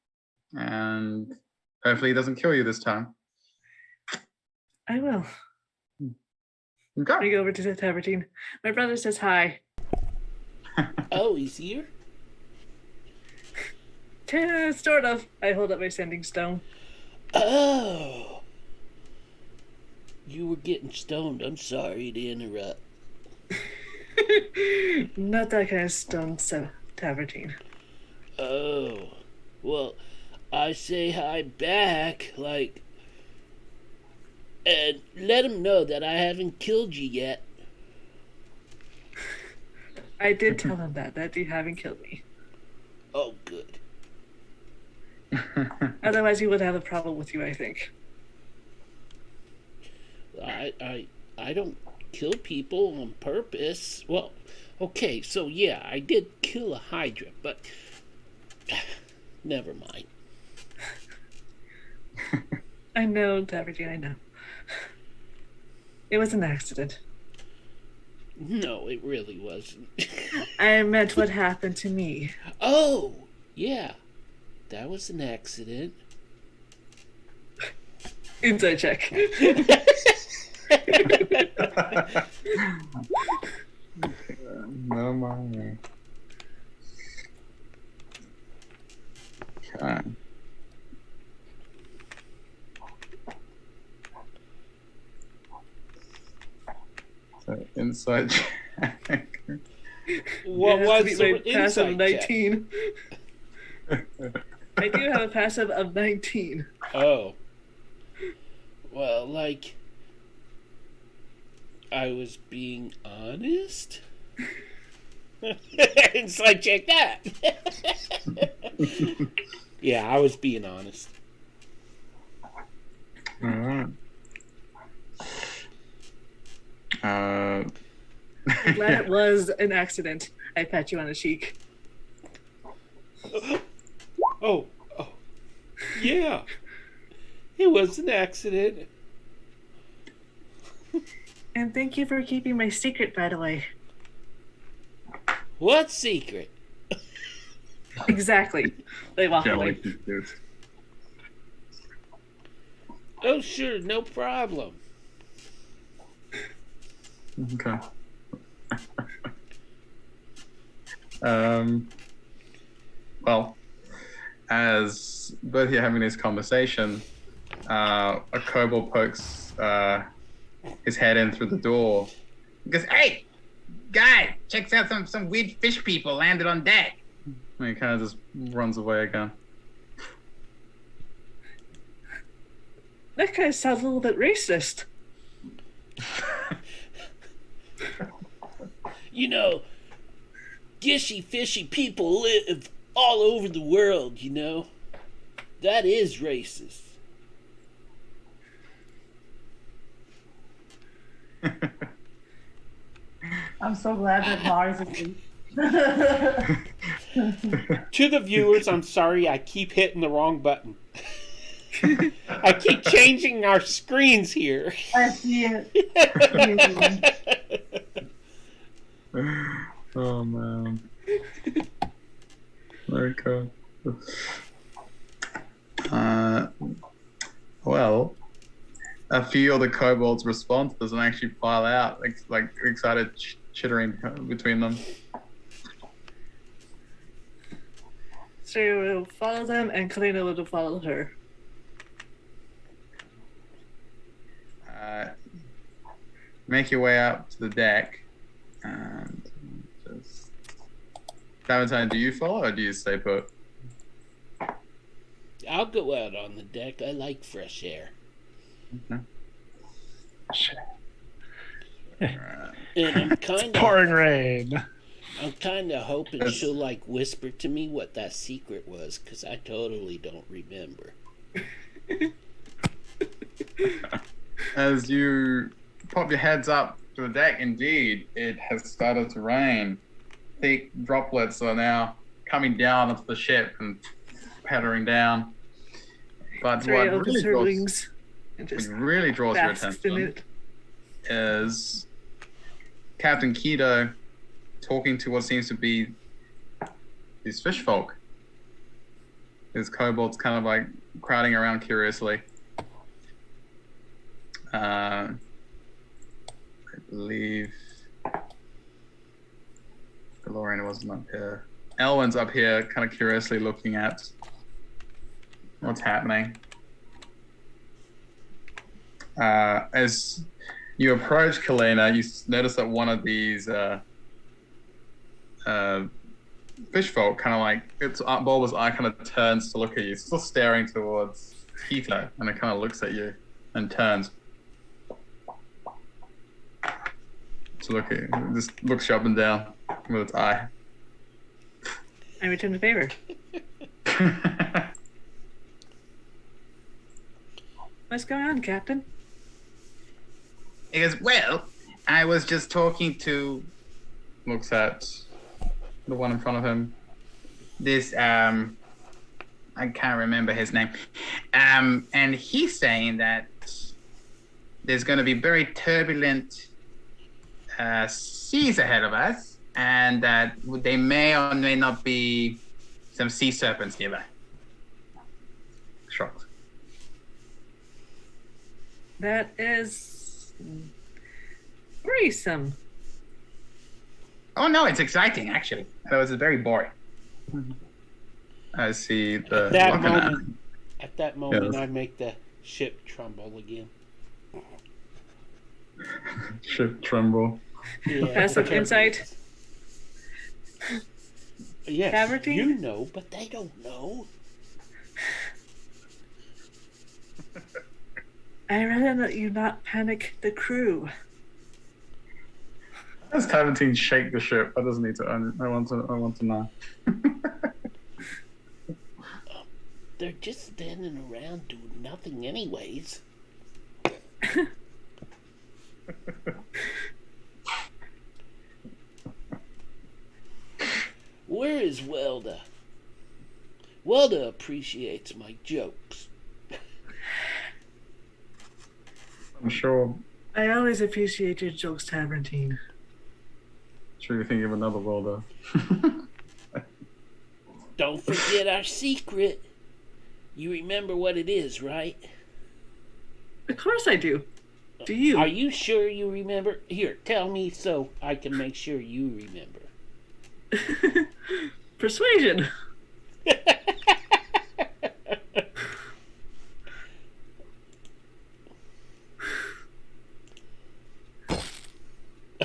and hopefully he doesn't kill you this time. I will. I Okay. go over to the tavern. My brother says hi. Oh, he's here? Sort of. I hold up my sending stone. Oh. You were getting stoned. I'm sorry to interrupt. Not that kind of stone tavern. Oh. Well, I say hi back, like, and let him know that I haven't killed you yet. I did tell him that you haven't killed me. Oh, good. Otherwise, he would have a problem with you, I think. I don't kill people on purpose. Well, okay, so yeah, I did kill a Hydra, but never mind. I know, tavern, I know. It was an accident. No, it really wasn't. I meant what happened to me. Oh, yeah. That was an accident. Inside check. No mind. Okay. So inside check. What It has to was be the my passive inside check? 19. I do have a passive of 19. Oh. Well, like, I was being honest? Inside check that. Yeah, I was being honest. All right. I'm glad it was an accident. I pat you on the cheek. Oh. Yeah. It was an accident. And thank you for keeping my secret, by the way. What secret? Exactly. They walk Yeah, away. like you do. Oh, sure, no problem. Okay. Well, as both of you are having this conversation, a kobold pokes his head in through the door. He goes, hey, guy, checks out some weird fish people landed on deck. And he kind of just runs away again. That guy sounds a little bit racist. You know, gishy fishy people live all over the world, you know. That is racist. I'm so glad that Mars is. To the viewers, I'm sorry I keep hitting the wrong button. I keep changing our screens here. I see it. Oh man. Very cool. Well, a few of the kobolds respond to this and actually file out, like excited chittering between them. So we'll follow them, and Kalina will follow her. Make your way up to the deck, and just. Valentine, do you follow or do you stay put? I'll go out on the deck. I like fresh air. Okay. And I'm kind of Pouring rain. I'm kind of hoping she'll like whisper to me what that secret was, because I totally don't remember. As you pop your heads up to the deck, indeed, it has started to rain. Thick droplets are now coming down onto the ship and pattering down. But Saraya opens her wings and what just really draws your basks in attention it. is Captain Keto talking to what seems to be these fish folk. His kobolds kind of like crowding around curiously. I believe Lorraine wasn't up here. Elwyn's up here, kind of curiously looking at what's happening. As you approach Kalena, you notice that one of these fish folk kind of like its bulbous eye kind of turns to look at you. It's still staring towards Keto, and it kind of looks at you and turns to look at you. It just looks you up and down with its eye. I return the favor. What's going on, Captain? He goes, well, I was just talking to Looks at the one in front of him. this, I can't remember his name. And he's saying that there's going to be very turbulent seas ahead of us, and that they may or may not be some sea serpents nearby. Shocked. That is worrisome. Oh no, it's exciting actually. It was very boring. I see the At that moment, Yes. I make the ship tremble again. ship tremble. Yeah, Passive insight. Yes, Cavertine? you know, but they don't know. I rather that you not panic the crew. Does Taventine shake the ship? That doesn't need to. I want to know. They're just standing around doing nothing anyways. Where is Welda? Welda appreciates my jokes. I'm sure. I always appreciate your jokes, Tavernine. Sure, you think of another world. Don't forget our secret. You remember what it is, right? Of course I do. Do you? Are you sure you remember? Here, tell me so I can make sure you remember. Persuasion.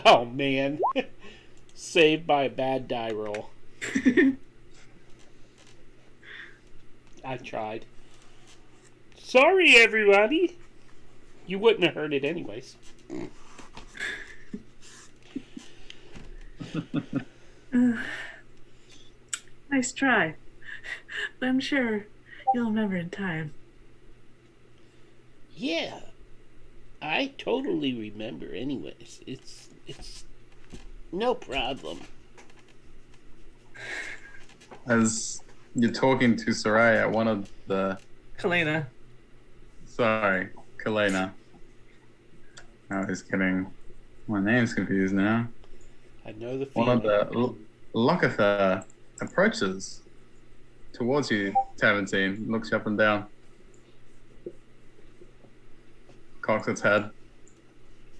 Oh man. Saved by a bad die roll. I tried. Sorry, everybody. You wouldn't have heard it anyways. Nice try. But I'm sure you'll remember in time. Yeah. I totally remember anyways. It's no problem. As you're talking to Soraya, one of the Kalena. sorry, Kalena. I was kidding. My name's confused now. I know the One feeling. of the Lokatha approaches towards you, Taventine, looks you up and down. Cocks its head.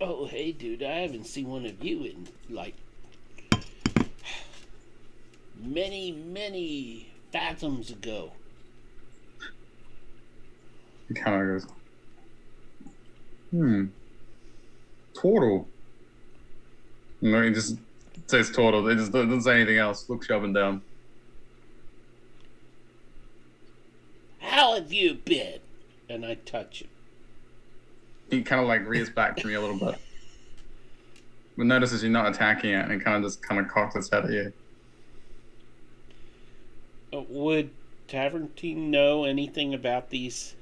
Oh, hey, dude, I haven't seen one of you in, like, many fathoms ago. He kind of goes, Turtle. No, he just says turtle. It just doesn't say anything else. Looks you up and down. How have you been? And I touch him. He kind of like rears back to me a little bit. But notices you're not attacking it, and it kind of cocks its head at you. Would Tavern Team know anything about these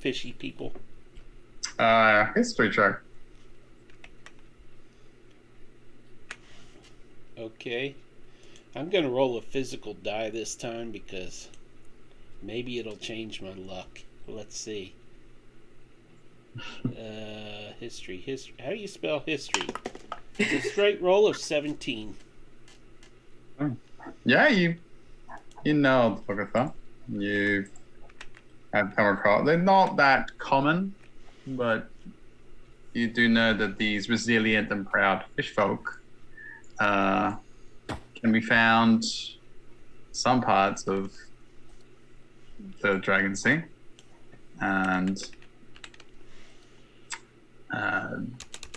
fishy people? History check. Okay. I'm going to roll a physical die this time because maybe it'll change my luck. Let's see. History. How do you spell history? It's a straight roll of 17. Yeah, you know Agatha. You have come across. They're not that common, but you do know that these resilient and proud fish folk can be found some parts of the Dragon Sea, and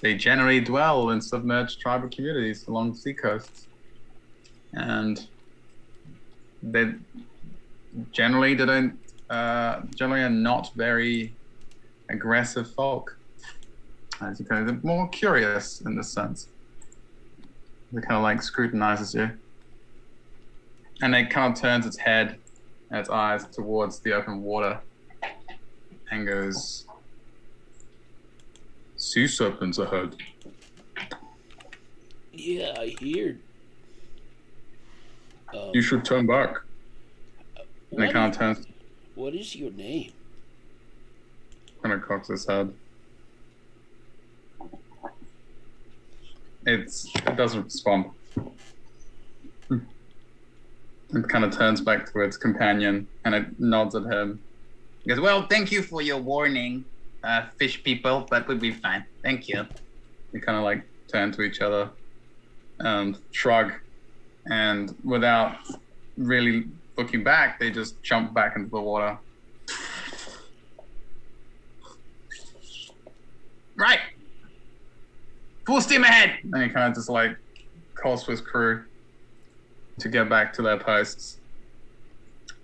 they generally dwell in submerged tribal communities along the seacoasts, and they generally are not very aggressive folk. As you kind of, they're more curious in this sense. They kind of like scrutinizes you, and it kind of turns its head and its eyes towards the open water and goes, "Sea serpents ahead." Yeah, I hear. You should turn back. And it kind of turns, What is your name? kind of cocks its head. It doesn't respond. It kind of turns back to its companion and it nods at him. He goes, well, thank you for your warning, fish people, but we'll be fine. Thank you. They kind of like turn to each other and shrug, and without really looking back, they just jump back into the water. Right. Full steam ahead. And he kind of just like calls for his crew to get back to their posts.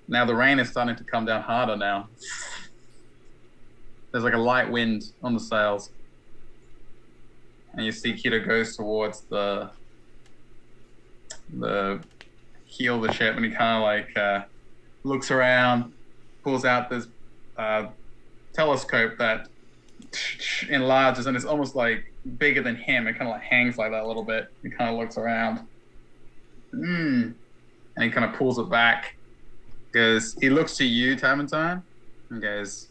Now the rain is starting to come down harder now. There's like a light wind on the sails. And you see Kito goes towards the heel of the ship, and he kind of like looks around, pulls out this telescope that enlarges, and it's almost like bigger than him. It kind of like hangs like that a little bit. He kind of looks around. And he kind of pulls it back. He looks to you, Tamatine, and goes,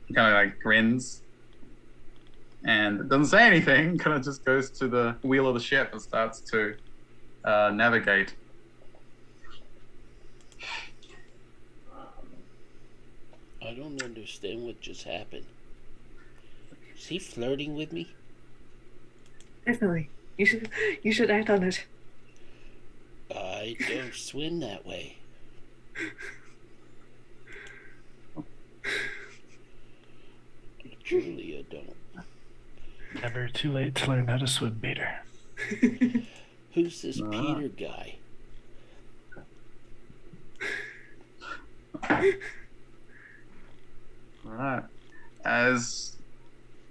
he kind of like grins and doesn't say anything, kind of just goes to the wheel of the ship and starts to navigate. I don't understand what just happened. Is he flirting with me? Definitely. You should act on it. I don't swim that way. Truly, I don't. Never too late to learn how to swim, Peter. Who's this Peter guy? All right. As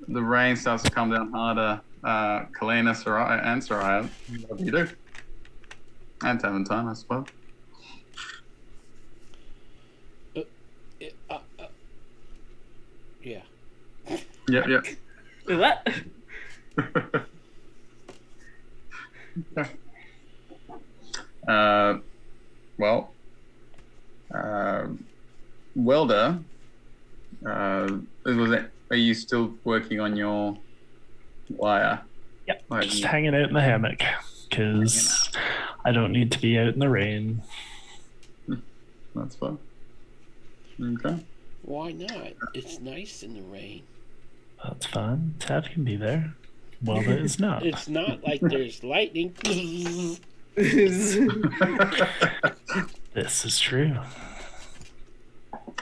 the rain starts to come down harder, Kalina, Soraya, and Soraya, what do you do? And Tamatine, I suppose. Yeah. Yep. What? Well, Welder, are you still working on your wire? Yep. Like, Just hanging out in the hammock because I don't need to be out in the rain. that's fun. Okay. Why not? It's nice in the rain. That's fine. Tav can be there. Welda is not. It's not like there's lightning. This is true.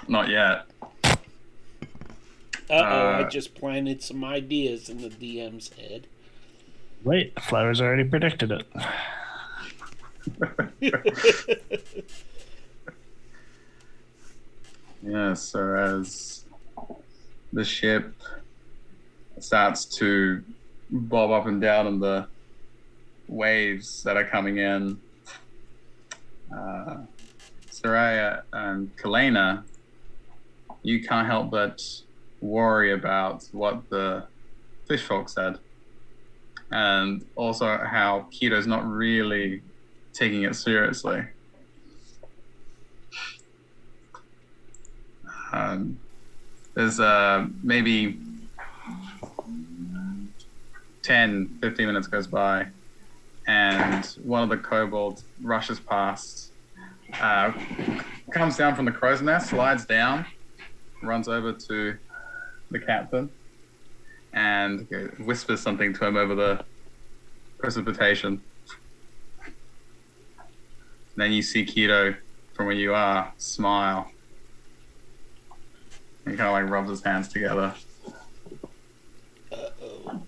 Not yet. I just planted some ideas in the DM's head. Wait, Flowers already predicted it. Yeah, so as the ship starts to bob up and down in the waves that are coming in, Soraya and Kalina you can't help but worry about what the fish folk said, and also how Keto's not really taking it seriously. There's maybe 10-15 minutes goes by, and one of the kobolds rushes past, comes down from the crow's nest, slides down, runs over to the captain, and whispers something to him over the precipitation. Then you see Keto from where you are smile. He kind of like rubs his hands together. Uh-oh.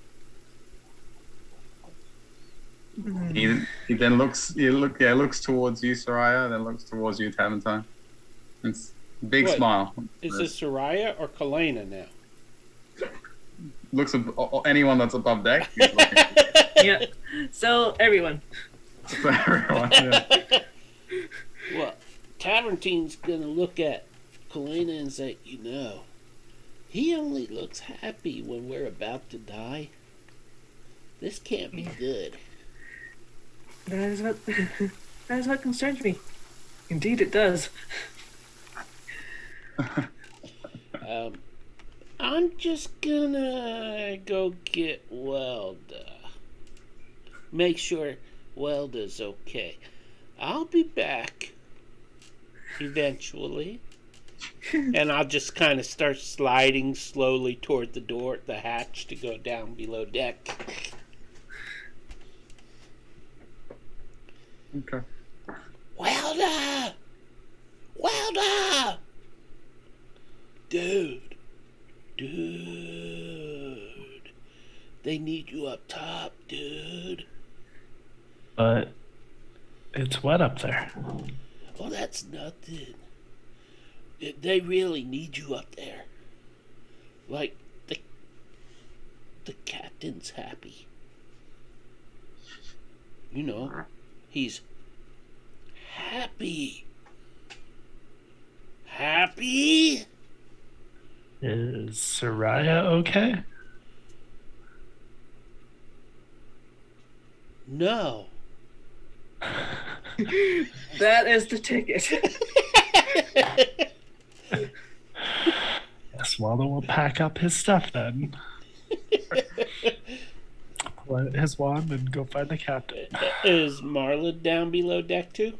He then looks towards you, Soraya, then looks towards you, Taventine. It's a big What? smile. Is this Soraya or Kalena now? Looks at anyone that's above deck. Yeah. So everyone. For everyone, yeah. Well, Tavertine's gonna look at Kalena and say, he only looks happy when we're about to die. This can't be good. That is what concerns me. Indeed, it does. I'm just gonna go get Welda. Make sure Welda's okay. I'll be back eventually. And I'll just kind of start sliding slowly toward the door, the hatch, to go down below deck. Okay. Welda! Welda! Dude. They need you up top, dude. But it's wet up there. Oh, that's nothing. They really need you up there. Like, the captain's happy. He's happy. Happy? Is Soraya okay? No. That is the ticket. Yes, Waldo will pack up his stuff then. Pull out his wand and go find the captain. Is Marla down below deck too?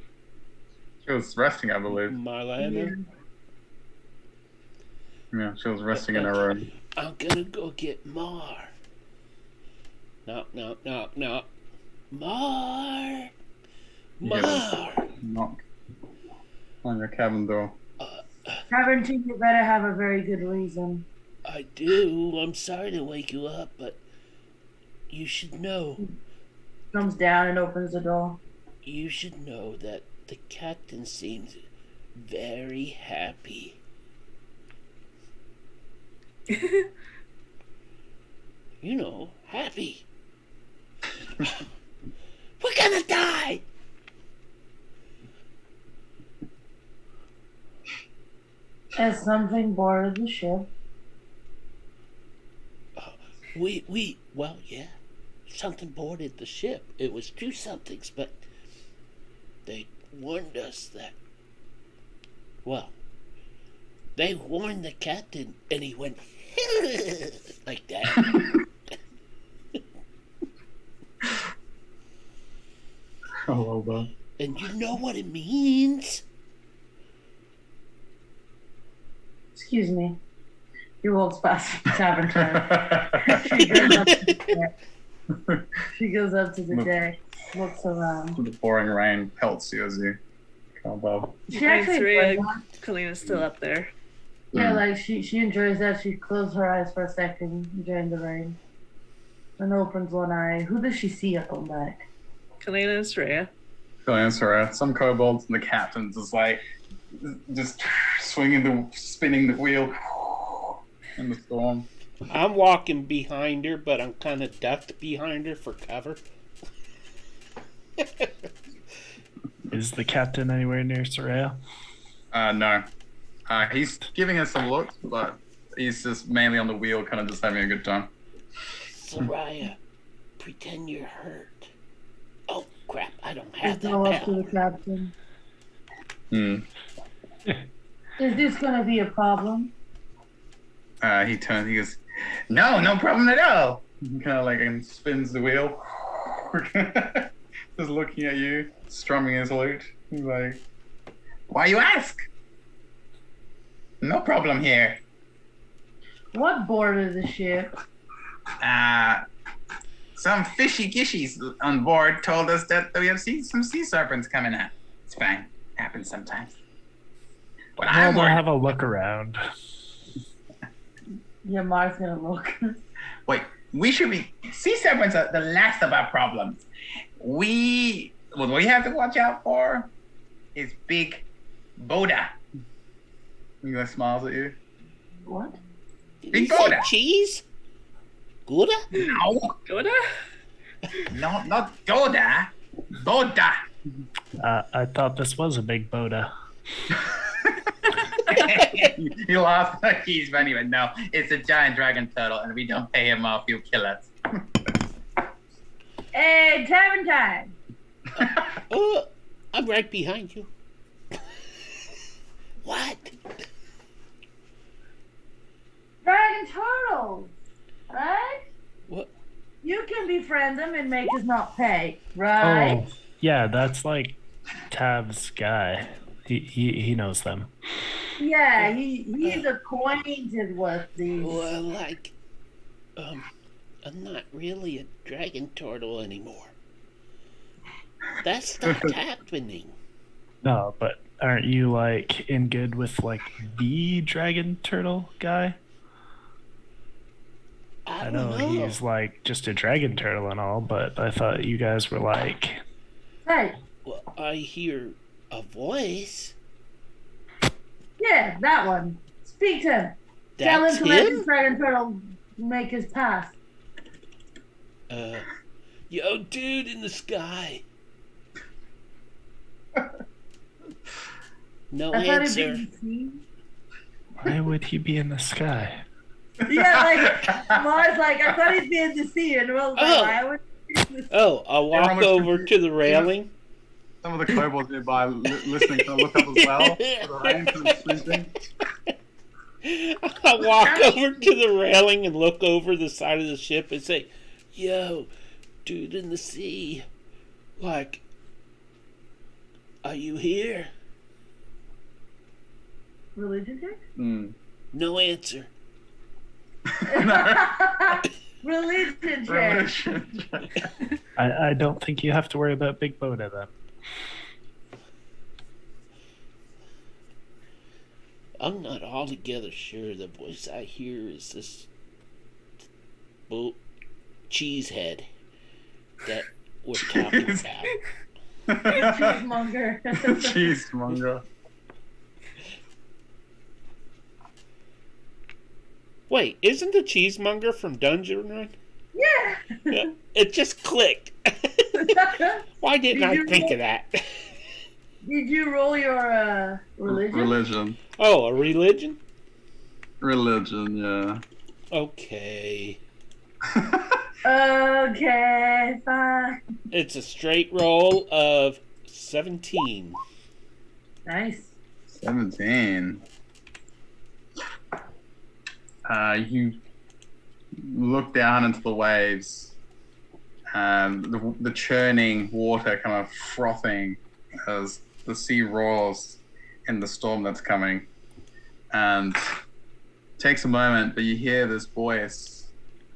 She was resting, I believe. Marla in there? Yeah, she was resting in her room. I'm gonna go get Mar. Knock, knock, knock, knock. Mar! Mar! Knock on your cabin door. Taventine, you better have a very good reason. I do. I'm sorry to wake you up, but you should know. Comes down and opens the door. You should know that the captain seems very happy. Happy. We're gonna die! Has something boarded the ship? Well, yeah. Something boarded the ship. It was two somethings, but they warned us that. Well, they warned the captain, and he went like that. Oh, well done. And you know what it means? Excuse me. He walks past the tavern. She goes up to the deck, looks around. The pouring rain pelts you as you come above. She actually enjoys that. Kalena's still up there. Yeah, like she enjoys that. She closes her eyes for a second, enjoying the rain. And opens one eye. Who does she see up on deck? Kalena and Sreya. Go answer. Some kobolds and the captain's just spinning the wheel in the storm. I'm walking behind her, but I'm kind of ducked behind her for cover. Is the captain anywhere near Soraya? No. He's giving us some looks, but he's just mainly on the wheel, kind of just having a good time. Soraya, pretend you're hurt. Oh, crap, I don't have Let's go that up to the power. captain. Hmm. Is this gonna be a problem? He turns. He goes, "No, no problem at all." Kind of like and spins the wheel, just looking at you, strumming his lute. He's like, Why you ask? No problem here. What boarded the ship? Some fishy gishies on board told us that we have some sea serpents coming out. It's fine. Happens sometimes. But Well, I'm we'll worried. have a look around. Yeah, Mar's gonna look. Wait, we should be. Sea serpents are the last of our problems. What we have to watch out for is big Boda. he like smiles at you. What? Did Big you say Boda. cheese? Gouda? No, Yoda? no, not Yoda. Boda. I thought this was a big Boda. He laughs like he's funny, but no, it's a giant dragon turtle, and if we don't pay him off, he'll kill us. Hey, tavern time! I'm right behind you. What? Dragon turtles! Right? What? You can befriend them and make us not pay, right? Oh, yeah, that's like Tav's guy. He knows them. Yeah, he's acquainted with these. Well, like, I'm not really a dragon turtle anymore. That stopped happening. No, but aren't you like in good with like the dragon turtle guy? I I don't know know. he's like just a dragon turtle and all, but I thought you guys were like, Hey, Well, I hear a voice. yeah, that one. Speak to him. Tell him That's to let him? this dragon turtle make his pass. Yo, dude in the sky. No I thought answer. it'd be the sea. why would he be in the sky? Yeah, like Mars, like I thought he'd be in the sea, and Will's like, Oh. why would he be in the sea? Oh, I'll walk Everyone was over confused. to the railing. Some of the kobolds nearby listening kind of look up as well. The rain kind of sleeping. I'll walk over to the railing and look over the side of the ship and say, "Yo, dude in the sea, like, are you here?" Religion check? Mm. No answer. Religion check. Revolution. I don't think you have to worry about Big Boda then. I'm not altogether sure the voice I hear is this cheesehead that we're talking about. Cheesemonger. Cheesemonger. Wait, isn't the cheesemonger from Dungeon Run? Yeah. Yeah, it just clicked. Why didn't Did I you think roll- of that? Did you roll your religion? Religion. Oh, a religion? Religion, yeah. Okay. Okay, fine. It's a straight roll of 17. Nice. 17. You look down into the waves, the churning water kind of frothing as the sea roars in the storm that's coming. And it takes a moment, but you hear this voice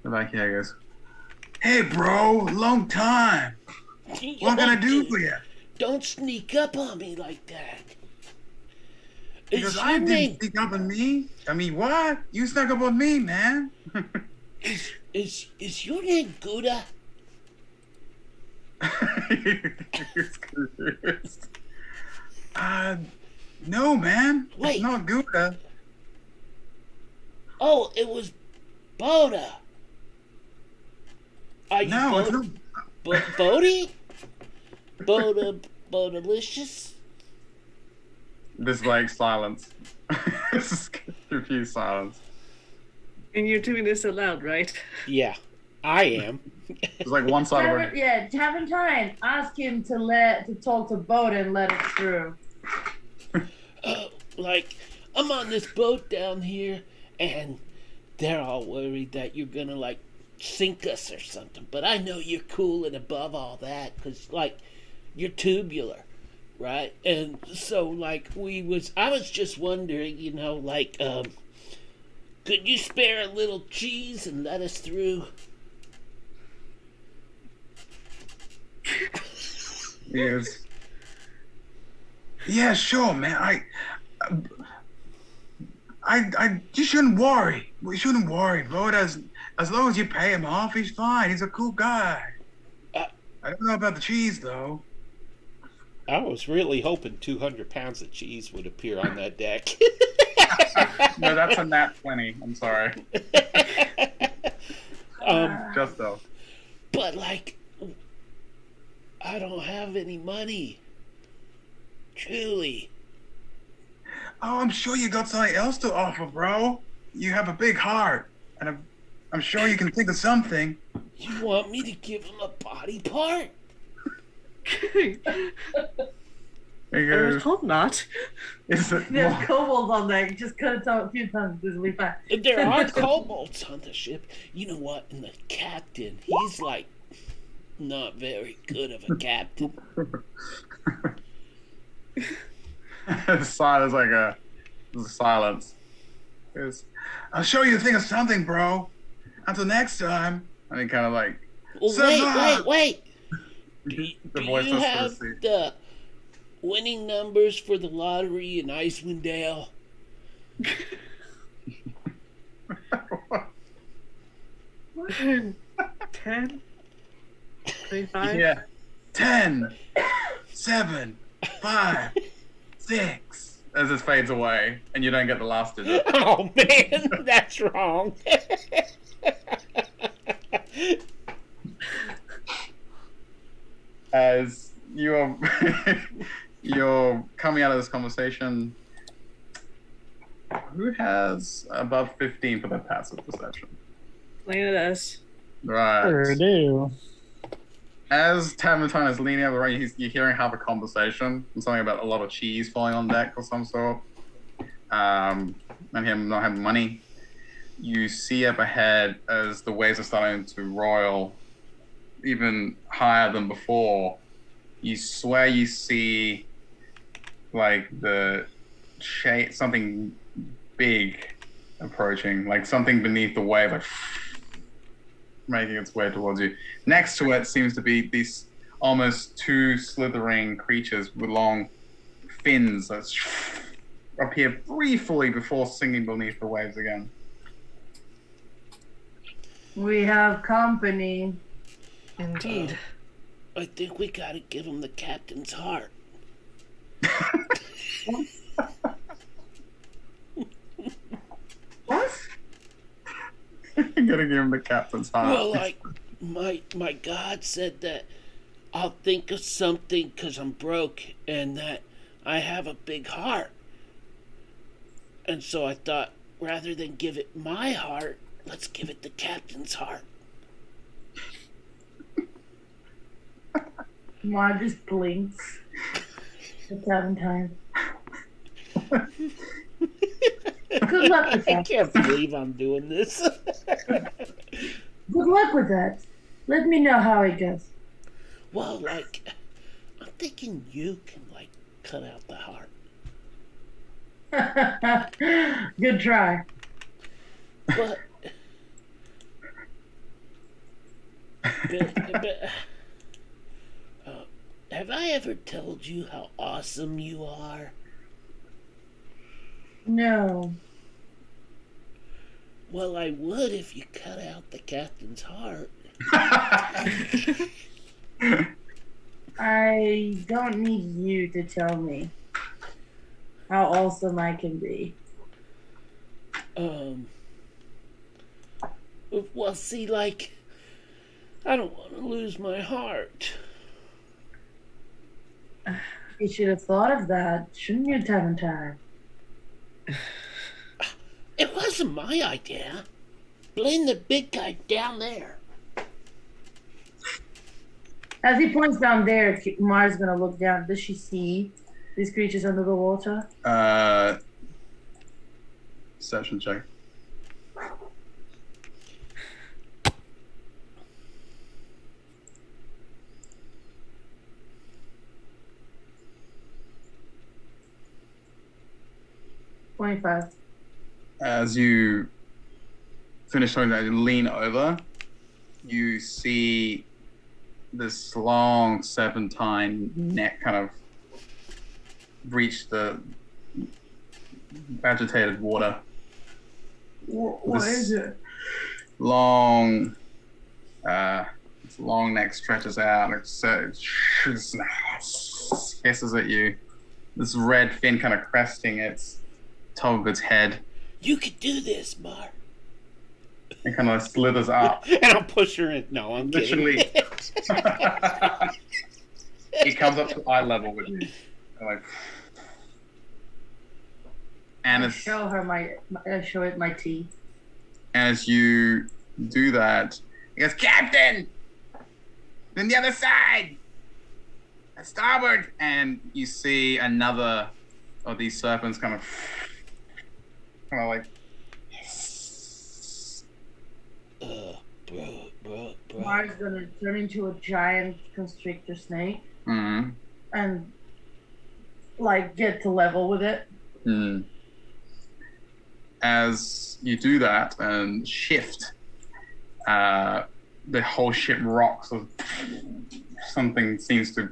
in the back here goes, "Hey, bro, long time. What can I do for you?" Don't sneak up on me like that. Because Is I your didn't name sneak up on me. I mean, what? You snuck up on me, man. is your name Gouda? He's confused. No, man. Wait. It's not Gouda. Oh, it was Boda. Are you No, it's not. Bodie? Bodalicious? This like silence. This is confused silence. And you're doing this aloud, right? Yeah, I am. It's like one side of it. Yeah, Taventine, ask him to talk to Boat and let it through. Like, I'm on this boat down here, and they're all worried that you're gonna, like, sink us or something. But I know you're cool and above all that, because, like, you're tubular, right? And so, like, I was just wondering, like, could you spare a little cheese and let us through? Yes. Yeah, sure, man. You shouldn't worry. We shouldn't worry, bro. As long as you pay him off, he's fine. He's a cool guy. Uh, I don't know about the cheese, though. I was really hoping 200 pounds of cheese would appear on that deck. No, that's a nat 20. I'm sorry. Just though. But, like, I don't have any money. Truly. Oh, I'm sure you got something else to offer, bro. You have a big heart, and I'm sure you can think of something. You want me to give him a body part? He I would goes, hope not. is it There's more- kobolds on there. Just cut it out a few times. This will be fine. There are kobolds on the ship. You know what? And the captain, he's like not very good of a captain. Silence like there's a silence. Goes, I'll show you a thing of something, bro. Until next time. and he kind of like Well, Saga! wait. Do the you voice is have supposed to the winning numbers for the lottery in Icewind Dale? 10? 25? yeah. 10, 7, 5, 6. As it fades away, and you don't get the last digit. Oh man, that's wrong. As you're you're coming out of this conversation, who has above 15 for their passive perception? Planet S. Right. Sure do. As Tamatine is leaning over, you're hearing half a conversation and something about a lot of cheese falling on deck or some sort, and him not having money. You see up ahead as the waves are starting to roil even higher than before. You swear you see like the shape, something big approaching, like something beneath the wave, like making its way towards you. Next to it seems to be these almost two slithering creatures with long fins that appear briefly before sinking beneath the waves again. We have company. Indeed. I think we gotta give him the captain's heart. What? I'm gonna give him the captain's heart. Well, like, my God said that I'll think of something because I'm broke and that I have a big heart. And so I thought, rather than give it my heart, let's give it the captain's heart. Ma just blinks. It's having time. Good luck with I that. can't believe I'm doing this. Good luck with that. Let me know how it goes. Well, like, I'm thinking you can, like, cut out the heart. Good try. But have I ever told you how awesome you are? No. Well, I would if you cut out the captain's heart. I don't need you to tell me how awesome I can be. Well, see, like, I don't want to lose my heart. You should have thought of that, shouldn't you, Taventine? It wasn't my idea. Blame the big guy down there. As he points down there, Mars gonna look down. Does she see these creatures under the water? Perception check. $25. As you finish talking that, you lean over, you see this long serpentine neck kind of reach the agitated water. What is it? Long, its long neck stretches out. It hisses at you. This red fin kind of cresting its top of its head. You could do this, Mar. It kind of slithers up. And I'll push her in. No, I'm Literally. kidding. It comes up to eye level with you. Like, and I as, show her I show it my teeth. as you do that, he goes, Captain! Then the other side! Starboard! And you see another of these serpents kind of like Bro. Mars gonna turn into a giant constrictor snake and like get to level with it. As you do that and shift, the whole ship rocks. Something seems to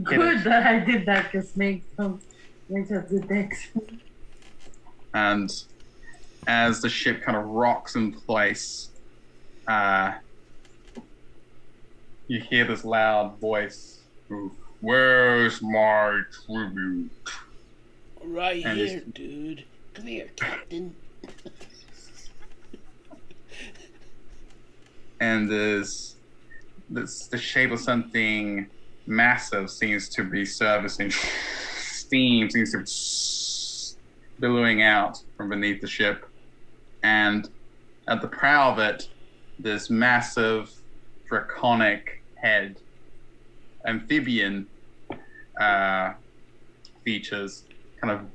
Good that I did that because snakes have good dicks. And as the ship kind of rocks in place, you hear this loud voice, "Where's my tribute?" Right And here, dude. Come here, Captain. And there's the shape of something massive seems to be surfacing. Steam seems to be billowing out from beneath the ship. And at the prow of it, this massive draconic head, amphibian features, kind of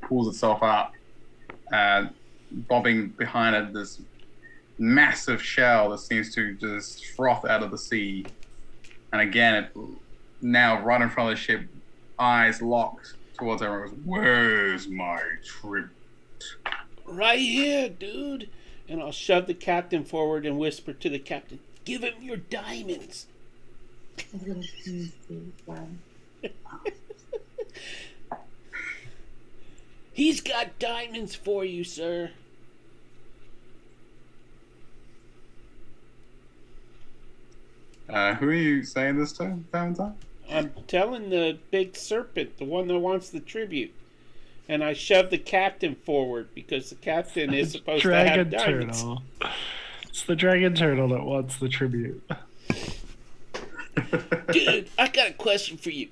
pulls itself up, bobbing behind it, this massive shell that seems to just froth out of the sea. And again, it now right in front of the ship, eyes locked towards everyone, goes, "Where's my tribute?" Right here, dude. And I'll shove the captain forward and whisper to the captain, "Give him your diamonds." I'm gonna sneeze too, so. He's got diamonds for you, sir. Who are you saying this to, Valentine? I'm telling the big serpent, the one that wants the tribute. And I shove the captain forward because the captain is supposed to have diamonds. Turtle. It's the dragon turtle that wants the tribute. Dude, I got a question for you.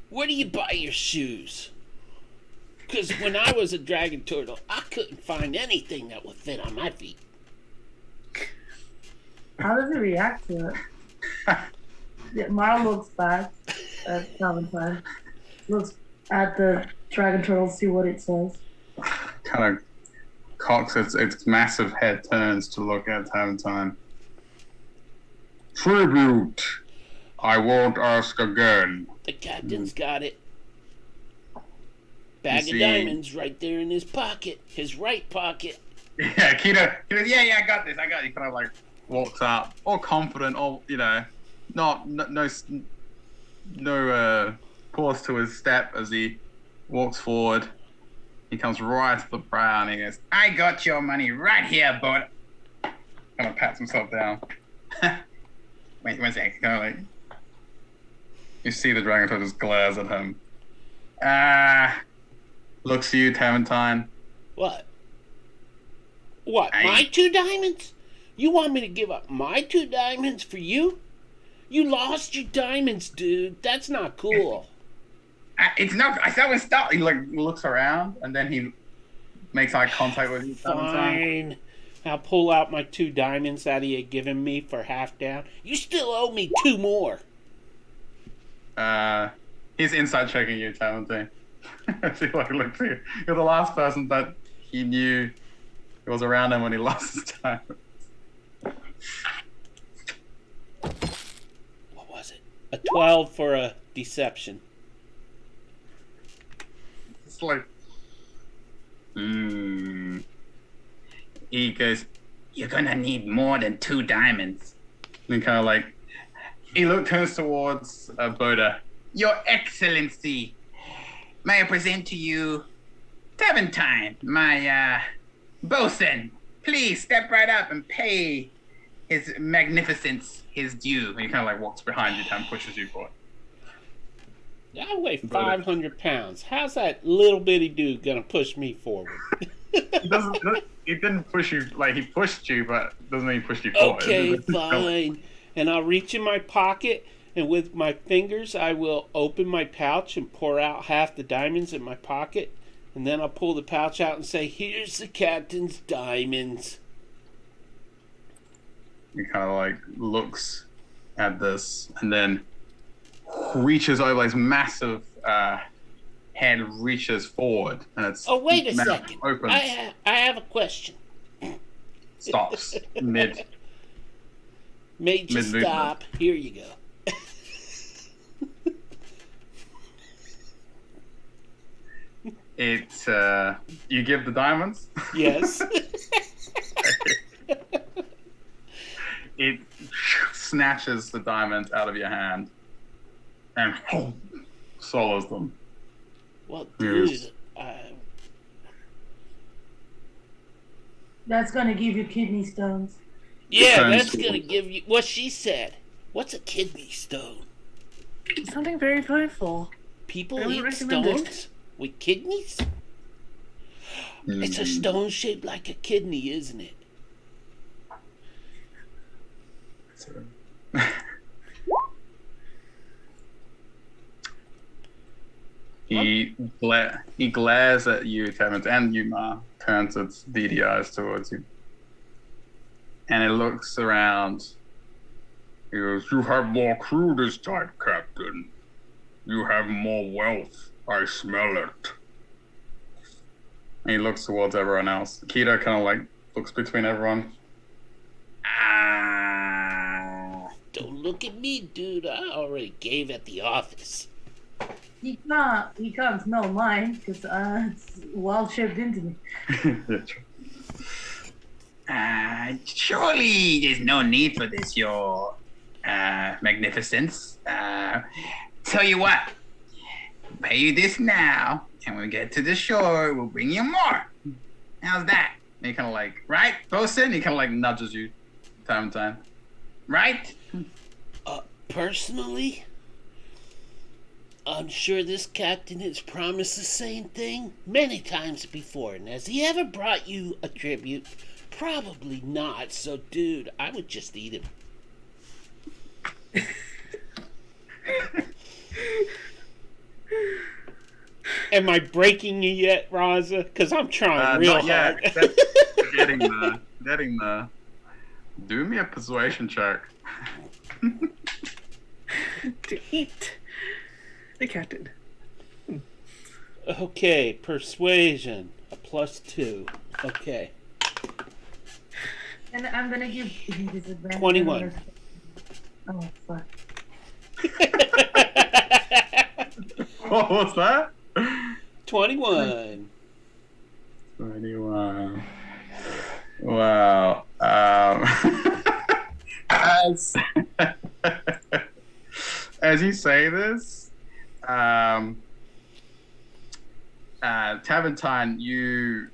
Where do you buy your shoes? Because when I was a dragon turtle, I couldn't find anything that would fit on my feet. How does he react to it? Yeah, Mara looks back at Valentine, looks at the dragon turtle, see what it says. Kind of cocks its massive head, turns to look at Valentine. "Tribute! I won't ask again." The captain's got it. Bag You of see- diamonds right there in his pocket. His right pocket. Yeah, Keita, yeah, I got this. He kind of like walks up, all confident, all, no pause to his step as he walks forward. He comes right to the prow and he goes, "I got your money right here, bud." Kind of pats himself down. Wait 1 second. Kind of like, you see the dragon turtle just glares at him. Looks at you, Taventine. What? What, my 2 diamonds? You want me to give up my 2 diamonds for you? You lost your diamonds, dude. That's not cool. It's not. I saw him stop. He like looks around and then he makes eye contact with you. Fine. I'll pull out my 2 diamonds that he had given me for half down. You still owe me 2 more. He's inside checking you, Talentine. He like looks at you. You're the last person that he knew was around him when he lost his time. What was it? A 12 for a deception. It's like, He goes, "You're gonna need more than 2 diamonds." and kind of like, turns towards Boda. Your Excellency, may I present to you Taventine, my bosun. Please step right up and pay his magnificence his due. And he kind of like walks behind you and pushes you forward. I weigh 500 pounds. How's that little bitty dude gonna push me forward? He didn't push you, like he pushed you, but doesn't mean he pushed you forward. Okay, fine. And I'll reach in my pocket, and with my fingers, I will open my pouch and pour out half the diamonds in my pocket. And then I'll pull the pouch out and say, "Here's the captain's diamonds." He kind of like looks at this and then reaches over his massive head, reaches forward, and it's Oh, wait a second. Opens, I have a question. stops mid. Made you Mid-movement. stop. Here you go. It you give the diamonds. Yes. It snatches the diamonds out of your hand and swallows them. Well, dude, Yes. That's gonna give you kidney stones. yeah, Turns that's to- gonna give you what she said. What's a kidney stone? Something very joyful. People I would eat recommend it. stones with kidneys? It's a stone shaped like a kidney, isn't it? He glares at you, Terrence, and you, Ma. Turns its beady eyes towards you, and it looks around. He goes, "You have more crew this time, Captain. You have more wealth. I smell it." And he looks towards everyone else. Keto kind of like looks between everyone. Don't look at me, dude. I already gave at the office. He can't smell mine because it's well shipped into me. Surely there's no need for this, your magnificence. Tell you what, pay you this now, and when we get to the shore, we'll bring you more. How's that? And he kind of like, right, bosun? He kind of like nudges you time and time. Right? Personally, I'm sure this captain has promised the same thing many times before. And has he ever brought you a tribute? Probably not. So, dude, I would just eat him. Am I breaking you yet, Raza? Because I'm trying real not yet. hard. That's getting the. Do me a persuasion check. To eat the captain. Okay, persuasion. A +2. Okay. And I'm gonna give him disadvantage. 21. Oh fuck. What was that? 21. 21. Wow. As you say this, Taventine, you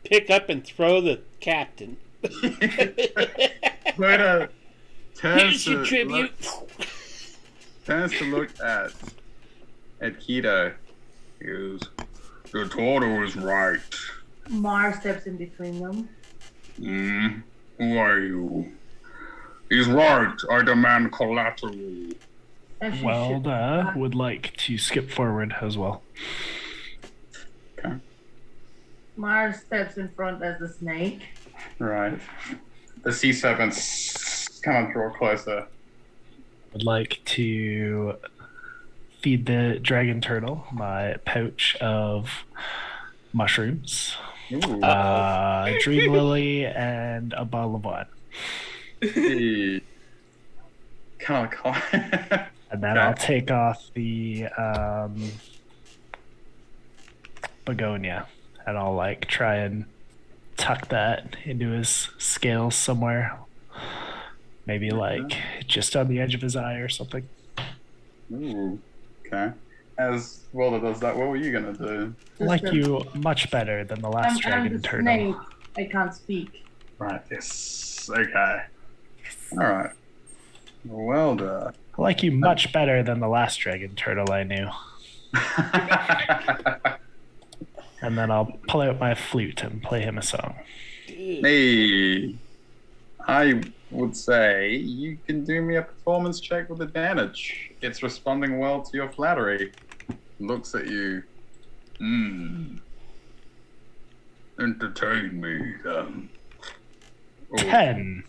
Pick up and throw the captain. Berta Here's your tribute. turns to look at Keto. He goes, "The daughter was right. Mar steps in between them. Who are you?" "He's right. I demand collateral." As she should. Welda would like to skip forward as well. Okay. Mars steps in front as the snake. Right. The sea serpents kind of draw closer. Would like to feed the dragon turtle my pouch of mushrooms, Ooh. dream lily, and a bottle of wine. Kind of. And then I'll take off the begonia, and I'll like try and tuck that into his scales somewhere. Maybe like just on the edge of his eye or something. Ooh. Okay. As Walter does that, what were you gonna do? Like you much better than the last dragon I'm the turtle. snake. I can't speak. Right. Yes. Okay. All right. Well done. I like you much better than the last dragon turtle I knew. And then I'll pull out my flute and play him a song. Hey, I would say you can do me a performance check with advantage. It's responding well to your flattery. Looks at you. Entertain me, then. Oh, 10.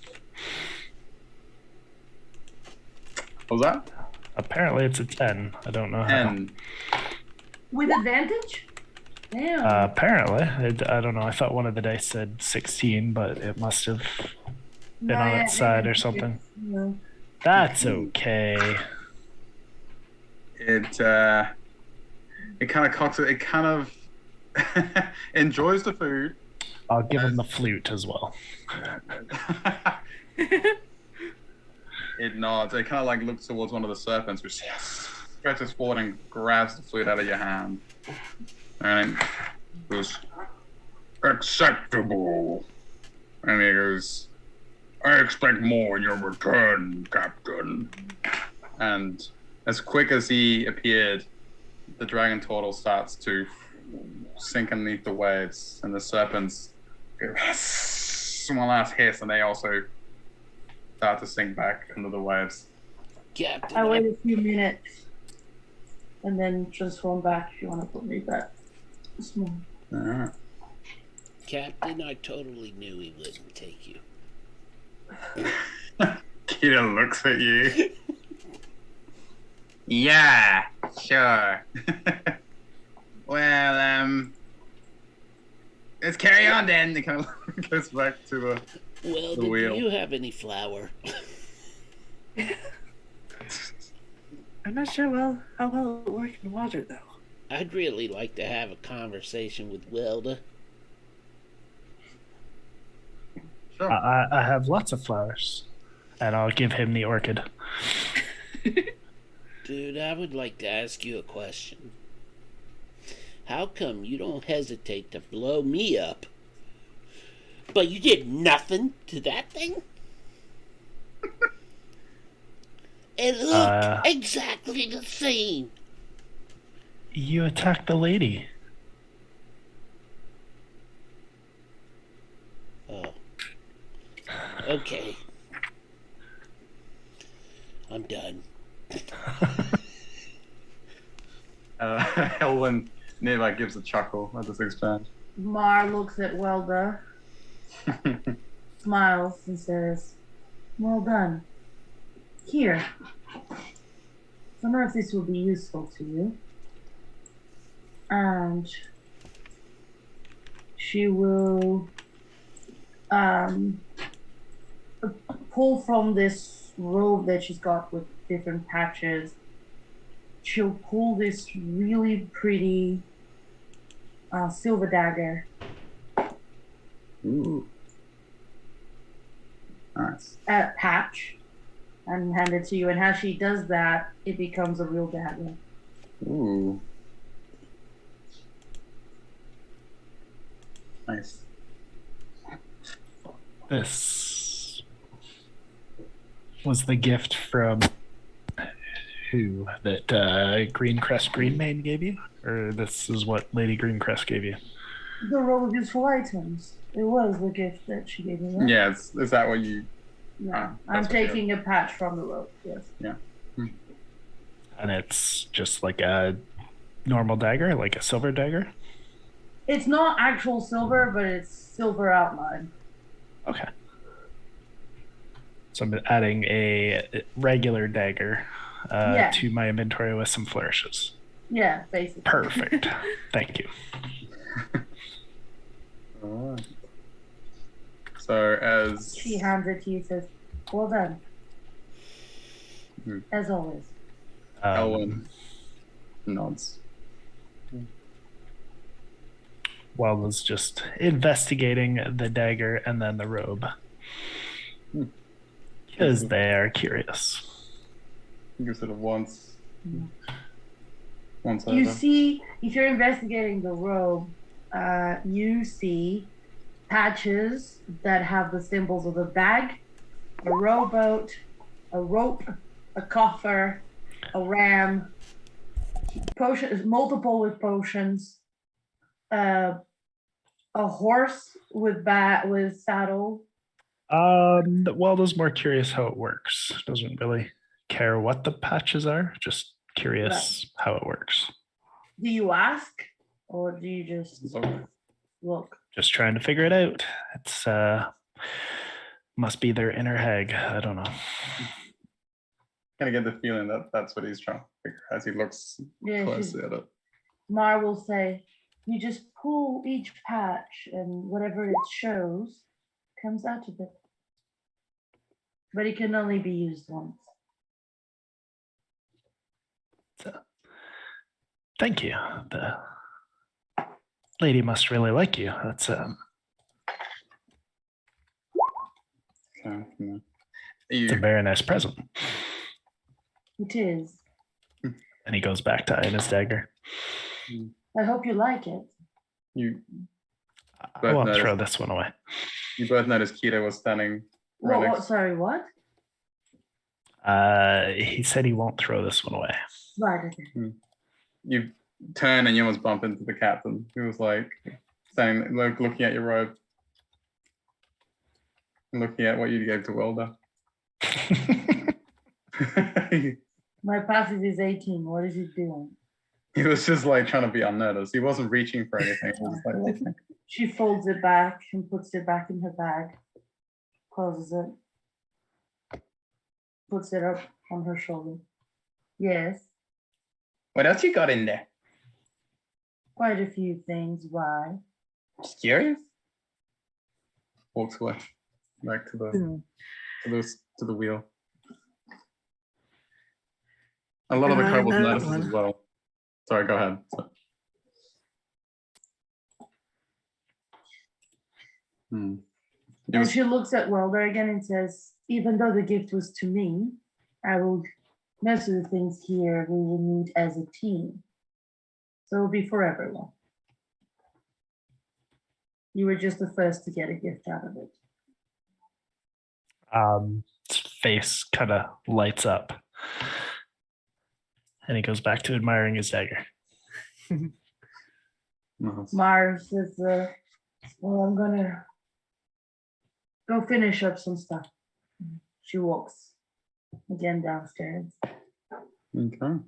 what was that? Apparently it's a 10. I don't know how. 10. With advantage? Damn. Apparently. I don't know. I thought one of the dice said 16, but it must have been on its side or something. No. That's okay. It kind of cocks it. It kind of enjoys the food. I'll give him the flute as well. It nods. It kind of like looks towards one of the serpents, which stretches forward and grabs the flute out of your hand. And it goes, acceptable. And he goes, I expect more in your return, Captain. And as quick as he appeared, the dragon turtle starts to sink underneath the waves, and the serpents go one last hiss, and they also start to sink back under the waves. Captain, I wait a few minutes and then transform back if you want to put me back. Small. Alright. Captain, I totally knew he wouldn't take you. Kita looks at you. Yeah, sure. Well, let's carry on then. He kind of goes back to the Well, The do wheel. you have any flour? I'm not sure how well it works in water, though. I'd really like to have a conversation with Welda. Sure. I have lots of flowers, and I'll give him the orchid. Dude, I would like to ask you a question. How come you don't hesitate to blow me up, but you did nothing to that thing? It looked exactly the same. You attacked the lady. Oh. Okay. I'm done. Elwyn nearby gives a chuckle at this exchange. Mar looks at Welda, smiles, and says, well done. Here. I don't know if this will be useful to you. And she will pull from this robe that she's got with different patches. She'll pull this really pretty silver dagger. Ooh. Nice. Patch and hand it to you. And as she does that, it becomes a real dagger. Ooh. Nice. This was the gift from who that Greencrest Greenmane gave you? Or this is what Lady Greencrest gave you? The robe of useful items. It was the gift that she gave me. Right? Yeah, is that what you... No, Ah, I'm that's okay. taking a patch from the robe. Yes. Yeah. And it's just like a normal dagger, like a silver dagger? It's not actual silver, but it's silver outline. Okay. So I'm adding a regular dagger Yeah. to my inventory with some flourishes. Yeah, basically. Perfect. Thank you. All right. So as She hands it to you, says, "Well done." As always. Elwyn nods. Walda's just investigating the dagger and then the robe. Because they are curious. You sort of once You over. see, if you're investigating the robe, you see patches that have the symbols of a bag, a rowboat, a rope, a coffer, a ram, potions, multiple with potions, a horse with saddle. Walda's more curious how it works. Doesn't really care what the patches are, just curious how it works. Do you ask, or do you just look? Just trying to figure it out. It's must be their inner hag. I don't know. Kind of get the feeling that that's what he's trying to figure as he looks closely at it. Mar will say, "You just pull each patch, and whatever it shows comes out of it. But it can only be used once." Thank you. The lady must really like you. That's Okay. it's a very nice present. It is. And he goes back to eyeing his dagger. I hope you like it. You I won't throw this one away. You both noticed Keto was standing right What? next. Sorry, what? He said he won't throw this one away. Right. Okay. You turn and you almost bump into the captain, who was like standing, looking at your robe, and looking at what you gave to Welder. My passive is 18. What is he doing? He was just like trying to be unnoticed. He wasn't reaching for anything. He was like, okay. She folds it back and puts it back in her bag, closes it, puts it up on her shoulder. Yes. What else you got in there? Quite a few things. Why? Just curious. Walks away back to the wheel. A lot of the kobolds notices as well. Sorry, go ahead. And she looks at Welder again and says, "Even though the gift was to me, I will most of the things here we will need as a team. So it'll be for everyone. You were just the first to get a gift out of it." His face kind of lights up. And he goes back to admiring his dagger. Mars says, "Well, I'm gonna go finish up some stuff." She walks again downstairs. Okay.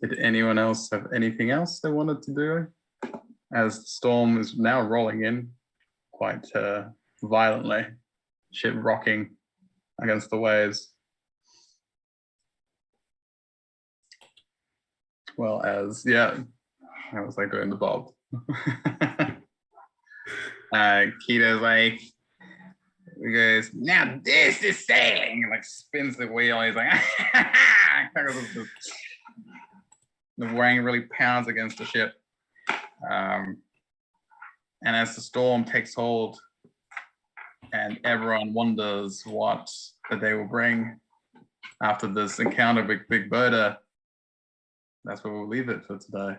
Did anyone else have anything else they wanted to do? As the storm is now rolling in quite violently, ship rocking against the waves. Well as, yeah, I was like doing the bob. Keto's like, he goes, "Now this is sailing," like spins the wheel. He's like, the wang really pounds against the ship. And as the storm takes hold and everyone wonders what the day will bring after this encounter with Big Birder, that's where we'll leave it for today.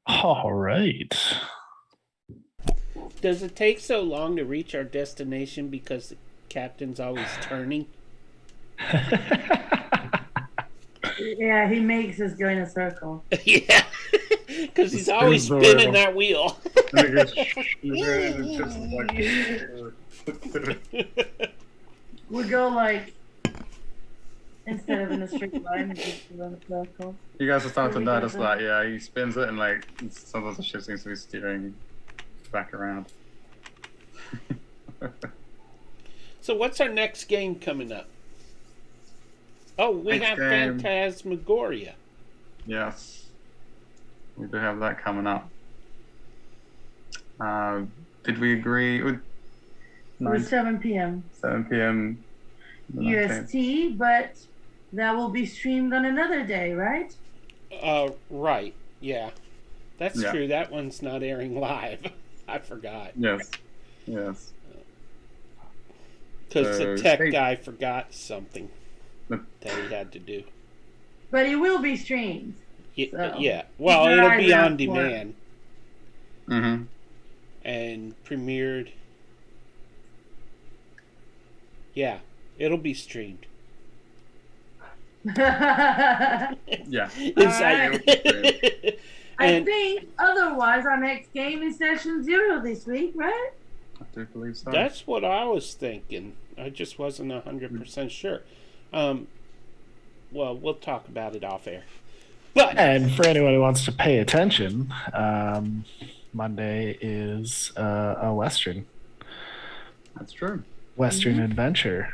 All right. Does it take so long to reach our destination because the captain's always turning? Yeah, he makes us go in a circle. Yeah. Because he's Spins always the spinning wheel. that wheel. And it goes, and it's just like, We go like instead of in a straight line, we just run a circle. you guys are starting to We got notice that. that, yeah, he spins it and like sometimes the ship seems to be steering back around. So what's our next game coming up? Oh, we Next have game. Phantasmagoria. Yes, we do have that coming up. Did we agree with It was 7 p.m. 7 p.m. the 19th? UST, but that will be streamed on another day, right? Right. Yeah. That's Yeah. true. That one's not airing live. I forgot. Yes, yes. Because So, the tech hey. guy forgot something But- that he had to do. But it will be streamed. Yeah. So, Yeah. Well, keep your it'll eyes be out on for it. demand Mm-hmm. and premiered. Yeah. It'll be streamed. I Yeah. It's Alright. like- and think otherwise our next game is session 0 this week, right? I do believe so. that's what I was thinking. I just wasn't 100% sure. Well, we'll talk about it off air. But And for anyone who wants to pay attention, Monday is a Western That's true. adventure.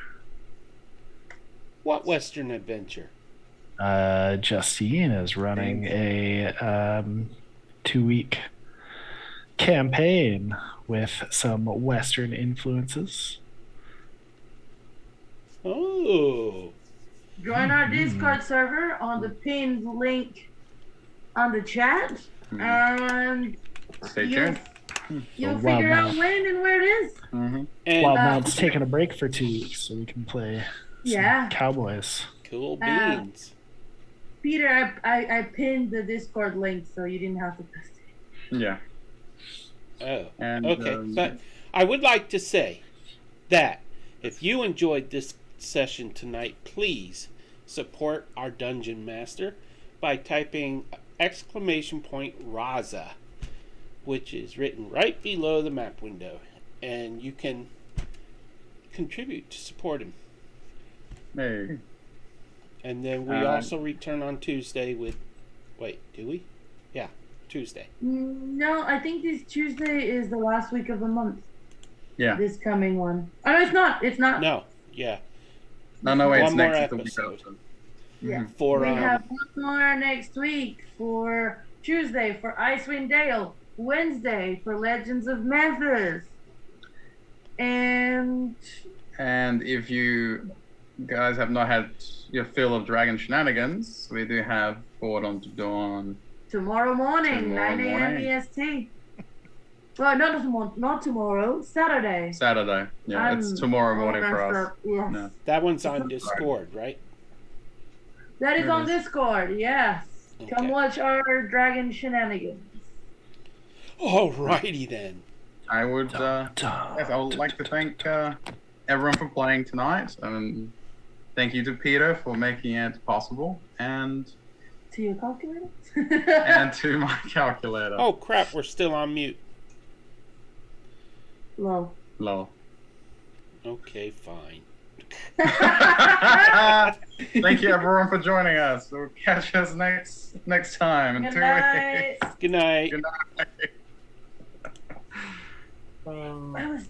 what Western adventure? Justine is running a 2-week campaign with some Western influences. Oh. Join our Discord server on the pinned link on the chat, and Stay you'll, tuned. you'll So, figure Wild out when and where it is. Mm-hmm. And Wild Mount's taking a break for 2 weeks so we can play some Yeah. Cowboys. cool Uh, beans. Peter, I pinned the Discord link so you didn't have to post it. Yeah. Oh. And Okay. But I would like to say that if you enjoyed this session tonight, please support our dungeon master by typing !Raza, which is written right below the map window, and you can contribute to support him. hey, And then we also return on Tuesday with. Wait, do we? Yeah, Tuesday. No, I think this Tuesday is the last week of the month. yeah. This coming one. Oh, no, it's not. It's not. No, yeah. No, wait, it's One more next the week episode. after. Yeah. For We have one more next week for Tuesday for Icewind Dale, Wednesday for Legends of Memphis, and And if you guys have not had your fill of dragon shenanigans, we do have Forward on to Dawn. tomorrow morning, Tomorrow 9 a.m. morning. EST. Well, not tomorrow, Saturday. Saturday. Yeah, I'm it's tomorrow all morning for messed us. up, Yes. No. that one's on Discord, right? That is It on is. Discord, yes. Come Okay. watch our dragon shenanigans. Alrighty then. I would, yes, I would like to thank everyone for playing tonight. Thank you to Peter for making it possible, and To your calculator? and to my calculator. Oh crap, we're still on mute. Low. Lol. Okay, fine. Thank you everyone for joining us. We'll catch us next time in Good 2 night. weeks. Good night. Good night. That was